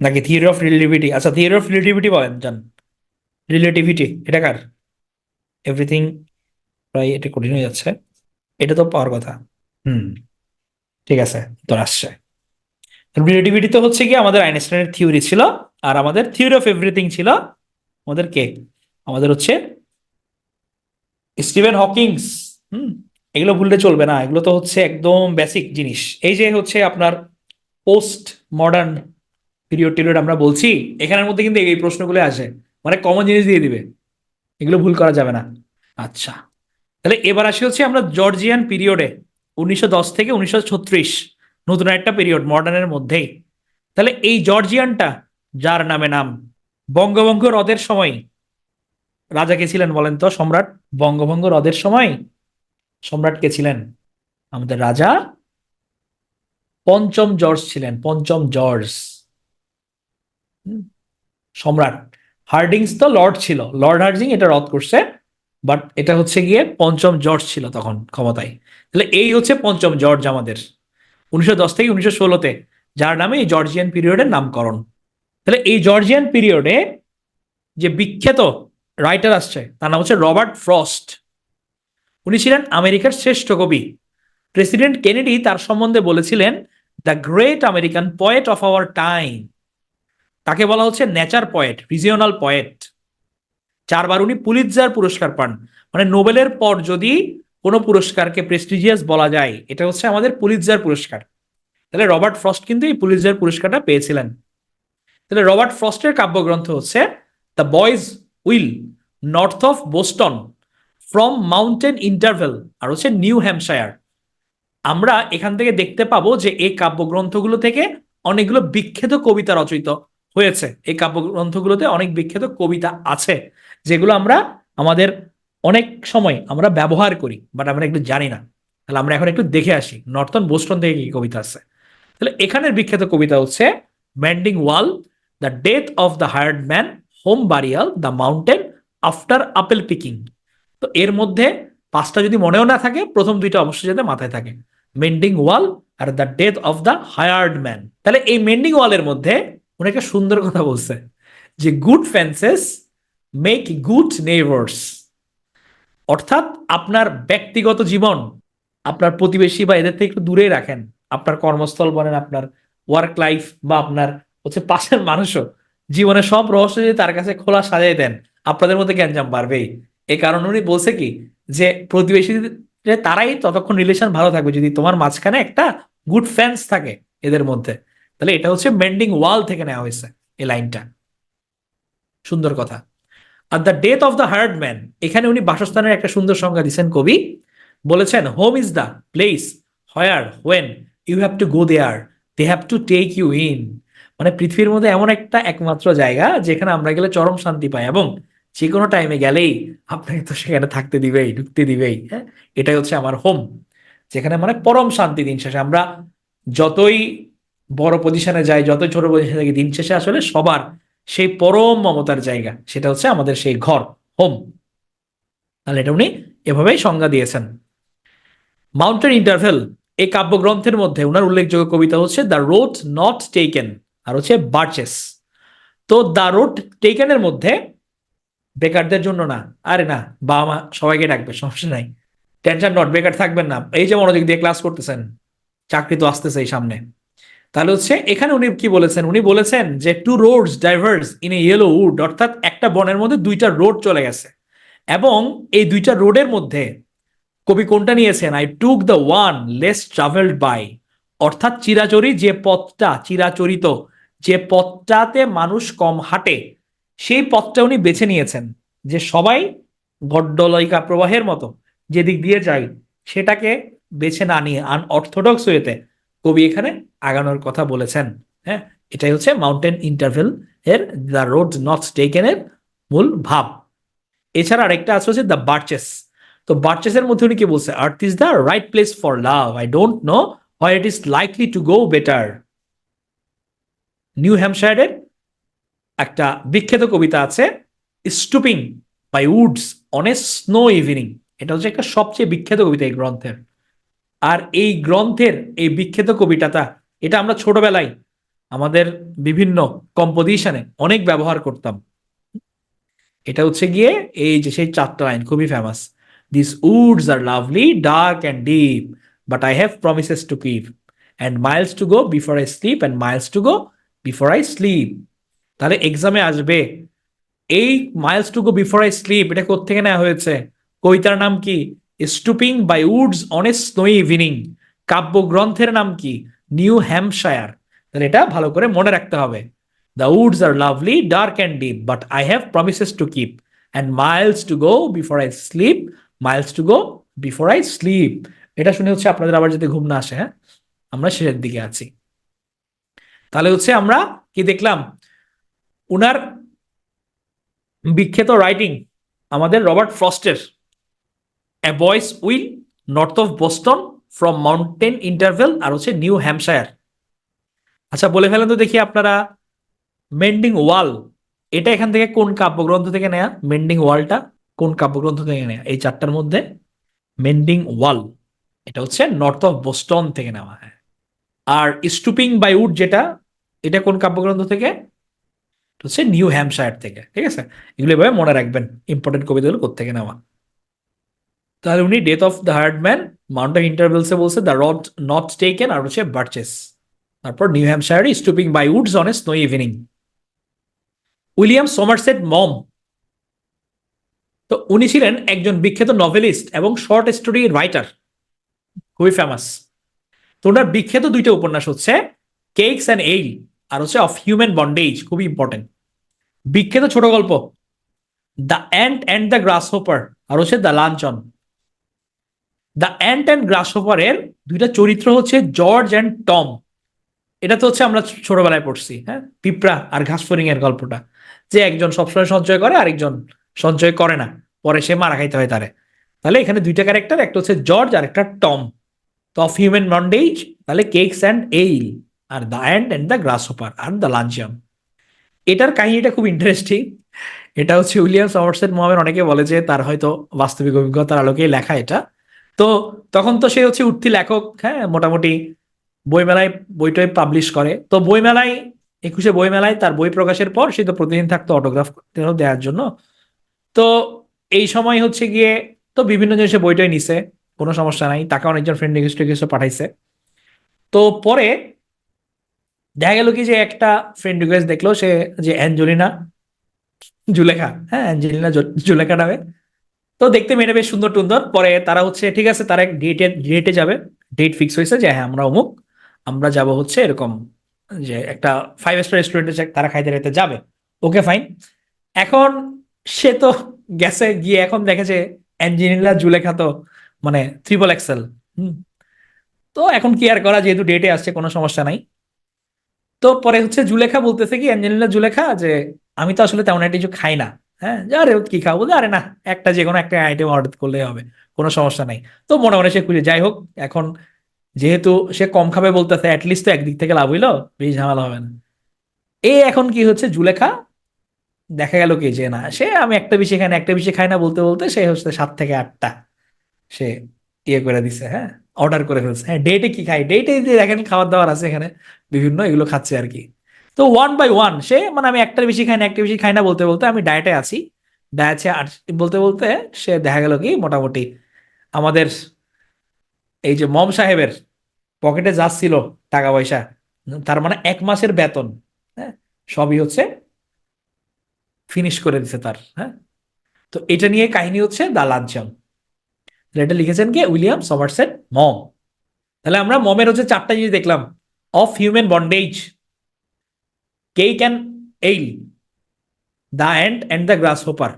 নাকি? Theory of relativity. আচ্ছা, থিওরি অফ রিলেটিভিটি বলেন জান। রিলেটিভিটি এটা কার? এভরিথিং প্রায় এটা কঠিন হয়ে যাচ্ছে, এটা তো পাওয়ার কথা। হুম, ঠিক আছে, তো আসছে। রিলেটিভিটি তো হচ্ছে কি আমাদের আইনস্টাইনের থিওরি ছিল, আর আমাদের থিওরি অফ এভরিথিং ছিল আমাদের কে? আমাদের হচ্ছে স্টিভেন হকিংস। হুম, এগুলো ভুললে চলবে না, এগুলো তো হচ্ছে একদম বেসিক জিনিস। এই যে হচ্ছে আপনার পোস্ট মডার্ন পিরিয়ড টিরিয়ড আমরা বলছি, এখানের মধ্যে কিন্তু এই প্রশ্নগুলো আসে, মানে কমন জিনিস দিয়ে দিবে, এগুলো ভুল করা যাবে না। আচ্ছা, তাহলে এবার আসি হচ্ছে আমরা জর্জিয়ান পিরিয়ডে, 1910 থেকে 1936, নতুন একটা পিরিয়ড মডার্নের মধ্যেই। তাহলে এই জর্জিয়ানটা, যার নামে নাম, বঙ্গভঙ্গ রদের সময় রাজা কে ছিলেন বলেন তো? সম্রাট। বঙ্গভঙ্গ রদের সময় সম্রাট কে ছিলেন? আমাদের রাজা পঞ্চম জর্জ ছিলেন, পঞ্চম জর্জ। হুম, সম্রাট। হার্ডিংস তো লর্ড ছিল, লর্ড হার্ডিং এটা রদ করছে, বাট এটা হচ্ছে গিয়ে পঞ্চম জর্জ ছিল তখন ক্ষমতায়। তাহলে এই হচ্ছে পঞ্চম জর্জ আমাদের, 1910 থেকে 1916-তে, যার নামে এই জর্জিয়ান পিরিয়ডের নামকরণ। তাহলে এই জর্জিয়ান পিরিয়ডে যে বিখ্যাত রাইটার আসছে তার নাম হচ্ছে রবার্ট ফ্রস্ট। উনি ছিলেন আমেরিকার শ্রেষ্ঠ কবি। প্রেসিডেন্ট কেনেডি তার সম্বন্ধে বলেছিলেন the great American poet of our time. তাকে বলা হচ্ছে নেচার পয়েট, রিজিওনাল পয়েট। 4বার উনি পুলিৎজার পুরস্কার পান। মানে নোবেলের পর যদি কোনো পুরস্কারকে প্রেস্টিজিয়াস বলা যায়, এটা হচ্ছে আমাদের পুলিৎজার পুরস্কার। তাহলে রবার্ট ফ্রস্ট কিন্তু এই পুলিৎজার পুরস্কারটা পেয়েছিলেন। তাহলে রবার্ট ফ্রস্টের কাব্যগ্রন্থ হচ্ছে the Boys will, north of Boston, from mountain interval, আর হচ্ছে নিউ হ্যাম্পশায়ার। আমরা এখান থেকে দেখতে পাবো যে এই কাব্যগ্রন্থগুলো থেকে অনেকগুলো বিখ্যাত কবিতা রচিত হয়েছে। এই কাব্যগ্রন্থগুলোতে অনেক বিখ্যাত কবিতা আছে যেগুলো আমরা আমাদের অনেক সময় আমরা ব্যবহার করি, বাট আমরা একটু জানি না। তাহলে আমরা এখন একটু দেখে আসি নর্থন বোস্টন থেকে কি কবিতা আছে। তাহলে এখানের বিখ্যাত কবিতা হচ্ছে Mending Wall, the death of the Hired Man, Home Burial, the Mountain, After Apple Picking. তো এর মধ্যে 5টা যদি মনেও না থাকে, প্রথম 2টা অবশ্যই যাতে মাথায় থাকে, মেন্ডিং wall R the death of the Hired man. তাহলে এই মেন্ডিং ওয়ালের মধ্যে উনি একটা সুন্দর কথা বলছে যে good fences make good neighbours. অর্থাৎ আপনার ব্যক্তিগত জীবন, আপনার প্রতিবেশী বা এদের থেকে একটু দূরে রাখেন। আপনার কর্মস্থল বলেন, আপনার ওয়ার্ক লাইফ, বা আপনার হচ্ছে পাশের মানুষও, জীবনের সব রহস্য যদি তার কাছে খোলা সাজাই দেন, আপনাদের মধ্যে গ্যাঞ্জাম বাড়বেই। এই কারণে উনি বলছে কি, যে প্রতিবেশী তারাই ততক্ষণ রিলেশন ভালো থাকবে যদি তোমার মাঝখানে একটা গুড ফ্যান্স থাকে এদের মধ্যে। তাহলে এটা হচ্ছে মেন্ডিং ওয়াল থেকে নেওয়া হয়েছে এই লাইনটা। সুন্দর কথা। আর the death of the hard man, এখানে উনি বাসস্থানের একটা সুন্দর সংজ্ঞা দিচ্ছেন কবি। বলেছেন home is the place where when you have to go there they have to take you in. মানে পৃথিবীর মধ্যে এমন একটা একমাত্র জায়গা যেখানে আমরা গেলে চরম শান্তি পাই, এবং যে কোনো টাইমে গেলেই আপনাকে তো সেখানে থাকতে দিবেই, ঢুকতে দিবেই। হ্যাঁ, এটাই হচ্ছে আমার হোম, যেখানে মানে পরম শান্তি। দিন শেষে আমরা যতই বড় পজিশনে যাই, যতই ছোট পজিশনে থাকি, দিন শেষে আসলে সবার সেই পরম মমতার জায়গা সেটা হচ্ছে আমাদের সেই ঘর, হোম। তাহলে এটা উনি এভাবেই সংজ্ঞা দিয়েছেন। মাউন্টেন ইন্টারভেল, এই কাব্যগ্রন্থের মধ্যে ওনার উল্লেখযোগ্য কবিতা হচ্ছে দ্য রোড নট টেকেন আর হচ্ছে বার্চেস। তো দ্য রোড টেকেনের মধ্যে বেকারদের জন্য না, আরে না, বাবা মা সবাইকে ডাকবে, সমস্যা নাই, টেনশন নট, বেকার থাকবেন না, এই যে মনোযোগ দিয়ে ক্লাস করতেছেন, চাকরি তো আসতেছে এই সামনে। তাহলে হচ্ছে এখানে উনি কি বলেছেন, উনি বলেছেন যে two roads diverged in a yellow wood, অর্থাৎ একটা বনের মধ্যে 2টা রোড চলে গেছে, এবং এই 2টা রোডের মধ্যে কবি কোনটা নিয়েছেন, I took the one less travelled by. অর্থাৎ চিরাচরি যে পথটা, চিরাচরিত যে পথটাতে মানুষ কম হাঁটে, সেই পথটা উনি বেছে নিয়েছেন। যে সবাই গড্ডলয়িকা প্রবাহের মতো যেদিক দিয়ে যায়, সেটাকে বেছে না নিয়ে আনঅর্থোডক্স ওয়েতে কবি এখানে আগানোর কথা বলেছেন। হ্যাঁ, এটাই হচ্ছে মাউন্টেন ইন্টারভেল এর দ্য রোড নট টেকেন এর মূল ভাব। এছাড়া আরেকটা আছে হচ্ছে দ্য বার্চেস। তো বার্চেসের মধ্যে উনি কি বলছে, earth is the right place for love, I don't know where it is likely to go better. New হ্যাম্পশায়ারের একটা বিখ্যাত কবিতা আছে Stopping by Woods on a snow Evening. এটা হচ্ছে একটা সবচেয়ে বিখ্যাত কবিতা এই গ্রন্থের। আর এই গ্রন্থের এই বিখ্যাত কবিতাটা, এটা আমরা ছোটবেলায় আমাদের বিভিন্ন কম্পোজিশনে অনেক ব্যবহার করতাম। এটা হচ্ছে গিয়ে এই যে সেই 4টা লাইন খুবই famous. This woods are lovely dark and deep, but I have promises to keep, and miles to go before I sleep, and miles to go before I sleep. তাহলে এক্সামে আসবে এই miles to go before I sleep, এটা কোত্থেকে নেওয়া হয়েছে, কবিতার নাম কি, stopping by Woods on a snowy evening. কাব্যগ্রন্থের নাম কি, নিউ হ্যাম্পশায়ার। তাহলে এটা ভালো করে মনে রাখতে হবে। The woods are lovely dark and deep, but I have promises to keep, and miles to go before I sleep, miles to go before I sleep. এটা শুনে হচ্ছে আপনাদের আবার যদি ঘুম না আসে, হ্যাঁ, আমরা শেষের দিকে আছি। তাহলে হচ্ছে আমরা কি দেখলাম, উনার বিখ্যাত রাইটিং আমাদের রবার্ট ফ্রস্টের a boy's will, north of Boston, from mountain interval আর হচ্ছে নিউ হ্যাম্পশায়ার। আচ্ছা বলে ফেলেন তো দেখি আপনারা, মেন্ডিং ওয়াল এটা এখান থেকে কোন কাব্যগ্রন্থ থেকে নেয়া? মেন্ডিং ওয়ালটা কোন কাব্যগ্রন্থ থেকে নেয়া এই চারটার মধ্যে? মেন্ডিং ওয়াল এটা হচ্ছে নর্থ অফ বোস্টন থেকে নেওয়া। হ্যাঁ। আর স্টুপিং বাই উড যেটা, এটা কোন কাব্যগ্রন্থ থেকে? এটা হচ্ছে নিউ হ্যাম্পশায়ার থেকে। ঠিক আছে, এগুলো এভাবে মনে রাখবেন ইম্পর্টেন্ট কবিতাগুলো কোত্থেকে নেওয়া। তাহলে উনি death of the hard man, mountain ইন্টারভেলসে বলছে দ্য রড নট টেকেন আর হচ্ছে বার্চেস। তারপর New Hampshire stopping by Woods on a snow evening. William Somerset Maugham, তো উনি ছিলেন একজন বিখ্যাত নভেলিস্ট এবং শর্ট স্টোরি রাইটার, খুবই ফেমাস। তো ওনার বিখ্যাত দুইটা উপন্যাস হচ্ছে কেকস অ্যান্ড এইল আর হচ্ছে অফ হিউম্যান বন্ডেজ, খুবই ইম্পর্টেন্ট। বিখ্যাত ছোট গল্প the ant and the grasshopper আর হচ্ছে the luncheon. The ant and গ্রাস হোপারের দুইটা চরিত্র হচ্ছে জর্জ অ্যান্ড টম। এটা তো হচ্ছে আমরা ছোটবেলায় পড়ছি, হ্যাঁ, পিঁপড়া আর ঘাসফড়িং এর গল্পটা, যে একজন সবসময় সঞ্চয় করে আরেকজন সঞ্চয় করে না, পরে সে মারা খাইতে হয় তারে। তাহলে এখানে দুইটা ক্যারেক্টার, একটা হচ্ছে জর্জ আর একটা টম। তো অফ হিউম্যান বন্ডেজ তাহলে কেকস অ্যান্ড এইল, আর the and the grasshopper আর দ্য লাঞ্চিয়াম। এটার কাহিনীটা খুব ইন্টারেস্টিং। এটা হচ্ছে উইলিয়াম সমারসেট মমের, অনেকে বলে যে তার হয়তো বাস্তবিক অভিজ্ঞতার আলোকেই লেখা এটা। তো তখন তো সে হচ্ছে উঠতি লেখক, হ্যাঁ, মোটামুটি বইমেলায় বইটই পাবলিশ করে। তো বইমেলায়, 21শে বইমেলায় তার বই প্রকাশের পর সে তো প্রতিদিন থাকতো অটোগ্রাফ দেওয়ার জন্য। তো এই সময় হচ্ছে গিয়ে তো বিভিন্ন জিনিসে বইটই নিছে, কোনো সমস্যা নাই, তাকে অনেকজন ফ্রেন্ড রিকোয়েস্ট পাঠাইছে। তো পরে দেখা গেল কি যে একটা ফ্রেন্ড রিকোয়েস্ট দেখলো সে, যে অ্যাঞ্জেলিনা জুলেখা, হ্যাঁ অ্যাঞ্জেলিনা জুলেখা নামে। তো দেখতে মেয়েটা বেশ সুন্দর টুন্দর। পরে তারা হচ্ছে ঠিক আছে, তারা এক ডেটে যাবে, ডেট ফিক্স হয়েছে যে হ্যাঁ আমরা অমুক, আমরা যাব হচ্ছে এরকম, যে একটা 5 স্টার রেস্টুরেন্টে তারা খাইতে খাইতে যাবে। Okay fine. এখন সে তো গেছে, গিয়ে এখন দেখেছে অ্যাঞ্জেলিনা জুলেখা তো মানে ট্রিপল এক্সেল। তো এখন কি আর করা, যেহেতু ডেটে আসছে কোনো সমস্যা নাই। তো পরে হচ্ছে জুলেখা বলতেছে কি, অ্যাঞ্জেলিনা জুলেখা, যে আমি তো আসলে তেমন একটা কিছু খাই না। হ্যাঁ, যে আরে কি খাবো, বলতে আরে না, একটা যে কোনো একটা আইটেম অর্ডার করলেই হবে, কোনো সমস্যা নাই। তো মনে মনে সে খুঁজে, যাই হোক এখন যেহেতু সে কম খাবে বলতেছে, অ্যাটলিস্ট তো একদিক থেকে লাভ হইলো, বেশি ঝামেলা হবে না। এখন কি হচ্ছে, জুলেখা দেখা গেল কি যে না, সে আমি একটা বেশি খাই না, একটা বেশি খাই না বলতে বলতে সে হচ্ছে 7 থেকে 8টা সে ইয়ে করে দিছে, হ্যাঁ, অর্ডার করে ফেলছে। হ্যাঁ, ডেটে কি খাই, ডেটে দেখেন খাবার দাবার আছে এখানে বিভিন্ন, এগুলো খাচ্ছে আর কি। তো ওয়ান বাই ওয়ান সে মানে আমি একটার বেশি খাই না, একটা বেশি খাই না বলতে বলতে আমি ডায়েটে আছি, ডায়েটে বলতে বলতে সে দেখা গেল কি মোটামুটি আমাদের এই যে মম সাহেবের পকেটে যা ছিল টাকা পয়সা, তার মানে 1 মাসের বেতন, হ্যাঁ, সবই হচ্ছে ফিনিশ করে দিছে তার। হ্যাঁ, তো এটা নিয়ে কাহিনী হচ্ছে দা লাঞ্চন। এটা লিখেছেন কে? উইলিয়াম সমারসেট মম। তাহলে আমরা মমের হচ্ছে 4টা জিনিস দেখলাম: of human bondage, cake and ale, the ant and the grasshopper,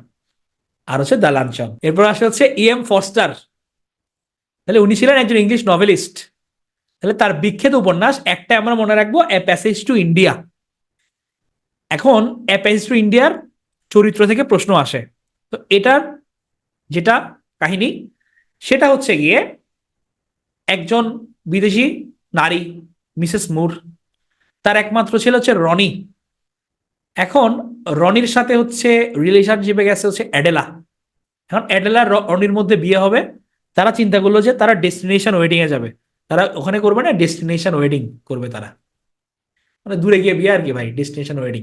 আর হচ্ছে দ্য লাঞ্চন। এরপর আসে হচ্ছে E.M. ফস্টার। তাহলে উনি ছিলেন একজন ইংলিশ নভেলিস্ট। তাহলে তার বিখ্যাত উপন্যাস একটা আমরা মনে রাখবো, এ প্যাসেজ টু ইন্ডিয়া। এখন এ প্যাসেজ টু ইন্ডিয়ার চরিত্র থেকে প্রশ্ন আসে। তো এটার যেটা কাহিনী সেটা হচ্ছে গিয়ে একজন বিদেশি নারী, মিসেস মুর, তার একমাত্র ছেলে হচ্ছে রনি। এখন রনির সাথে হচ্ছে রিলেশনশিপে গেছে হচ্ছে অ্যাডেলা। এখন অ্যাডেলা রনির মধ্যে বিয়ে হবে। তারা চিন্তা করলো যে তারা ডেস্টিনেশন ওয়েডিং এ যাবে। তারা ওখানে করবে না, ডেস্টিনেশন ওয়েডিং করবে তারা, মানে দূরে গিয়ে বিয়ে আর কি ভাই, ডেস্টিনেশন ওয়েডিং।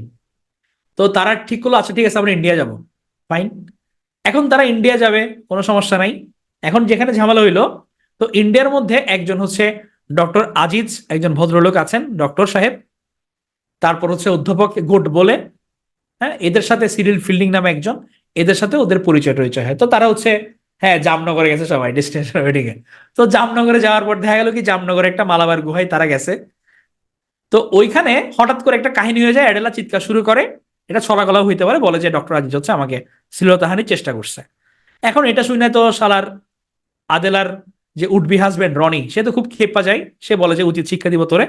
তো তারা ঠিক করলো আচ্ছা ঠিক আছে আমরা ইন্ডিয়া যাব। ফাইন। এখন তারা ইন্ডিয়া যাবে, কোনো সমস্যা নাই। এখন যেখানে ঝামেলা হইলো, তো ইন্ডিয়ার মধ্যে একজন হচ্ছে ডক্টর আজিজ, একজন ভদ্রলোক আছেন ডক্টর সাহেব। তারপর হচ্ছে অধ্যাপক গুড বলে, হ্যাঁ, এদের সাথে সিরিল ফিল্ডিং নামে একজন, এদের সাথে ওদের পরিচয় টরিচয় হয়। তো তারা হচ্ছে হ্যাঁ জামনগরে গেছে সবাই ডেস্টিনেশন ওয়েডিং এ। তো জামনগরে যাওয়ার পর দেখা গেল কি জামনগরে একটা মালাবার গুহায় তারা গেছে। তো ওইখানে হঠাৎ করে একটা কাহিনী হয়ে যায়, অ্যাডেলা চিৎকার শুরু করে। এটা ছলা গলাও হইতে পারে, বলে যে ডক্টর আজিজ হচ্ছে আমাকে শ্লীলতাহানির চেষ্টা করছে। এখন এটা শুনে তো শালার আদেলার যে উডবি হাজবেন্ড রনি, সে তো খুব খেপা যায়, সে বলে যে উচিত শিক্ষা দিব তোরে।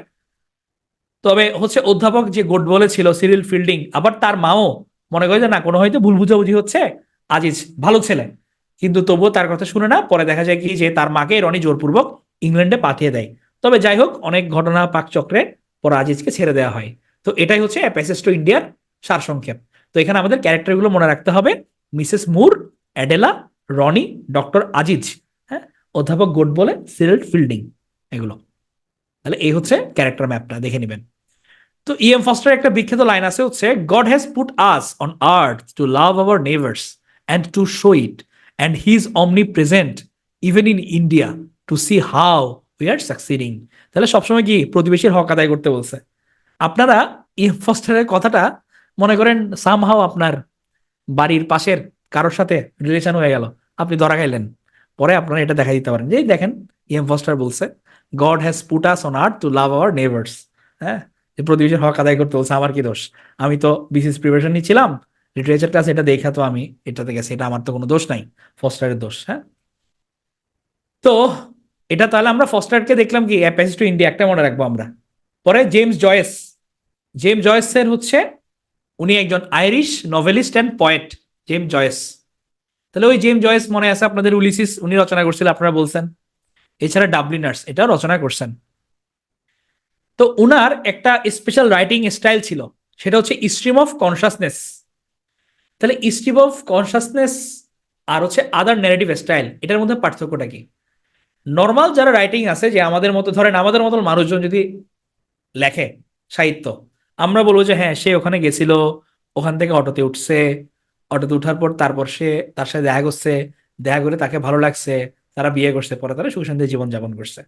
তবে হচ্ছে অধ্যাপক যে গোড বলেছিল সিরিল ফিল্ডিং, আবার তার মাও মনে করে যে না কোনো হয়তো ভুল বুঝাবুঝি হচ্ছে, আজিজ ভালো ছেলে, কিন্তু তবুও তার কথা শুনে না। পরে দেখা যায় কি যে তার মাকে রনি জোরপূর্বক ইংল্যান্ডে পাঠিয়ে দেয়। তবে যাই হোক, অনেক ঘটনা পাকচক্রে পরে আজিজকে ছেড়ে দেওয়া হয়। তো এটাই হচ্ছে এ প্যাসেজ টু ইন্ডিয়ার সারসংক্ষেপ। তো এখানে আমাদের ক্যারেক্টারগুলো মনে রাখতে হবে: Mrs Moore, Adela, Ronnie, doctor Aziz, হ্যাঁ, অধ্যাপক গোডবোলে, সিরিল ফিল্ডিং, এগুলো। তাহলে এই হচ্ছে ক্যারেক্টার ম্যাপটা, দেখে নেবেন। তো ইএম ফস্টার একটা বিখ্যাত লাইন আছে হচ্ছে, God has put us on earth to love our neighbours and to show it, and he is omnipresent even in India to see how we are succeeding. তাহলে সবসময় কি প্রতিবেশীর হক আদায় করতে বলছে। আপনারা ইএম ফস্টারের কথাটা মনে করেন সামহাও আপনার বাড়ির পাশের কারোর সাথে রিলেশন হয়ে গেল, আপনি ধরা খাইলেন, পরে আপনারা এটা দেখা দিতে পারেন যে, দেখেন ইএম ফস্টার বলছে god has put us on earth to love our neighbours. হ্যাঁ, যে প্রতিবেশীর হক আদায় করতে বলছে, আমার কি দোষ? আমি তো বিসিএস প্রিপারেশন নিচ্ছিলাম, লিটারেচার ক্লাস, এটা দেখা তো আমি এটাতে গেছি, এটা আমার তো কোনো দোষ নাই, ফস্টারের দোষ। হ্যাঁ, তো এটা তাহলে আমরা ফস্টারকে দেখলাম কি প্যাসেজ টু ইন্ডিয়া, একটা মনে রাখবো আমরা। পরে জেমস জয়েস। জেমস জয়েসের হচ্ছে, উনি একজন Irish novelist and poet, James Joyce. তাহলে ওই জেমস জয়েস মনে আছে আপনাদের, উলিসিস উনি রচনা করছিল, আপনারা বলছেন। এছাড়া ডাবলিনার্স এটাও রচনা করছেন। তো উনার একটা স্পেশাল রাইটিং স্টাইল ছিল, সেটা হচ্ছে স্ট্রিম অফ কনসাসনেস। তাহলে স্ট্রিম অফ কনসাসনেস আর হচ্ছে আদার ন্যারেটিভ স্টাইল, এটার মধ্যে পার্থক্যটা কি? নর্মাল যারা রাইটিং আছে, যে আমাদের মতো, ধরেন আমাদের মতো মানুষজন যদি লেখে সাহিত্য, আমরা বলবো যে হ্যাঁ সে ওখানে গেছিল, ওখান থেকে অটোতে উঠছে, অটোতে উঠার পর তারপর সে তার সাথে দেখা করছে, দেখা করে তাকে ভালো লাগছে, তারা বিয়ে করছে, পরে তারা সুখ শান্তি জীবন যাপন করছে।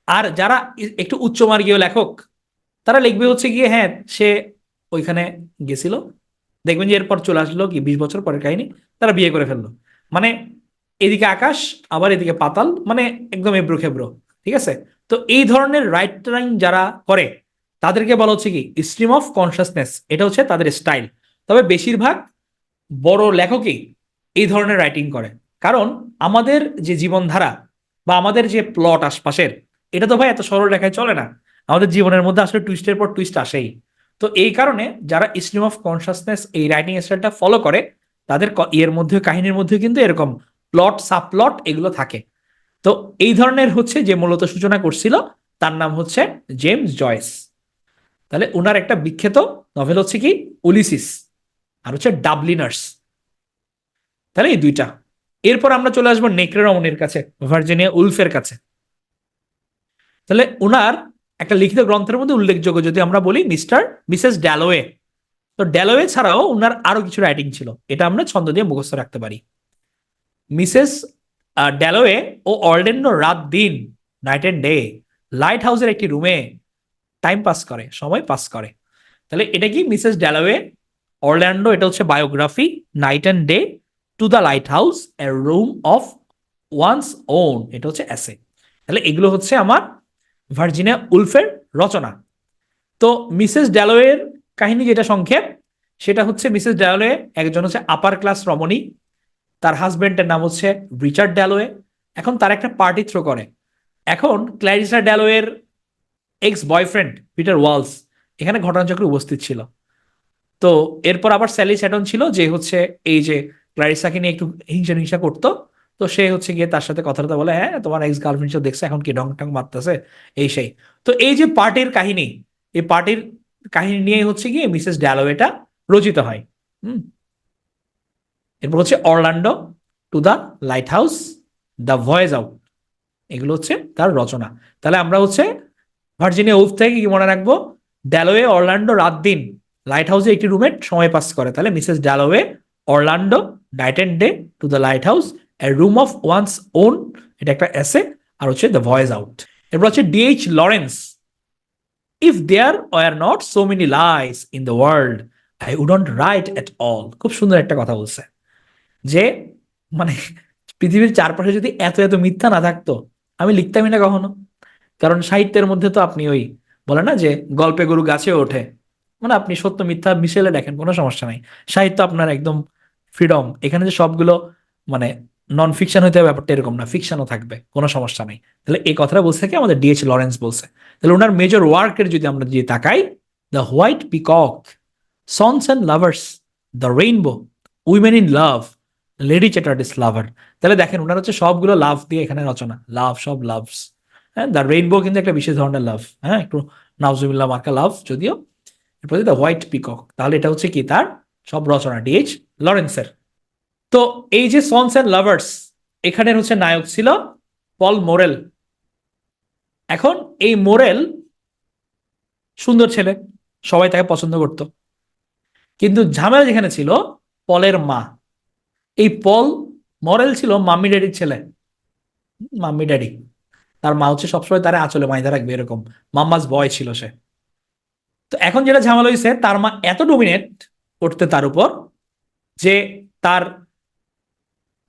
আর যারা একটু উচ্চমার্গীয় লেখক, তারা লিখবে হচ্ছে গিয়ে হ্যাঁ সে ওইখানে গেছিল, দেখবেন যে এরপর চলে আসলো কি 20 বছর পরের কাহিনী, তারা বিয়ে করে ফেললো। মানে এদিকে আকাশ, আবার এদিকে পাতাল, মানে একদম এবড়ো খেবড়ো। ঠিক আছে? তো এই ধরনের রাইটিং যারা করে, তাদেরকে বলা হচ্ছে কি স্ট্রিম অফ কনসাসনেস, এটা হচ্ছে তাদের স্টাইল। তবে বেশিরভাগ বড় লেখকই এই ধরনের রাইটিং করে, কারণ আমাদের যে জীবনধারা বা আমাদের যে প্লট আশপাশের, এটা তো ভাই এত সরল রেখায় চলে না। আমাদের জীবনের মধ্যে আসলে টুইস্টের পর টুইস্ট আসেই। তো এই কারণে যারা স্ট্রিম অফ কনসাসনেস এই রাইটিং স্টাইলটা ফলো করে, তাদের এর মধ্যে, কাহিনীর মধ্যে কিন্তু এরকম প্লট সাবপ্লট এগুলো থাকে। তো এই ধরনের হচ্ছে যে মূলত সূচনা করছিল, তার নাম হচ্ছে জেমস জয়েস। তাহলে উনার একটা বিখ্যাত নভেল হচ্ছে কি উলিসিস, আর হচ্ছে ডাবলিনার্স। তাহলে এই দুইটা। এরপর আমরা চলে আসবো নেক্রেরমনের কাছে, ভার্জিনিয়া উলফের কাছে। তাহলে উনার একটা লিখিত গ্রন্থের মধ্যে উল্লেখযোগ্য যদি আমরা বলি মিস্টার মিসেস ড্যালোয়ে। তো ড্যালোয়ে ছাড়াও উনার আরো কিছু রাইটিং ছিল, এটা আমরা ছন্দ দিয়ে মুখস্থ রাখতে পারি। মিসেস ড্যালোয়ে ও অর্ল্যান্ডো রাত দিন, নাইট এন্ড ডে, লাইট হাউসের একটি রুমে টাইম পাস করে, সময় পাস করে। তাহলে এটা কি মিসেস ড্যালোয়ে, অর্ল্যান্ডো এটা হচ্ছে biography, night and day, to the lighthouse, a room of one's own এটা হচ্ছে অ্যাসে। তাহলে এগুলো হচ্ছে আমার ভার্জিনিয়া উলফের রচনা। তো মিসেস ড্যালোয়ের কাহিনী যেটা সংক্ষেপ, সেটা হচ্ছে মিসেস ড্যালোয়ে একজন হচ্ছে আপার ক্লাস রমণী, তার হাজবেন্ডের নাম হচ্ছে রিচার্ড ড্যালোয়ে। এখন তার একটা পার্টি থ্রো করে। এখন ক্ল্যারিসা ড্যালোয়ের এক্স বয়ফ্রেন্ড পিটার ওয়ালস এখানে ঘটনাচক্রে উপস্থিত ছিল। তো এরপর আবার স্যালি স্যাটন ছিল, যে হচ্ছে এই যে ক্লারিসাকে নিয়ে একটু হিংসা হিংসা করতো। তো সে হচ্ছে গিয়ে তার সাথে কথাটা বলে, হ্যাঁ তোমার এক্স গার্লফ্রেন্ড দেখছে, এখন কি ঢং টং মারতেছে, এই সেই। তো এই যে পার্টির কাহিনী, এই পার্টির কাহিনী নিয়ে হচ্ছে গিয়ে মিসেস ড্যালোয়েটা রচিত হয়। হুম। এরপর হচ্ছে Orlando, two the light house, the voice out, এগুলো হচ্ছে তার রচনা। তাহলে আমরা হচ্ছে ভার্জিনিয়া উলফ থেকে কি মনে রাখবো? ড্যালোয়ে অরল্যান্ডো রাত দিন লাইট হাউসে একটি রুমে সময় পাস করে। তাহলে Mrs Dalloway, Orlando, night and day, to the lighthouse, a room of one's own, এটা একটা এসে। আর হচ্ছে দ্য ভয়েস আউট। এরপর হচ্ছে D H Lawrence, if there were not so many lies in the world I wouldn't write at all. খুব সুন্দর একটা কথা বলছে, যে মানে পৃথিবীর চারপাশে যদি এত এত মিথ্যা না থাকতো, আমি লিখতামই না কখনো। কারণ সাহিত্যের মধ্যে তো আপনি ওই বলে না যে গল্পে গরু গাছে ওঠে, মানে আপনি সত্য মিথ্যা মিশেলে দেখেন, কোনো সমস্যা নাই। সাহিত্য আপনার একদম ফ্রিডম, এখানে যে সবগুলো মানে নন ফিকশন হইতে হবে ব্যাপারটা এরকম না, ফিকশনও থাকবে, কোনো সমস্যা নেই। তাহলে এই কথাটা বলছে কি আমাদের ডিএইচ লরেন্স বলছে। তাহলে ওনার মেজর ওয়ার্কের যদি আমরা দিয়ে তাকাই, the white peacock, sons and lovers, the rainbow, women in love, lady Chatterley's lover. তাহলে দেখেন ওনার হচ্ছে সবগুলো লাভ দিয়ে এখানে রচনা, লাভ, সব লাভস। হ্যাঁ, দ্য রেইনবো কিন্তু একটা বিশেষ ধরনের লাভ, হ্যাঁ, একটু নাউজুবিল্লাহ মার্কা লাভ যদিও। এরপর দ্য হোয়াইট পিকক, তাহলে এটা হচ্ছে কি তার সব রচনা ডিএইচ লরেন্সের। তো এই যে সন্স অ্যান্ড লাভার্স, এখানের হচ্ছে নায়ক ছিল পল মোরেল। এখন এই মোরেল সুন্দর ছেলে, সবাই তাকে পছন্দ করত, কিন্তু ঝামেলা যেখানে ছিল পলের মা। এই পল মরেল ছিল মাম্মি ড্যাডির ছেলে, মাম্মি ড্যাডি, তার মা হচ্ছে সবসময় তারা আঁচলে বাইন্ধা রাখবে এরকম, মাম্মাস বয় ছিল সে। তো এখন যেটা ঝামেলা হয়েছে, তার মা এত ডোমিনেট করতে তার উপর যে তার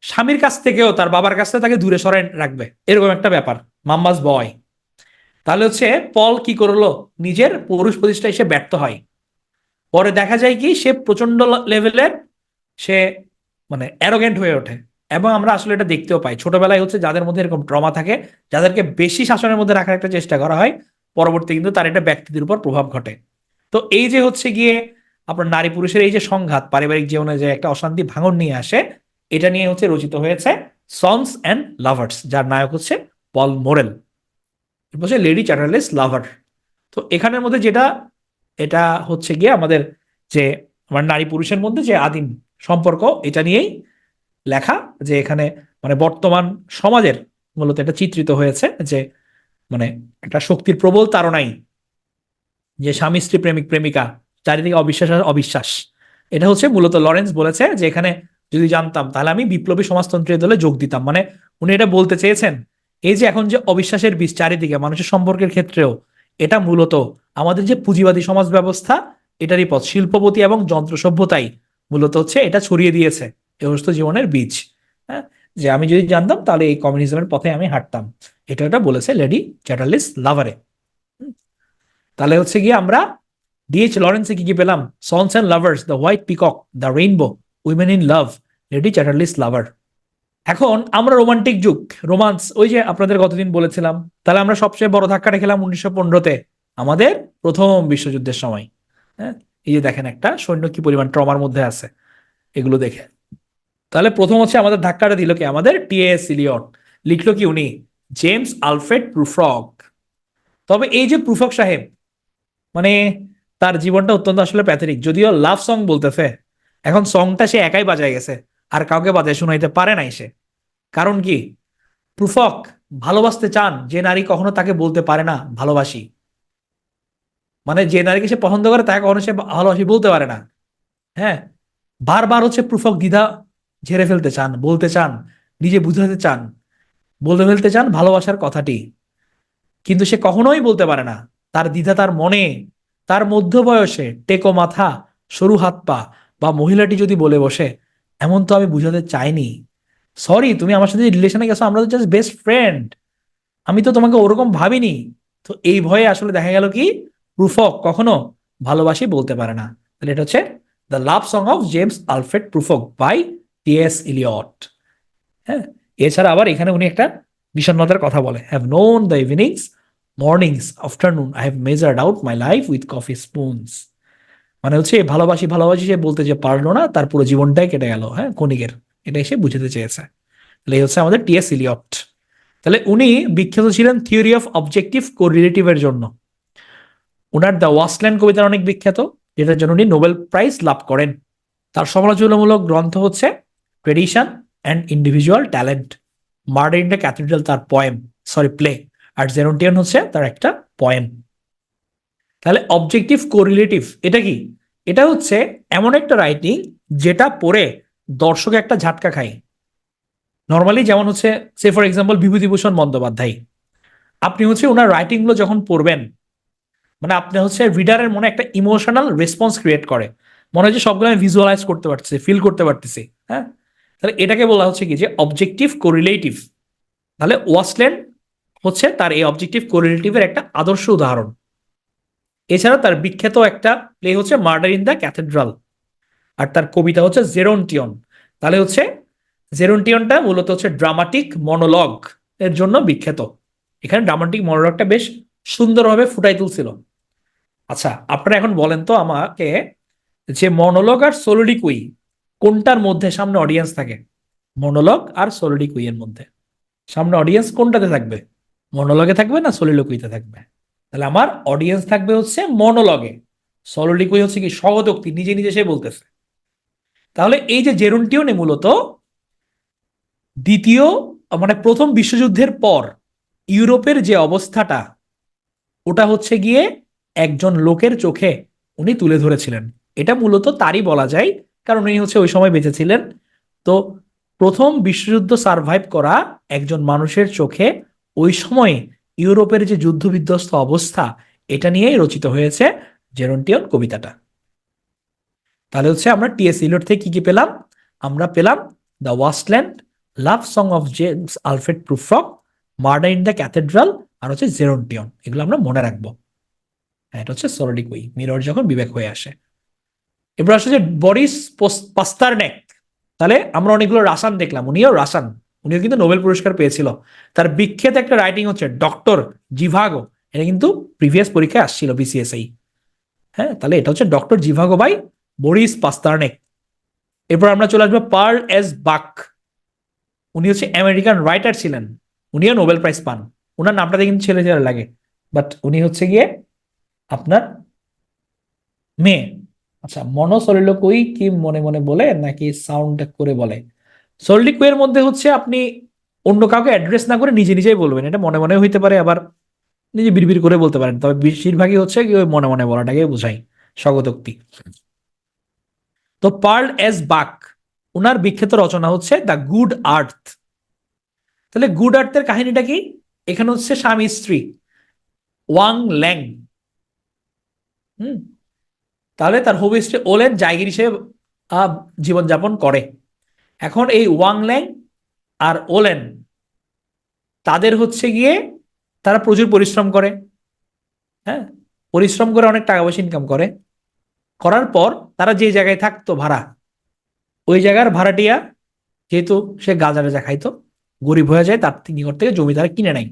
স্বামীর কাছ থেকেও তার বাবার কাছ থেকে তাকে দূরে সরাই রাখবে, এরকম একটা ব্যাপার, মাম্মাস বয়। তাহলে হচ্ছে পল কি করলো, নিজের পৌরুষ প্রতিষ্ঠায় সে ব্যর্থ হয়। পরে দেখা যায় কি সে প্রচন্ড লেভেলের, সে মানে অ্যারোগেন্ট হয়ে ওঠে। এবং আমরা আসলে এটা দেখতেও পাই ছোটবেলায় হচ্ছে যাদের মধ্যে এরকম ট্রমা থাকে, যাদেরকে বেশি শাসনের মধ্যে রাখার একটা চেষ্টা করা হয়, পরবর্তী কিন্তু তার এটা ব্যক্তিদের উপর প্রভাব ঘটে। তো এই যে হচ্ছে গিয়ে আপনার নারী পুরুষের এই যে সংঘাত পারিবারিক জীবনে যে একটা অশান্তি ভাঙন নিয়ে আসে, এটা নিয়ে হচ্ছে রচিত হয়েছে সন্স অ্যান্ড লাভার্স, যার নায়ক হচ্ছে পল মোরেল, হচ্ছে লেডি চ্যাটার্লেস লাভার। তো এখানের মধ্যে যেটা, এটা হচ্ছে গিয়ে আমাদের যে আমার নারী পুরুষের মধ্যে যে আদিম সম্পর্ক, এটা নিয়েই লেখা। যে এখানে মানে বর্তমান সমাজের মূলত এটা চিত্রিত হয়েছে যে মানে একটা শক্তির প্রবল তাড়নাই, যে স্বামী স্ত্রী প্রেমিক প্রেমিকা, চারিদিকে অবিশ্বাস আর অবিশ্বাস। এটা হচ্ছে মূলত লরেন্স বলেছে যে এখানে যদি জানতাম তাহলে আমি বিপ্লবী সমাজতন্ত্রের দলে যোগ দিতাম। মানে উনি এটা বলতে চেয়েছেন এই যে এখন যে অবিশ্বাসের বীজ চারিদিকে মানুষের সম্পর্কের ক্ষেত্রেও, এটা মূলত আমাদের যে পুঁজিবাদী সমাজ ব্যবস্থা, এটারই পথ, শিল্পপতি এবং যন্ত্র সভ্যতাই মূলত হচ্ছে এটা ছড়িয়ে দিয়েছে এই সমস্ত জীবনের বীজ। হ্যাঁ, যে আমি যদি জানতাম তাহলে এই কমিউনিজমের পথে আমি হাঁটতাম, এটা বলেছে লেডি চ্যাটার্লিস লাভারে। তাহলে হচ্ছে গিয়ে আমরা ডিএইচ লরেন্সে কি কি পেলাম, sons and lovers, the white peacock, the rainbow, women in love, lady Chatterley's lover. এখন আমরা রোমান্টিক যুগ, রোমান্স, ওই যে আপনাদের গতদিন বলেছিলাম, তাহলে আমরা সবচেয়ে বড় ধাক্কাটা খেলাম 1915-তে, আমাদের প্রথম বিশ্বযুদ্ধের সময়। হ্যাঁ, এই যে দেখেন একটা সৈন্য কি পরিমাণ ট্রমার মধ্যে আছে এগুলো দেখে। তাহলে প্রথম হচ্ছে আমাদের ধাক্কাটা দিল কি, আমাদের টিএস ইলিয়ট। লিখলো কি উনি, জেমস আলফ্রেড প্রুফ্রগ। তবে এই যে প্রুফক সাহেব, মানে তার জীবনটা অত্যন্ত আসলে প্যাথেটিক। যদিও লাভ সং বলতেছে, এখন সংটা সে একাই বাজায় গেছে, আর কাউকে বাজায় শোনাইতে পারে নাই সে। কারণ কি, প্রুফক ভালোবাসতে চান যে নারী কখনো তাকে বলতে পারে না ভালোবাসি, মানে যে নারীকে সে পছন্দ করে তাকে কখনো সে ভালোবাসি বলতে পারে না। হ্যাঁ, বারবার হচ্ছে প্রুফক দ্বিধা ঝেড়ে ফেলতে চান, বলতে চান, নিজে বুঝাতে চান, বলতে ফেলতে চান ভালোবাসার কথাটি, কিন্তু সে কখনোই বলতে পারে না। তার দ্বিধা তার মনে, তার মধ্য বয়সে টেকো মাথা, সরু হাত পা, বা মহিলাটি যদি বলে বসে এমন তো আমি বুঝাতে চাইনি, সরি তুমি আমার সাথে রিলেশনে গেছো, আমরা তো জাস্ট বেস্ট ফ্রেন্ড, আমি তো তোমাকে ওরকম ভাবিনি। তো এই ভয়ে আসলে দেখা গেল কি প্রুফক কখনো ভালোবাসি বলতে পারে না। তাহলে এটা হচ্ছে the love song of James Alfred Prufrock by T S Eliot. হ্যাঁ, এছাড়া আবার এখানে উনি একটা বিষণ্ণতার কথা বলে, have known the evenings, mornings, afternoon, I have measured out my life with coffee spoons. মানে হচ্ছে ভালোবাসি ভালোবাসি সে বলতে যে পারলো না, তার পুরো জীবনটাই কেটে গেল, হ্যাঁ, ক্ষণিকের, এটাই সে বুঝাতে চেয়েছে। তাহলে এই হচ্ছে আমাদের টিএস ইলিয়ট। তাহলে উনি বিখ্যাত ছিলেন থিওরি অফ অবজেক্টিভ কোরিলেটিভের জন্য। ওনার দ্য ওয়াস্টল্যান্ড কবিতা অনেক বিখ্যাত, যেটার জন্য উনি নোবেল প্রাইজ লাভ করেন। তার সমালোচনামূলক গ্রন্থ হচ্ছে tradition and individual talent, murder in the cathedral তার পয়েম, সরি প্লে, আর জেরন্টিয়ান হচ্ছে তার একটা পয়েম। তাহলে অবজেক্টিভ কোরিলেটিভ এটা কি, এটা হচ্ছে এমন একটা রাইটিং যেটা পড়ে দর্শক একটা ঝাটকা খায়। নর্মালি যেমন হচ্ছে সে ফর এক্সাম্পল বিভূতিভূষণ বন্দ্যোপাধ্যায়, আপনি হচ্ছে ওনার রাইটিং গুলো যখন পড়বেন, মানে আপনি হচ্ছে রিডারের মনে একটা ইমোশনাল রেসপন্স ক্রিয়েট করে, মনে হয় যে সবগুলো আমি ভিজুয়ালাইজ করতে পারতেছি, ফিল করতে পারতেছি। হ্যাঁ, তাহলে এটাকে বলা হচ্ছে কি যে অবজেক্টিভ কোরিলেটিভ। তাহলে ওয়াসল্যান্ড হচ্ছে তার এই অবজেক্টিভ কোরিলেটিভের একটা আদর্শ উদাহরণ। এছাড়া তার বিখ্যাত একটা প্লে হচ্ছে মার্ডার ইন দ্য ক্যাথেড্রাল, আর তার কবিতা হচ্ছে জেরন্টিয়ন। তাহলে হচ্ছে জেরন্টিয়নটা মূলত হচ্ছে ড্রামাটিক মনোলগ এর জন্য বিখ্যাত। এখানে ড্রামাটিক মনোলগটা বেশ সুন্দরভাবে ফুটাই তুলছিল। আচ্ছা, আপনারা এখন বলেন তো আমাকে, যে মনোলগ আর সোলোলিকুই কোনটার মধ্যে সামনে অডিয়েন্স থাকে? মনোলগ আর সলিলোকুই এর মধ্যে সামনে অডিয়েন্স কোনটাতে থাকবে, মনোলগে থাকবে না সলিলোকুইতে থাকবে? তাহলে আমার অডিয়েন্স থাকবে হচ্ছে মনোলগে, সলিলোকুই হচ্ছে কি স্বগতোক্তি, নিজে নিজে সে বলতেছে। তাহলে এই যে জেরুনটিয়নে মূলত দ্বিতীয় মানে প্রথম বিশ্বযুদ্ধের পর ইউরোপের যে অবস্থাটা, ওটা হচ্ছে গিয়ে একজন লোকের চোখে উনি তুলে ধরেছিলেন। এটা মূলত তারই বলা যায়, কারণ উনি হচ্ছে ওই সময় বেঁচে ছিলেন। তো প্রথম বিশ্বযুদ্ধ সারভাইভ করা একজন মানুষের চোখে ওই সময়ে ইউরোপের যে যুদ্ধ বিধ্বস্ত অবস্থা, এটা নিয়েই রচিত হয়েছে জেরন্টিয়ন কবিতাটা। তাহলে হচ্ছে আমরা টি.এস. ইলিয়ট থেকে কি কি পেলাম? আমরা পেলাম the wasteland, love song of James Alfred Prufrock, murder in the cathedral, আর হচ্ছে জেরন্টিয়ন। এগুলো আমরা মনে রাখবো। হ্যাঁ, এটা হচ্ছে সলিলোকুই, মিরর যখন বিবেক হয়ে আসে। এবার আসলে যে বরিস পাস্তারনেক, তাহলে আমরা অনেকগুলো রাসান দেখলাম, উনিও রাসান, উনিও কিন্তু নোবেল পুরস্কার পেয়েছিল। তার বিখ্যাত একটা রাইটিং হচ্ছে ডক্টর জিভাগো, এটা কিন্তু প্রিভিয়াস পরীক্ষায় আসছিল বিসিএসআই। হ্যাঁ, তাহলে এটা হচ্ছে ডক্টর জিভাগো বাই বরিস পাস্তারনেক। এরপর আমরা চলে আসবো পার্ল এস বাক, উনি হচ্ছে আমেরিকান রাইটার ছিলেন, উনিও নোবেল প্রাইজ পান। ওনার নামটাতে কিন্তু ছেলে ছেলে লাগে, বাট উনি হচ্ছে গিয়ে আপনার মেয়ে। আচ্ছা, মনোসলিলোকুই কি মনে মনে বলে নাকি সাউন্ড করে বলে? সলিলোকুইয়ের মধ্যে হচ্ছে আপনি অন্য কাউকে অ্যাড্রেস না করে নিজে নিজেই বলবেন, এটা মনে মনে হইতে পারে, আবার নিজে বিড়বিড় করে বলতে পারেন, তবে বেশিরভাগই হচ্ছে কি ওই মনে মনে বলাটাকে বোঝায়, স্বগতোক্তি। তো পার্ল এস বাক, ওনার বিখ্যাত রচনা হচ্ছে দ্য গুড আর্থ। তাহলে গুড আর্থের কাহিনীটা কি? এখানে হচ্ছে স্বামী স্ত্রী ওয়াং ল্যাং, হুম, তাহলে তার হবু স্ত্রী ওলেন জায়গির হিসেবে জীবনযাপন করে। এখন এই ওয়াং ল্যাং আর ওলেন, তাদের হচ্ছে গিয়ে তারা প্রচুর পরিশ্রম করে। হ্যাঁ, পরিশ্রম করে অনেক টাকা পয়সা ইনকাম করে। করার পর তারা যে জায়গায় থাকতো ভাড়া, ওই জায়গার ভাড়াটিয়া যেহেতু সে গাঁজা টাজা খাইতো, গরিব হয়ে যায়, তার নিকট থেকে জমি তারা কিনে নেয়।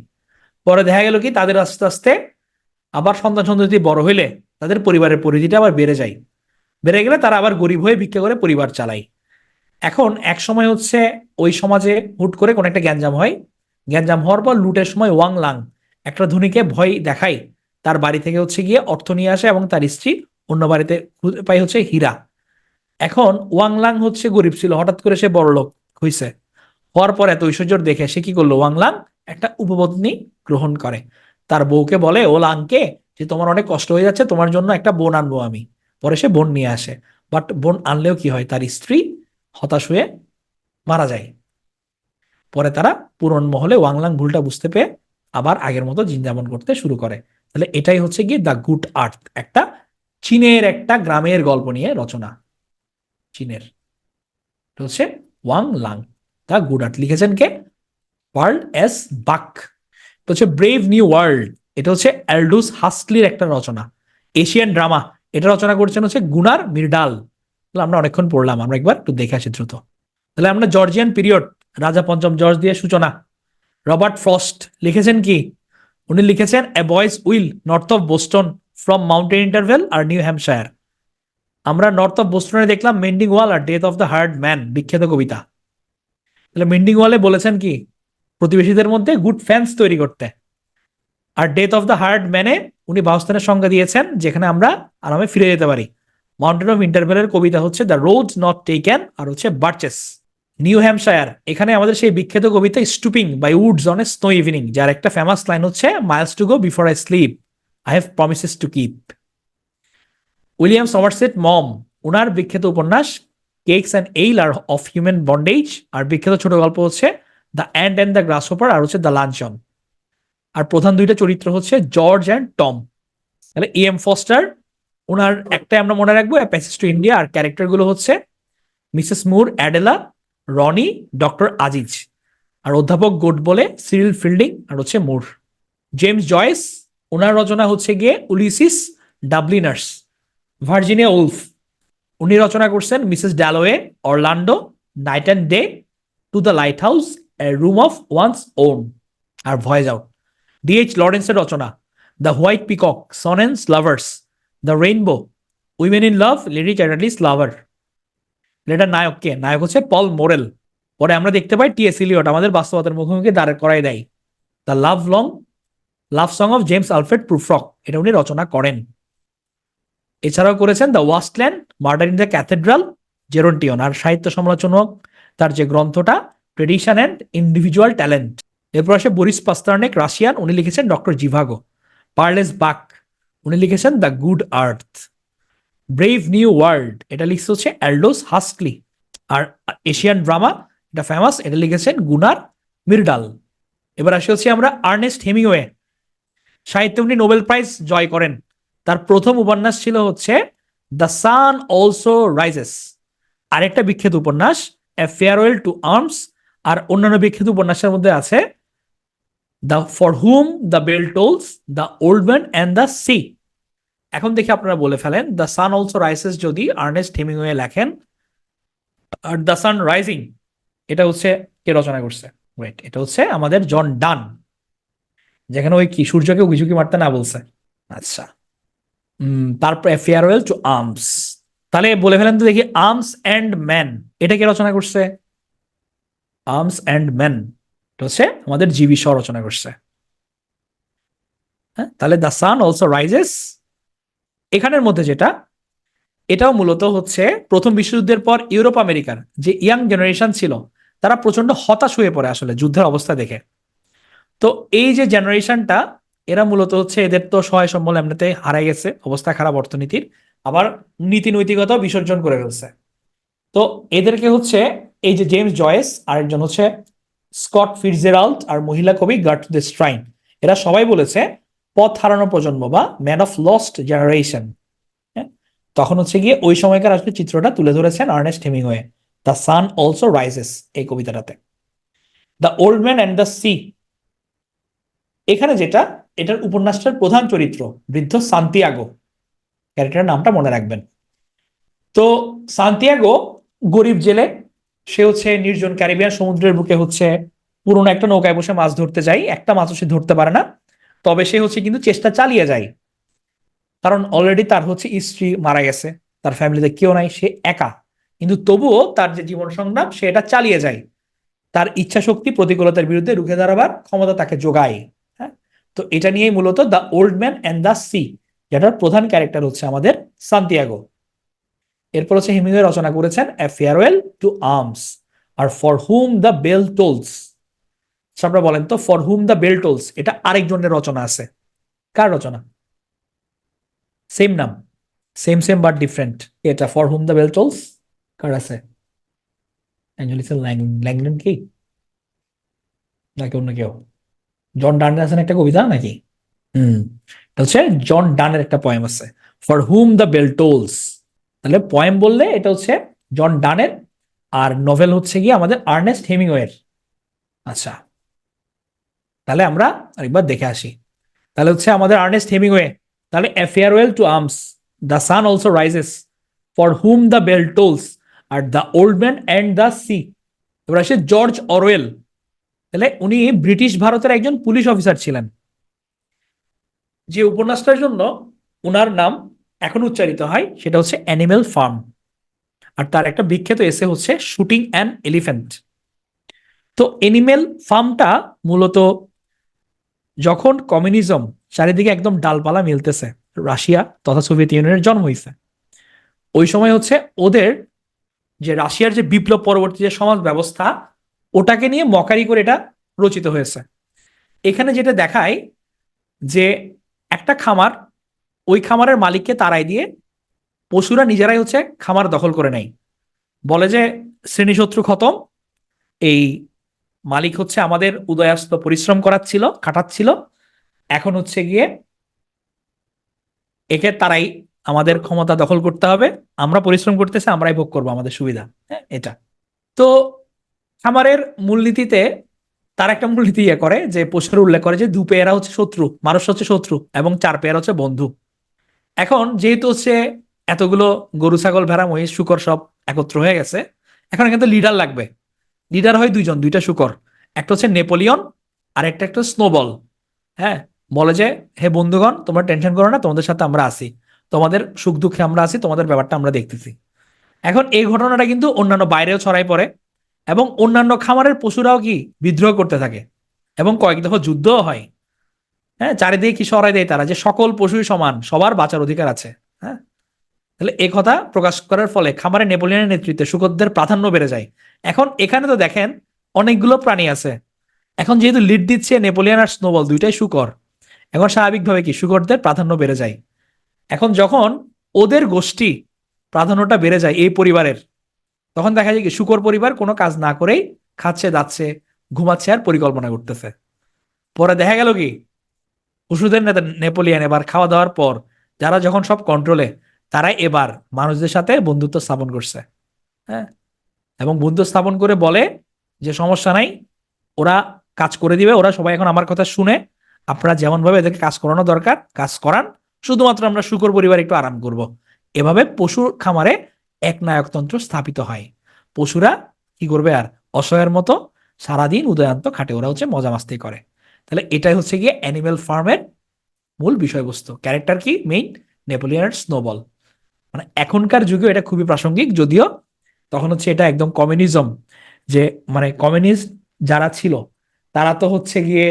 পরে দেখা গেল কি তাদের আস্তে আস্তে আবার সন্তান সন্ততি বড় হইলে তাদের পরিবারের পরিধিটা আবার বেড়ে যায়, বেড়ে গেলে তারা আবার গরিব হয়ে ভিক্ষা করে পরিবার চালায়। এখন এক সময় হচ্ছে ওই সমাজে হুট করে কোন একটা গ্যাঞ্জাম হয়, গ্যাঞ্জাম হওয়ার পর লুটের সময় ওয়াং লাং একটা ধনীকে ভয় দেখায়, তার বাড়ি থেকে হচ্ছে গিয়ে অর্থ নিয়ে আসে এবং তার স্ত্রী অন্য বাড়িতে পাই হচ্ছে হীরা। এখন ওয়াং লাং হচ্ছে গরিব ছিল, হঠাৎ করে সে বড় লোক হয়েছে। হওয়ার পর এত ঐশ্বর্য দেখে সে কি করলো, ওয়াং লাং একটা উপপত্নী গ্রহণ করে। তার বউকে বলে, ও লাংকে, যে তোমার অনেক কষ্ট হয়ে যাচ্ছে, তোমার জন্য একটা বোন আনবো আমি। পরে সে বোন নিয়ে আসে, বাট বোন আনলেও কি হয়, তার স্ত্রী হতাশ হয়ে মারা যায়। পরে তারা পুরন মহলে ওয়াংলাং ভুলটা বুঝতে পেয়ে আবার আগের মতো জীবনযাপন করতে শুরু করে। তাহলে এটাই হচ্ছে গিয়ে দ্য গুড আর্থ, একটা চীনের একটা গ্রামের গল্প নিয়ে রচনা। চীনের, এটা হচ্ছে ওয়াং লাং। দ্য গুড আর্থ লিখেছেন কে? পার্ল এস বাক। এটা হচ্ছে ব্রেভ নিউ ওয়ার্ল্ড, এটা হচ্ছে অ্যালডুস হাক্সলির একটা রচনা। এশিয়ান ড্রামা, এটা রচনা করছেন হচ্ছে গুনার মির্ডাল। আমরা অনেকক্ষণ পড়লাম, আমরা একবার একটু দেখে আসি দ্রুত। তাহলে আমরা জর্জিয়ান পিরিয়ড, রাজা পঞ্চম জর্জ দিয়ে সূচনা। রবার্ট ফ্রস্ট লিখেছেন কি? উনি লিখেছেন a boy's will north of Boston from mountain interval আর নিউ হ্যাম্পশায়ার। আমরা নর্থ অফ বোস্টনে দেখলাম মেন্ডিং ওয়াল আর death of the hard man, বিখ্যাত কবিতা। তাহলে মেন্ডিং ওয়ালে বলেছেন কি, প্রতিবেশীদের মধ্যে গুড ফ্যান্স তৈরি করতে। আর ডেথ অফ দ্য হার্ড ম্যানে উনি বাসস্থানের সংজ্ঞা দিয়েছেন যেখানে আমরা আরামে ফিরে যেতে পারি। মাউন্টেন অফ ইন্টারভেলের কবিতা হচ্ছে দ্য রোডস নট টেকেন আর হচ্ছে বার্চেস। নিউ হ্যাম্পশায়ার, এখানে আমাদের সেই বিখ্যাত কবিতা stopping by Woods on a snow evening, যার একটা ফেমাস লাইন হচ্ছে miles to go before I sleep, I have promises to keep. William Somerset Maugham, ওনার বিখ্যাত উপন্যাস কেকস অ্যান্ড এইল আর অফ হিউম্যান বন্ডেজ, আর বিখ্যাত ছোট গল্প হচ্ছে the and and the grasshopper আর হচ্ছে দ্য লাঞ্চন। আর প্রধান দুইটা চরিত্র হচ্ছে জর্জ অ্যান্ড টম। তাহলে এম ফস্টার, ওনার একটাই আমরা মনে রাখবো, প্যাসেজ টু ইন্ডিয়া, আর ক্যারেক্টার গুলো হচ্ছে Mrs Moore, Adela, Ronnie, doctor Aziz. আর অধ্যাপক গোট বলে সিরিল ফিল্ডিং আর হচ্ছে মুর। জেমস জয়েস, ওনার রচনা হচ্ছে গিয়ে উলিসিস, ডাবলিনার্স। ভার্জিনিয়া উলফ, উনি রচনা করছেন Mrs Dalloway, Orlando, night and day, to the lighthouse, a room of one's own, আর ভয়েস আউট। ডিএইচ লরেন্সের রচনা the white peacock, sons and lovers, the rainbow, women in love, lady Chatterley's lover. এটার নায়ক কে? নায়ক হচ্ছে পল moral. পরে আমরা দেখতে পাই T.S.. Eliot আমাদের বাস্তবতার মুখোমুখি দাঁড় করাই দেয়। The love song of James Alfred Prufrock, এটা উনি রচনা করেন। এছাড়াও করেছেন the wasteland, murder in the cathedral, Gerontion. আর সাহিত্য সমালোচনাক তার যে গ্রন্থটা ট্রেডিশন অ্যান্ড ইন্ডিভিজুয়াল ট্যালেন্ট। এরপর আসে বরিস পাস্তার্নেক, রাশিয়ান, উনি লিখেছেন ডক্টর জিভাগো। পার্লেস বাক, উনি লিখেছেন the good earth. Brave new world, এটা লিখছে হচ্ছে অ্যাল্ডোস হাস্কলি। আর এশিয়ান ড্রামা, এটা ফেমাস, এটা লিখেছেন গুনার মিরডাল। এবার আসি হচ্ছে আমরা আর্নেস্ট হেমিংওয়ে, সাহিত্যে উনি নোবেল প্রাইজ জয় করেন। তার প্রথম উপন্যাস ছিল হচ্ছে দ্য সান অলসো রাইজেস। আরেকটা বিখ্যাত উপন্যাস এ ফেয়ারওয়েল টু আর্মস। আর অন্যান্য বিখ্যাত উপন্যাসের মধ্যে আছে the for whom the bell tolls, the old man and the sea. এখন দেখি আপনারা বলে ফেলেন দ্য সান অলসো রাইজেস যদি আর্নেস্ট হেমিংওয়ে লেখেন, আর দ্য সান রাইজিং এটা হচ্ছে কে রচনা করছে? ওয়েট, এটা হচ্ছে আমাদের জন ডান, যেখানে ওই কি সূর্যকে উকি মারতে না বলছে। আচ্ছা, তারপর ফেয়ারওয়েল টু আর্মস। তাহলে বলে ফেলেন তো দেখি, আর্মস অ্যান্ড ম্যান এটা কে রচনা করছে? আর্মস অ্যান্ড ম্যান এটা হচ্ছে আমাদের জিবি শ রচনা করছে। হ্যাঁ, তাহলে দ্য সান অলসো রাইজেস এখানের মধ্যে যেটা, এটাও মূলত হচ্ছে প্রথম বিশ্বযুদ্ধের পর ইউরোপ আমেরিকার যে ইয়াং জেনারেশন ছিল, তারা প্রচন্ড হতাশ হয়ে পড়ে আসলে যুদ্ধের অবস্থা দেখে। তো এই যে জেনারেশনটা, এরা মূলত হচ্ছে এদের তো সহায় সম্বল এমনিতে হারাই গেছে, অবস্থা খারাপ অর্থনীতির, আবার নীতি নৈতিকতাও বিসর্জন করে ফেলছে। তো এদেরকে হচ্ছে এই যে জেমস জয়েস, আরেকজন হচ্ছে স্কট ফিটজেরাল্ড, আর মহিলা কবি গার্ট্রুডে স্ট্রাইন, এরা সবাই বলেছে পথ হারানো প্রজন্ম বা ম্যান অফ লস্ট জেনারেশন। তখন হচ্ছে গিয়ে ওই সময়কার আসলে চিত্রটা তুলে ধরেছেন Ernest Hemingway the sun also rises এই কবিতাটাতে। The old man and the sea, এখানে যেটা, এটার উপন্যাসটার প্রধান চরিত্র বৃদ্ধ সান্তিয়াগো, ক্যারেক্টারের নামটা মনে রাখবেন। তো সান্তিয়াগো গরিব জেলে, সে হচ্ছে নির্জন ক্যারিবিয়ান সমুদ্রের বুকে হচ্ছে পুরোনো একটা নৌকায় বসে মাছ ধরতে যায়, একটা মাছও সে ধরতে পারে না। তবে সে হচ্ছে কিন্তু চেষ্টা চালিয়ে যায়, কারণ অলরেডি তার হচ্ছে স্ত্রী মারা গেছে, তার ফ্যামিলিতে কেউ নাই, সে একা। কিন্তু তবুও তার যে জীবন সংগ্রাম সে এটা চালিয়ে যায়, তার ইচ্ছা শক্তি প্রতিকূলতার বিরুদ্ধে রুখে দাঁড়াবার ক্ষমতা তাকে যোগায়। হ্যাঁ, তো এটা নিয়েই মূলত the old man and the C, যেটার প্রধান ক্যারেক্টার হচ্ছে আমাদের সান্তিয়াগো। এরপর হচ্ছে হেমিংওয়ে রচনা করেছেন এ ফেয়ারওয়েল টু আর্মস আর for whom the bell tolls. আপনারা বলেন তো, for whom the bell tolls এটা আরেকজনের রচনা আছে, কার রচনা? সেম নাম, সেম সেম বাট ডিফারেন্ট। এটা for whom the bell tolls কার আছে? অ্যাঞ্জেলিসা ল্যাংল্যান্ড কি, নাকি অন্য কেউ? জন ডানের আছেন একটা কবিতা নাকি? হুম, এটা হচ্ছে জন ডানের একটা পয়েম আছে, for whom the bell tolls. তাহলে পয়েম বললে এটা হচ্ছে জন ডানের, আর নোভেল হচ্ছে গিয়ে আমাদের আর্নেস্ট হেমিংওয়ের। আচ্ছা, তাহলে আমরা আরেকবার দেখে আসি। তাহলে হচ্ছে আমাদের আর্নেস্ট হেমিংওয়ে, তাহলে a farewell to arms, the sun also rises, for whom the bell tolls, আর the old man and the sea. এবার আসে জর্জ অরওয়েল। তাহলে উনি ব্রিটিশ ভারতের একজন পুলিশ অফিসার ছিলেন। যে উপন্যাসটার জন্য উনার নাম এখন উচ্চারিত হয় সেটা হচ্ছে অ্যানিমেল ফার্ম, আর তার একটা বিখ্যাত এসে হচ্ছে শুটিং অ্যান এলিফ্যান্ট। তো অ্যানিমেল ফার্মটা মূলত যখন কমিউনিজম চারিদিকে একদম ডালপালা মিলতেছে, রাশিয়া তথা সোভিয়েত ইউনিয়নের জন্ম হয়েছে, ওই সময় হচ্ছে ওদের যে রাশিয়ার যে বিপ্লব পরবর্তী যে সমাজ ব্যবস্থা, ওটাকে নিয়ে মকারি করে এটা রচিত হয়েছে। এখানে যেটা দেখায় যে একটা খামার, ওই খামারের মালিককে তাড়াই দিয়ে পশুরা নিজেরাই হচ্ছে খামার দখল করে নেয়, বলে যে শ্রেণীশত্রু খতম, এই মালিক হচ্ছে আমাদের উদয়াস্ত পরিশ্রম করাচ্ছিল, খাটাচ্ছিল, এখন হচ্ছে গিয়ে একে তারাই আমাদের ক্ষমতা দখল করতে হবে, আমরা পরিশ্রম করতেছে আমরাই ভোগ করবো আমাদের সুবিধা। হ্যাঁ, এটা তো খামারের মূলনীতিতে তার একটা মূলনীতি ইয়ে করে যে পশুর উল্লেখ করে যে 2 পেয়ারা হচ্ছে শত্রু, মানুষ হচ্ছে শত্রু, এবং 4 পেয়ারা হচ্ছে বন্ধু। এখন যেহেতু হচ্ছে এতগুলো গরু ছাগল ভেড়া মহিষ শুকর সব একত্র হয়ে গেছে, এখন কিন্তু লিডার লাগবে। লিডার হয় দুইজন, দুইটা শুকর, একটা হচ্ছে নেপোলিয়ন আর একটা স্নোবল। হ্যাঁ, বলে যে হে বন্ধুগণ, তোমরা টেনশন করো না, তোমাদের সাথে আমরা আছি, তোমাদের সুখ দুঃখে আমরা আছি, তোমাদের ব্যাপারটা আমরা দেখতেছি। এখন এই ঘটনাটা কিন্তু অন্যান্য বাইরেও ছড়াই পড়ে, এবং অন্যান্য খামারের পশুরাও কি বিদ্রোহ করতে থাকে এবং কয়েক দফা যুদ্ধও হয়। হ্যাঁ, চারিদিকে কি সরাই দেয় তারা যে সকল পশুই সমান, সবার বাঁচার অধিকার আছে। হ্যাঁ, তাহলে এই কথা প্রকাশ করার ফলে খামারে নেপোলিয়নের নেতৃত্বে শূকরদের প্রাধান্য বেড়ে যায়। এখন এখানে তো দেখেন অনেকগুলো প্রাণী আছে, এখন যেহেতু লিড দিচ্ছে নেপোলিয়ন আর স্নোবল, দুইটাই শূকর, এখন স্বাভাবিকভাবে কি শূকরদের প্রাধান্য বেড়ে যায়। এখন যখন ওদের গোষ্ঠী প্রাধান্যটা বেড়ে যায় এই পরিবারের, তখন দেখা যায় কি শূকর পরিবার কোনো কাজ না করেই খাচ্ছে, দাচ্ছে, ঘুমাচ্ছে আর পরিকল্পনা করতেছে। পরে দেখা গেল কি পশুদের নেতা নেপোলিয়ন এবার খাওয়া দাওয়ার পর যারা যখন সব কন্ট্রোলে, তারা এবার মানুষদের সাথে বন্ধুত্ব স্থাপন করছে। হ্যাঁ, এবং বন্ধুত্ব স্থাপন করে বলে যে সমস্যা নাই, ওরা কাজ করে দিবে, ওরা সবাই এখন আমার কথা শুনে, আপনারা যেমন ভাবে এদেরকে কাজ করানো দরকার কাজ করান, শুধুমাত্র আমরা শূকর পরিবার একটু আরাম করব। এভাবে পশুর খামারে একনায়কতন্ত্র স্থাপিত হয়। পশুরা কি করবে আর অসহায়ের মতো সারাদিন উদয়ান্ত খাটে, ওরা হচ্ছে মজা মাস্তি করে। তাহলে এটাই হচ্ছে গিয়ে অ্যানিমেল ফার্মের মূল বিষয়বস্তু। ক্যারেক্টার কি মেইন? Napoleon snowball. মানে এখনকার যুগে এটা খুবই প্রাসঙ্গিক, যদিও তখন হচ্ছে এটা একদম কমিউনিজম, যে মানে কমিউনিস্ট যারা ছিল তারা তো হচ্ছে গিয়ে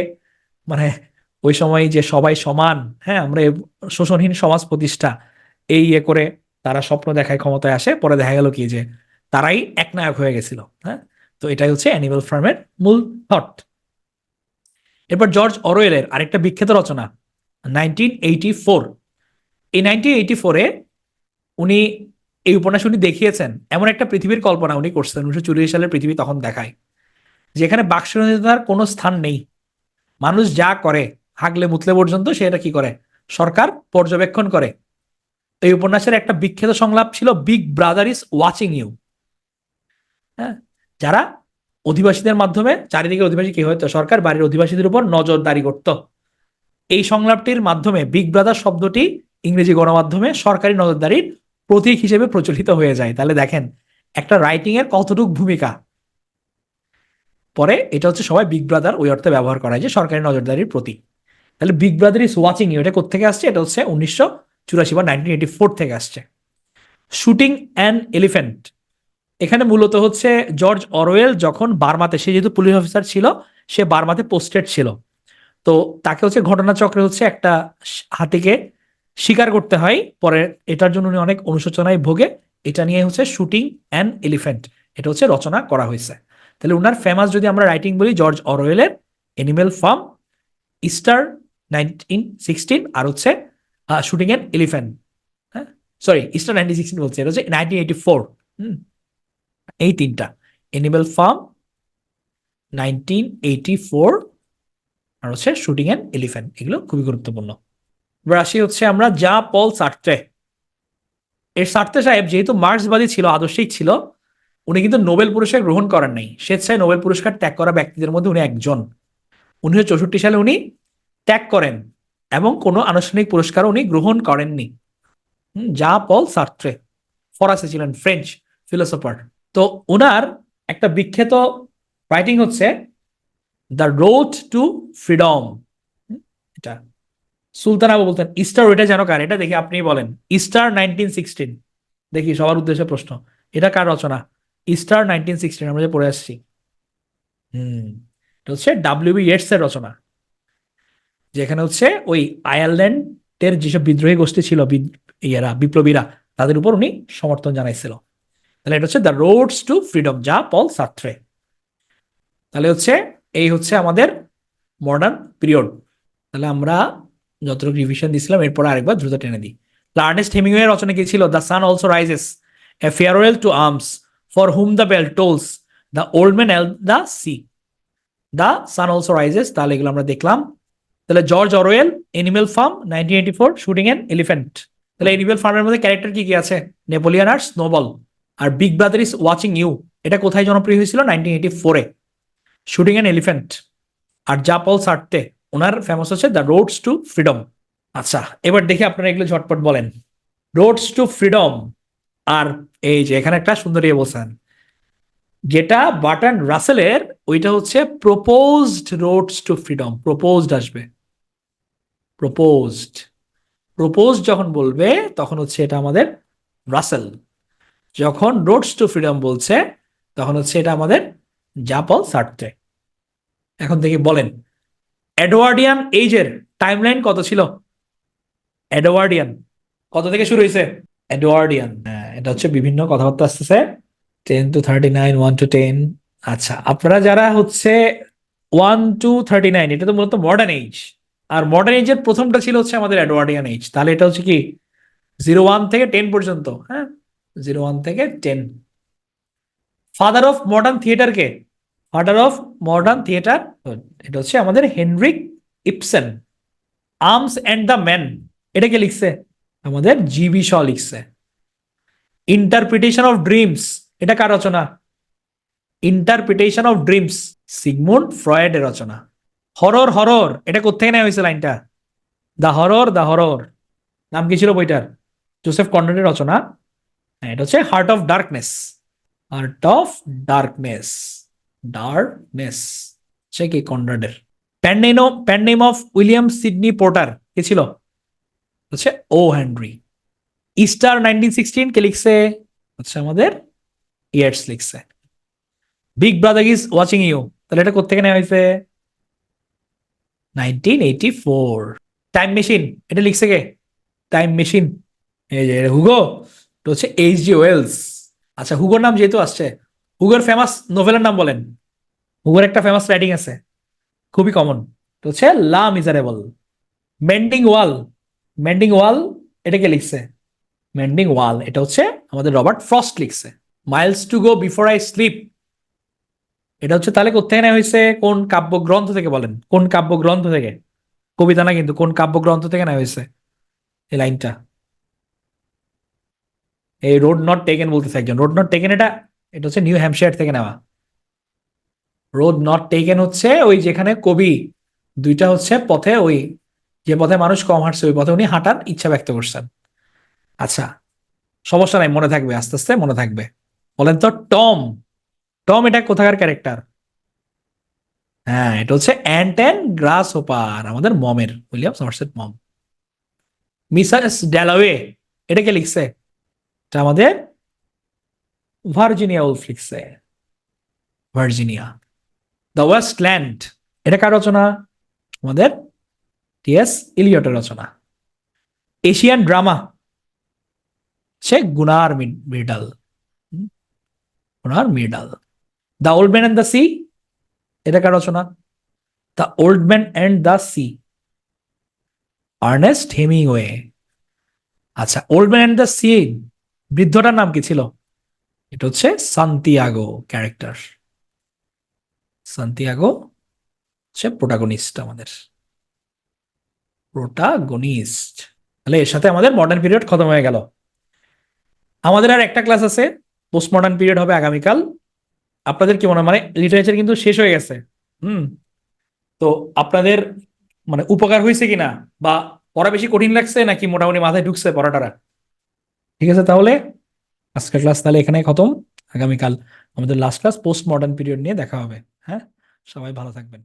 মানে ওই সময় যে সবাই সমান, হ্যাঁ আমরা শোষণহীন সমাজ প্রতিষ্ঠা, এই ইয়ে করে তারা স্বপ্ন দেখায় ক্ষমতায় আসে, পরে দেখা গেল কি যে তারাই একনায়ক হয়ে গেছিল। হ্যাঁ, তো এটাই হচ্ছে অ্যানিমেল ফার্মের মূল থট। এরপর জর্জ অরওয়েলের আরেকটা বিখ্যাত রচনা 1984। এই 1984-এ উনি এই উপন্যাস উনি দেখিয়েছেন এমন একটা পৃথিবীর কল্পনা উনি করছেন। 1944 সালের পৃথিবী তখন দেখায় যেখানে বাক স্বাধীনতার কোনো স্থান নেই, মানুষ যা করে হাগলে মুতলে পর্যন্ত সেটা কি করে সরকার পর্যবেক্ষণ করে। এই উপন্যাসের একটা বিখ্যাত সংলাপ ছিল big brother is watching you. হ্যাঁ, যারা অধিবাসীদের মাধ্যমে, চারিদিকে অধিবাসী কি হয়তো সরকার বাড়ির অধিবাসীদের উপর নজরদারি করত। এই সংলাপটির মাধ্যমে বিগ ব্রাদার শব্দটি ইংরেজি গণমাধ্যমে সরকারি নজরদারির প্রতীক হিসেবে প্রচলিত হয়ে যায়। তাহলে দেখেন একটা রাইটিং এর কতটুক ভূমিকা। পরে এটা হচ্ছে সবাই বিগ ব্রাদার ওই অর্থে ব্যবহার করা হয় যে সরকারি নজরদারির প্রতীক। তাহলে big brother is watching you এটা কোত্থেকে আসছে? এটা হচ্ছে 1984 বা 1984 থেকে আসছে। শুটিং অ্যান এলিফ্যান্ট, এখানে মূলত হচ্ছে জর্জ অরওয়েল যখন বার্মাতে, সে যেহেতু পুলিশ অফিসার ছিল, সে বার্মাতে পোস্টেড ছিল, তো তাকে হচ্ছে ঘটনাচক্রে হচ্ছে একটা হাতিকে শিকার করতে হয়। পরে এটার জন্য উনি অনেক অনুশোচনায় ভোগে। এটা নিয়ে হচ্ছে শুটিং অ্যান এলিফ্যান্ট, এটা হচ্ছে রচনা করা হয়েছে। তাহলে উনার ফেমাস যদি আমরা রাইটিং বলি জর্জ অরওয়েলের এনিমেল ফার্ম, ইস্টার 1916, আর হচ্ছে শুটিং অ্যান এলিফ্যান্ট। হ্যাঁ, সরি ইস্টার 1916 বলছে, এটা হচ্ছে 1984। এই তিনটা এনিমেল ফার্ম 1984 আর হচ্ছে শুটিং অ্যান এলিফ্যান্ট, এগুলো খুবই গুরুত্বপূর্ণ। এবার আসি হচ্ছে আমরা যা পল সার্ত্রে। এর সার্ত্রে সাহেব যেহেতু মার্ক্সবাদী ছিল, আদর্শিক ছিল, উনি কিন্তু নোবেল পুরস্কার গ্রহণ করেন নাই। স্বেচ্ছায় নোবেল পুরস্কার ত্যাগ করা ব্যক্তিদের মধ্যে উনি একজন। 1964 সালে উনি ত্যাগ করেন এবং কোনো আনুষ্ঠানিক পুরস্কার উনি গ্রহণ করেননি। যা পল সার্ত্রে ফরাসি ছিলেন, ফ্রেঞ্চ ফিলোসোফার। তো উনার একটা বিখ্যাত রাইটিং হচ্ছে দ্য রোড টু ফ্রিডম। এটা সুলতান আবু বলতেন ইস্টার, ওইটা যেন কার, এটা দেখি আপনি বলেন। ইস্টার 1916, দেখি সবার উদ্দেশ্যে প্রশ্ন, এটা কার রচনা? ইস্টার 1916 আমরা যে পড়ে আসছি। এটা হচ্ছে ডাব্লিউ বি ইয়েটস এর রচনা, যেখানে হচ্ছে ওই আয়ারল্যান্ডের যেসব বিদ্রোহী গোষ্ঠী ছিল, ইয়ারা বিপ্লবীরা, তাদের উপর উনি সমর্থন জানাইছিল। তাহলে এটা হচ্ছে দ্য রোডস টু ফ্রিডম, যা পল সার্ত্রে। তাহলে হচ্ছে এই হচ্ছে আমাদের মডার্ন পিরিয়ড। তাহলে আমরা যতটুকু রিভিশন দিছিলাম এরপর আরেকবার দ্রুত টেনে দিই। আর্নেস্ট হেমিংওয়ে রচনা কি ছিল? The sun also rises, a farewell to arms, for whom the bell tolls, the old man এল the sea, the sun also rises. তাহলে এগুলো আমরা দেখলাম। তাহলে George Orwell animal farm 1984, shooting an elephant. তাহলে এনিমেল ফার্মের মধ্যে ক্যারেক্টার কি কি আছে? নেপোলিয়ন আর স্নোবল। আর big brother is watching you এটা কোথায় জনপ্রিয় হয়েছিল? 1984-এ, শুটিং অ্যান এলিফ্যান্ট। আর যা পল সার্ত্রে, ওনার ফেমাস হচ্ছে দ্য রোডস টু ফ্রিডম। আচ্ছা, এবার দেখি আপনারা এগুলো ঝটপট বলেন। রোডস টু ফ্রিডম, আর এই যে এখানে একটা সুন্দর ইয়ে বলছেন, যেটা বার্ট্রান্ড রাসেলের, ওইটা হচ্ছে proposed Rhodes to freedom. Proposed আসবে, প্রপোজড। প্রপোজ যখন বলবে তখন হচ্ছে এটা আমাদের রাসেল, যখন রোডস টু ফ্রিডম বলছে তখন হচ্ছে এটা আমাদের জা পল সার্ত্রে। এখন থেকে বলেন এডওয়ার্ডিয়ান এইজের টাইমলাইন কত ছিল? এডওয়ার্ডিয়ান কত থেকে শুরু হয়েছে? এডওয়ার্ডিয়ান, হ্যাঁ, এটা হচ্ছে বিভিন্ন কথাবার্তা আসতেছে 10 to 39, 1 to 10। আচ্ছা, আপনারা যারা হচ্ছে 1 to 39, এটা তো মূলত মডার্ন এজ। আর মডার্ন এজের প্রথমটা ছিল হচ্ছে আমাদের এডওয়ার্ডিয়ান এজ। তাহলে এটা হচ্ছে কি 01 থেকে 10 পর্যন্ত, হ্যাঁ, 01 থেকে 10। ফাদার অফ মডার্ন থিয়েটার কে? ফাদার অফ মডার্ন থিয়েটার এটা হচ্ছে আমাদের Henrik Ibsen. Arms and the man এটা কে লিখছে? আমাদের জিবি শ লিখছে। ইন্টারপ্রিটেশন অফ ড্রিমস এটা কার রচনা? ইন্টারপ্রিটেশন অফ ড্রিমস সিগমুন্ড ফ্রয়েডের রচনা। হরর হরর এটা কোত্থেকে নেওয়া হয়েছে লাইনটা? দ্য হরর, দ্য হরর নাম কি ছিল বইটার? জোসেফ কনরাডের রচনা। হ্যাঁ, এটা হচ্ছে heart of darkness. Heart of darkness, darkness সে কি কনরাডের। Pen name of William Sydney Porter কে ছিল? হচ্ছে ও হেনরি। ইস্টার 1916 কে লিখছে? হচ্ছে আমাদের ইয়েটস লিখছে। Big brother is watching you তাহলে এটা কোত্থেকে নেওয়া হয়েছে? 1984। টাইম মেশিন এটা লিখছে কে? টাইম মেশিন এই যে হুগো, এটা হচ্ছে এইচ জি ওয়েলস। আচ্ছা, হুগোর নাম যেহেতু আসছে, হুগোর ফেমাস নোভেলের নাম বলেন। হুগোর একটা ফেমাস রাইটিং আছে, খুবই কমন, তো হচ্ছে লা মিজারেবল। মেন্ডিং ওয়াল, মেন্ডিং ওয়াল এটা কে লিখছে? মেন্ডিং ওয়াল এটা হচ্ছে আমাদের রবার্ট ফ্রস্ট লিখছে। Miles to go before I sleep এটা হচ্ছে তাহলে কোথেকে নেওয়া হয়েছে? কোন কাব্যগ্রন্থ থেকে বলেন? কোন কাব্যগ্রন্থ থেকে? কবিতা না কিন্তু, কোন কাব্যগ্রন্থ থেকে নেওয়া হয়েছে এই লাইনটা? এই রোড নট টেকেন বলতেছে একজন। রোড নট টেকেন এটা এটা হচ্ছে নিউ হ্যাম্পশায়ার থেকে নেওয়া। রোড নট টেকেন হচ্ছে ওই যেখানে কবি দুইটা হচ্ছে পথে, ওই যে পথে মানুষ কম হাঁটছে ওই পথে উনি হাঁটার ইচ্ছা ব্যক্ত করছেন। আচ্ছা, সমস্যা নাই, মনে থাকবে, আস্তে আস্তে মনে থাকবে। বলেন তো টম, টম এটা কোথাকার ক্যারেক্টার? হ্যাঁ, এটা হচ্ছে অ্যান্ট অ্যান্ড গ্রাস হোপার, আমাদের মমের, William Somerset Maugham. Mrs Dalloway এটা কে লিখছে? এটা আমাদের ভার্জিনিয়া উলফ লিখছে। ভার্জিনিয়া। দ্য ওয়েস্ট ল্যান্ড এটা কার রচনা? আমাদের টি.এস. ইলিয়টের রচনা। এশিয়ান ড্রামা সে Gunnar Myrdal. Gunnar Myrdal. The old man and the sea এটা কার রচনা? The old man and the sea, Ernest Hemingway. আচ্ছা, old man and the sea বৃদ্ধটার নাম কি ছিল? এটা হচ্ছে সান্তিয়াগো ক্যারেক্টার। সান্তিয়াগো হচ্ছে প্রোটাগনিস্ট, আমাদের প্রোটাগনিস্ট। তাহলে এর সাথে আমাদের মডার্ন পিরিয়ড খতম হয়ে গেল। আমাদের আর একটা ক্লাস আছে, পোস্ট মডার্ন পিরিয়ড হবে আগামীকাল। আপনাদের কি মনে হয়, মানে লিটারেচার কিন্তু শেষ হয়ে গেছে। হুম, তো আপনাদের মানে উপকার হয়েছে কিনা, বা পড়া বেশি কঠিন লাগছে নাকি মোটামুটি মাথায় ঢুকছে পড়াটারা? ঠিক আছে, তাহলে আজকের ক্লাস তাহলে এখানে খতম। আগামীকাল আমাদের last class post modern period নিয়ে দেখা হবে। হ্যাঁ, সবাই ভালো থাকবেন।